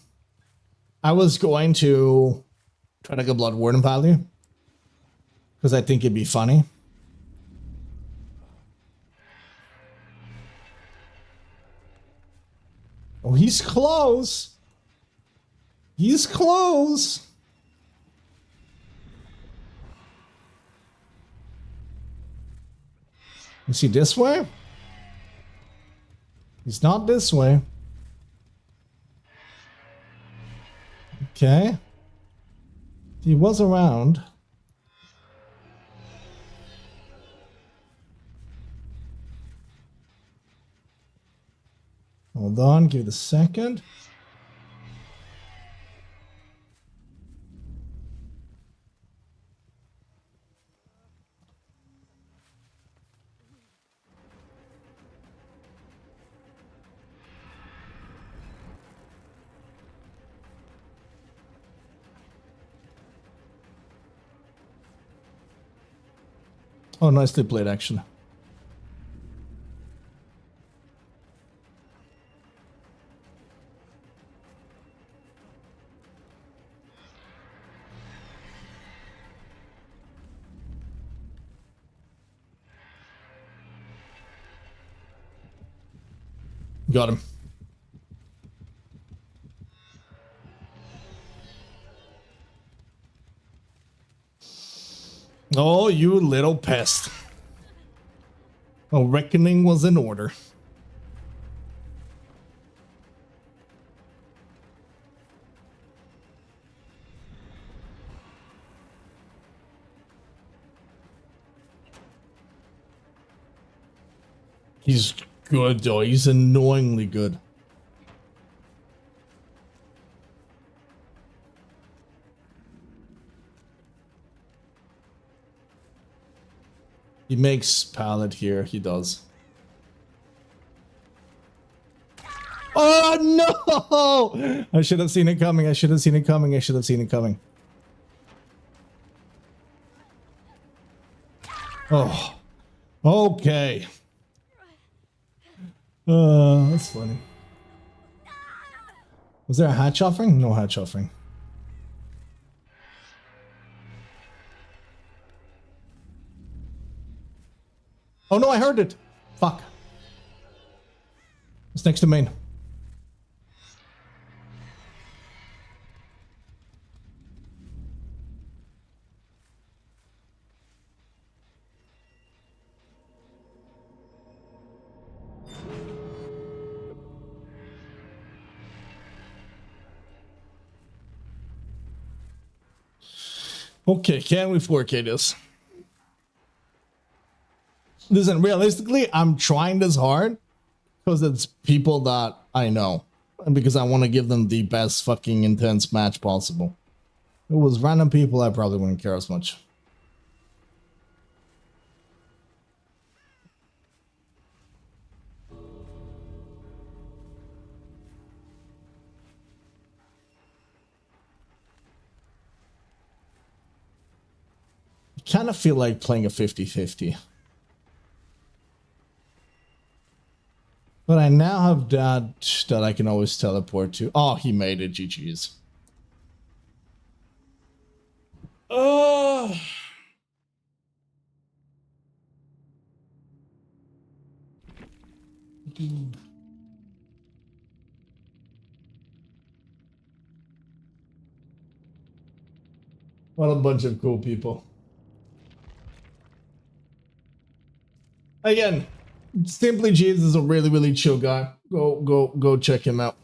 I was going to try to get Blood Warden value. Because I think it'd be funny. Oh, he's close. He's close. Is he this way? He's not this way. Okay. He was around. Hold on, give it a second. Oh, nicely played, actually. Got him. Oh, you little pest. A reckoning was in order. He's good, though. He's annoyingly good. He makes pallet here. He does. Oh, no! I should have seen it coming. I should have seen it coming. I should have seen it coming. Oh. Okay. That's funny. Was there a hatch offering? No hatch offering. Oh no, I heard it. Fuck. It's next to main. Okay, can we 4K this? Listen, realistically, I'm trying this hard because it's people that I know and because I want to give them the best fucking intense match possible. If it was random people, I probably wouldn't care as much. I kind of feel like playing a 50-50. But I now have that I can always teleport to. Oh, he made it. GG's. Oh. What a bunch of cool people. Again, Simply Jeeves is a really, really chill guy. Go check him out.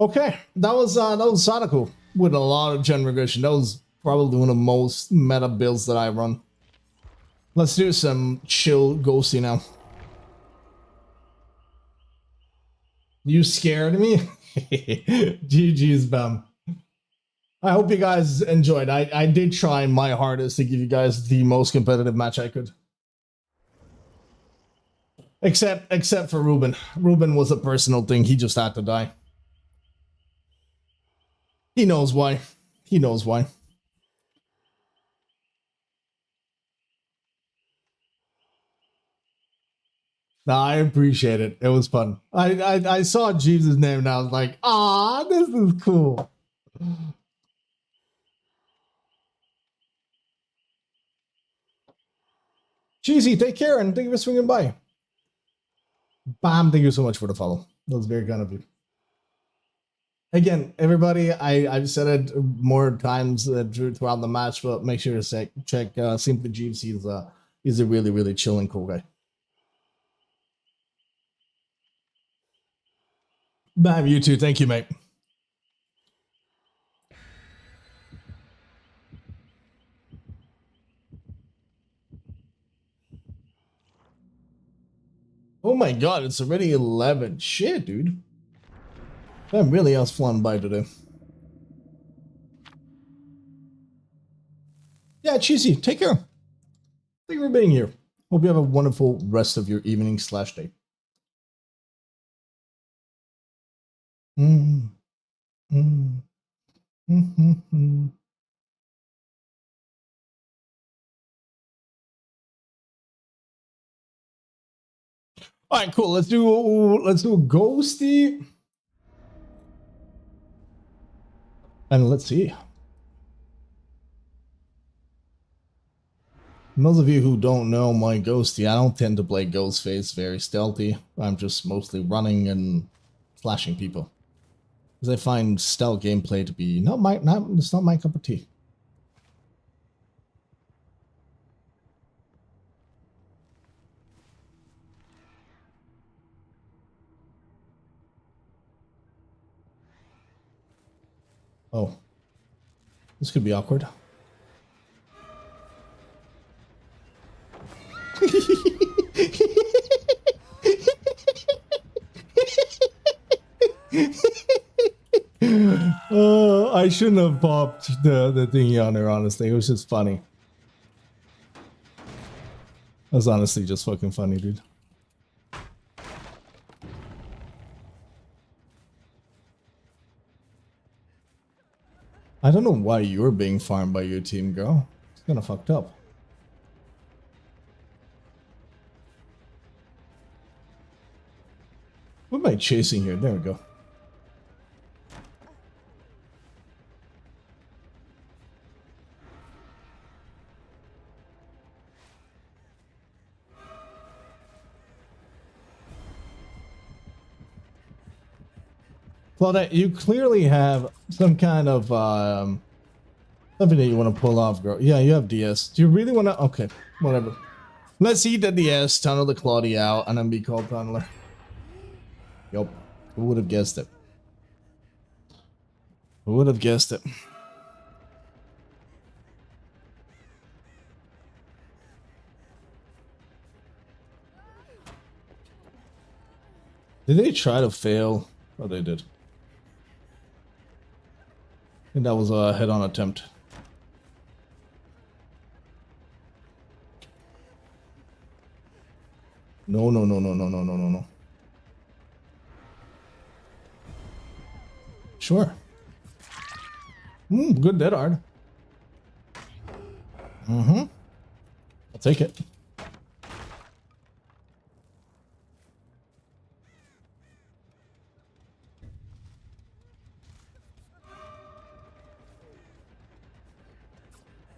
Okay, that was Sonical with a lot of gen regression. That was probably one of the most meta builds that I run. Let's do some chill ghosty now. You scared me? GG's, Bam. I hope you guys enjoyed. I did try my hardest to give you guys the most competitive match I could. Except for Ruben. Ruben was a personal thing. He just had to die. He knows why. He knows why. No, I appreciate it. It was fun. I saw Jeeves' name and I was like, ah, this is cool. Cheesy, take care and thank you for swinging by. Bam, thank you so much for the follow. That was very kind of you. Again, everybody, I've said it more times throughout the match, but make sure to check Simply Jeeves. He's a really, really chill and cool guy. Bam, you too. Thank you, mate. Oh my god, it's already 11. Shit, dude. I'm really else flying by today. Yeah, Cheesy, take care. Thank you for being here. Hope you have a wonderful rest of your evening / day. Mm. Mm. Mm-hmm. All right, cool. Let's do a ghosty. And let's see. Those of you who don't know my ghosty, I don't tend to play Ghostface very stealthy. I'm just mostly running and flashing people. Because I find stealth gameplay to be it's not my cup of tea. Oh. This could be awkward. I shouldn't have popped the thingy on her, honestly. It was just funny. That was honestly just fucking funny, dude. I don't know why you're being farmed by your team, girl. It's kinda fucked up. What am I chasing here? There we go. Claudette, you clearly have some kind of something that you want to pull off, girl. Yeah, you have DS. Do you really want to? Okay, whatever. Let's eat the DS, tunnel the Claudia out, and then be called tunneler. Yup. Who would have guessed it? Who would have guessed it? Did they try to fail? Oh, they did. I think that was a head-on attempt. No, no, no, no, no, no, no, no, no. Sure. Good dead hard. I'll take it.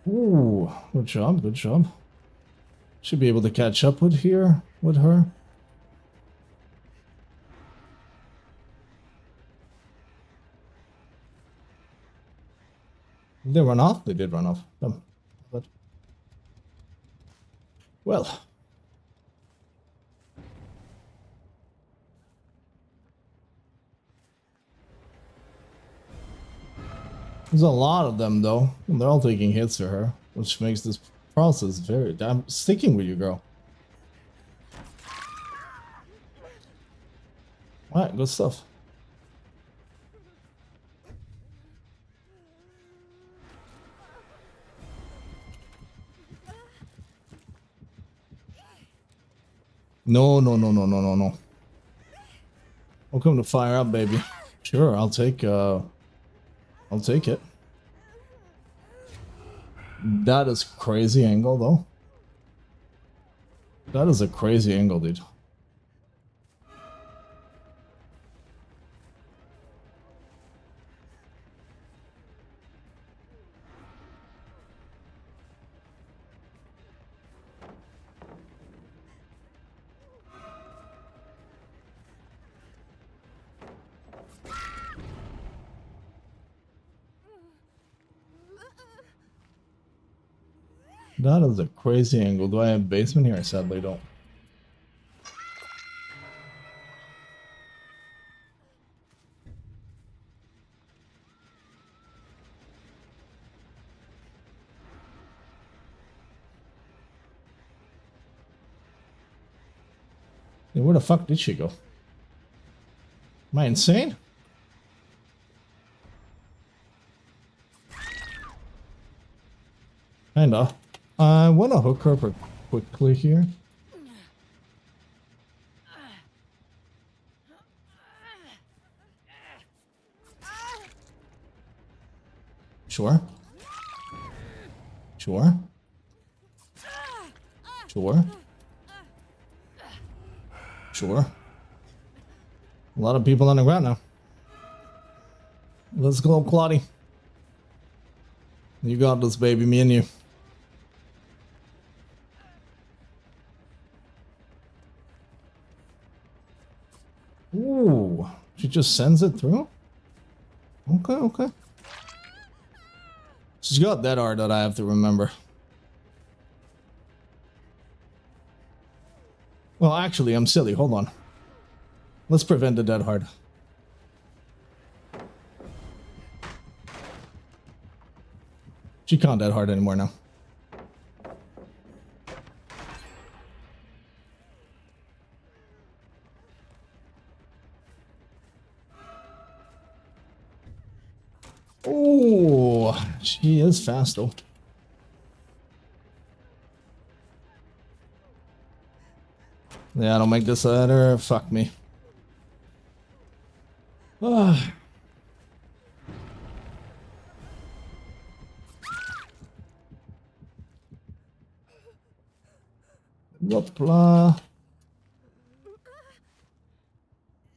Ooh, good job, good job. Should be able to catch up with her. Did they run off? They did run off. But well. There's a lot of them, though. And they're all taking hits for her, which makes this process very... I'm sticking with you, girl. Alright, good stuff. No, no, no, no, no, no, no. Welcome to fire up, baby. Sure, I'll take it. That is crazy angle, though. That is a crazy angle, dude. That is a crazy angle. Do I have basement here? I sadly don't. Yeah, where the fuck did she go? Am I insane? Kinda. I want to hook her up quickly here. Sure. Sure. Sure. Sure. A lot of people on the ground now. Let's go, Claudie. You got this, baby. Me and you. Ooh. She just sends it through? Okay, okay. She's got that art that I have to remember. Well, actually, I'm silly. Hold on. Let's prevent the dead hard. She can't dead hard anymore now. Oh, she is fast though. Yeah, don't make this better. Fuck me. Ah. Whoopla.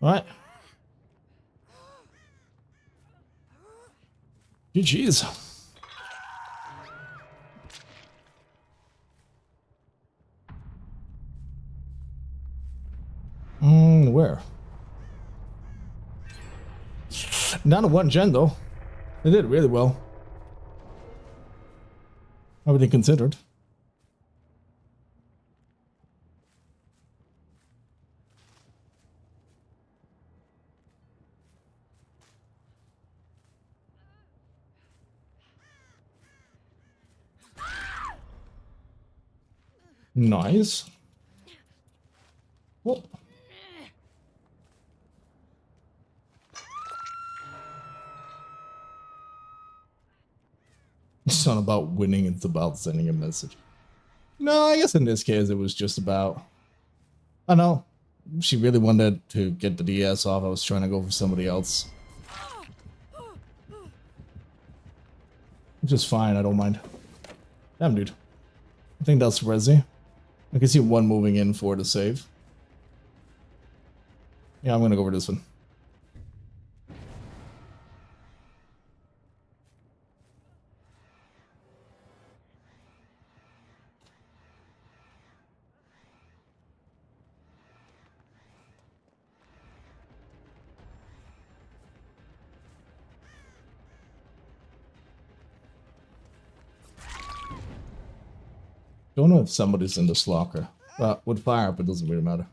Alright. GG's. Where? Down to 1 gen though. They did really well. Everything considered. Nice. Whoop. It's not about winning, it's about sending a message. No, I guess in this case it was just about... I know. She really wanted to get the DS off. I was trying to go for somebody else. Which is fine, I don't mind. Damn, dude. I think that's Resi. I can see one moving in for the save. Yeah, I'm gonna go for this one. Don't know if somebody's in this locker. With fire up, it doesn't really matter.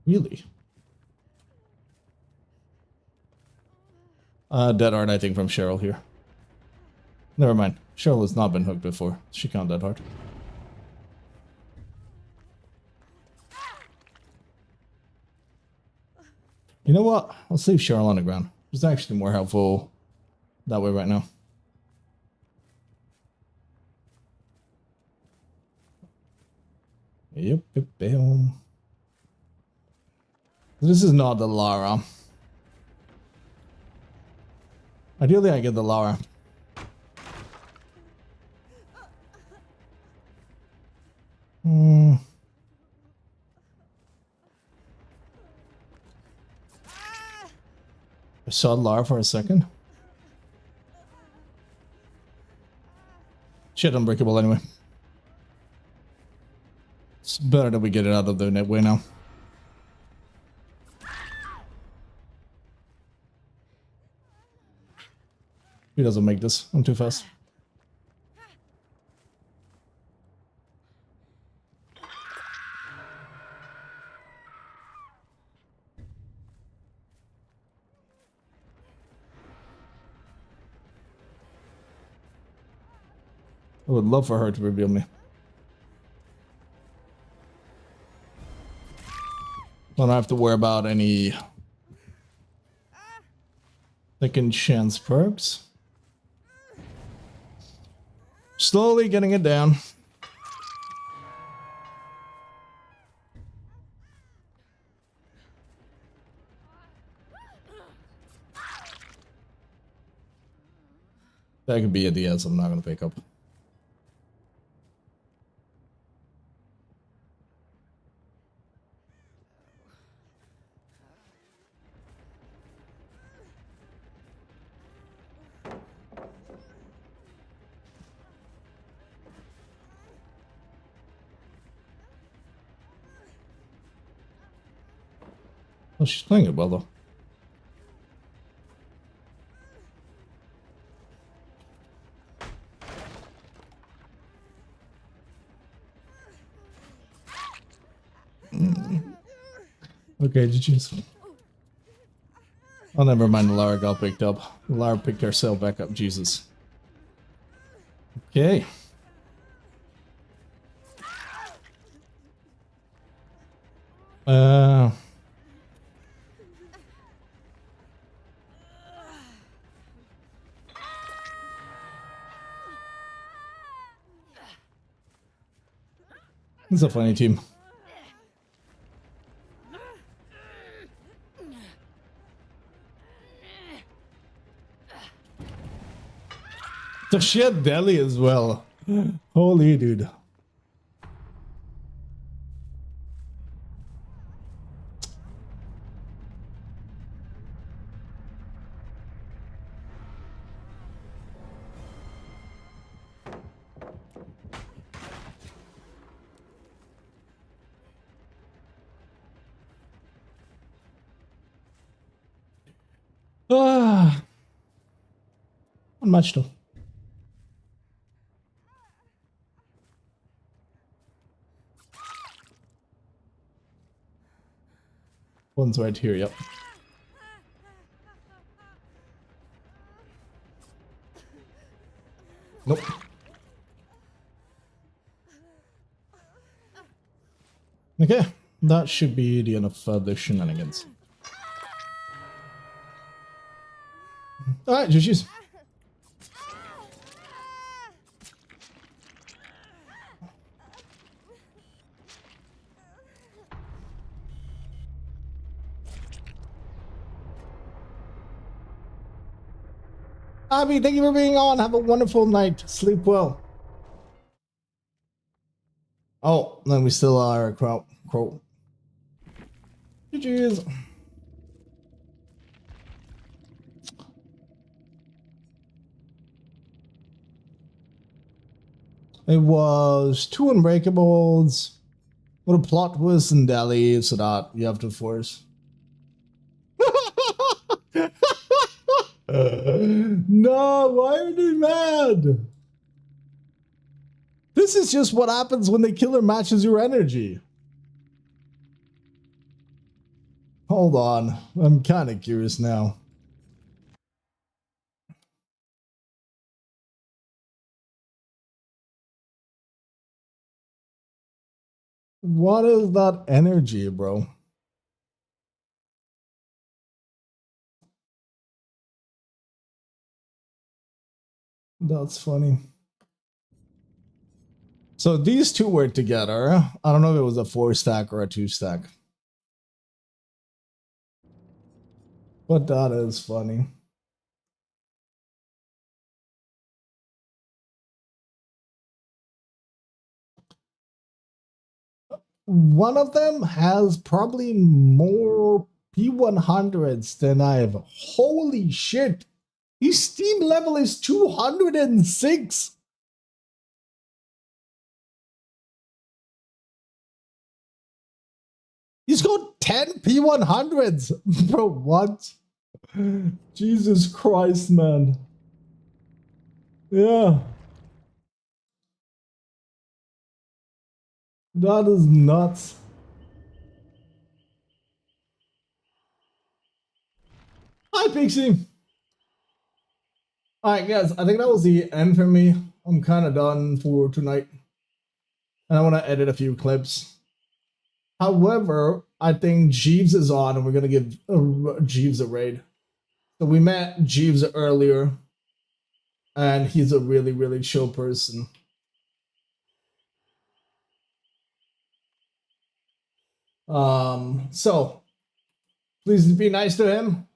Really? Dead art, I think, from Cheryl here. Never mind. Cheryl has not been hooked before. She can't dead hard. You know what? Let's leave Cheryl on the ground. It's actually more helpful that way right now. Yep. This is not the Lara. Ideally, I get the Lara. I saw Lara for a second. Shit, unbreakable anyway. It's better that we get it out of the net way now. He doesn't make this. I'm too fast. I would love for her to reveal me. Don't have to worry about any second chance perks. Slowly getting it down. That could be a DS I'm not going to pick up. Oh, she's playing it well, though. Okay, GG's. Oh, never mind. Lara got picked up. Lara picked herself back up. Jesus. Okay. It's a funny team. The shit deli as well. Holy dude. Not much though. One's right here, yep. Nope. Okay, that should be the end of the shenanigans. Alright, GG's. Abby, thank you for being on. Have a wonderful night. Sleep well. Oh, then we still are crow. GG's. It was 2 Unbreakables. What a plot twist in Delhi, so that you have to force. No, why are they mad? This is just what happens when the killer matches your energy. Hold on, I'm kind of curious now. What is that energy, bro? That's funny. So these two were together. I don't know if it was a 4-stack or a 2-stack. But that is funny. One of them has probably more P100s than I have. Holy shit. His Steam level is 206. He's got 10 P100s. Bro, what? Jesus Christ, man. Yeah. That is nuts. Hi, Pixie. Alright, guys, I think that was the end for me. I'm kind of done for tonight. And I want to edit a few clips. However, I think Jeeves is on, and we're going to give Jeeves a raid. So we met Jeeves earlier, and he's a really, really chill person. So please be nice to him.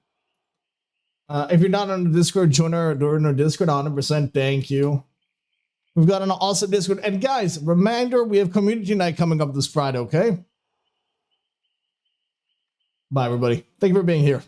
If you're not on the Discord, join our Discord. 100%. Thank you. We've got an awesome Discord. And guys, reminder, we have community night coming up this Friday, okay? Bye, everybody. Thank you for being here.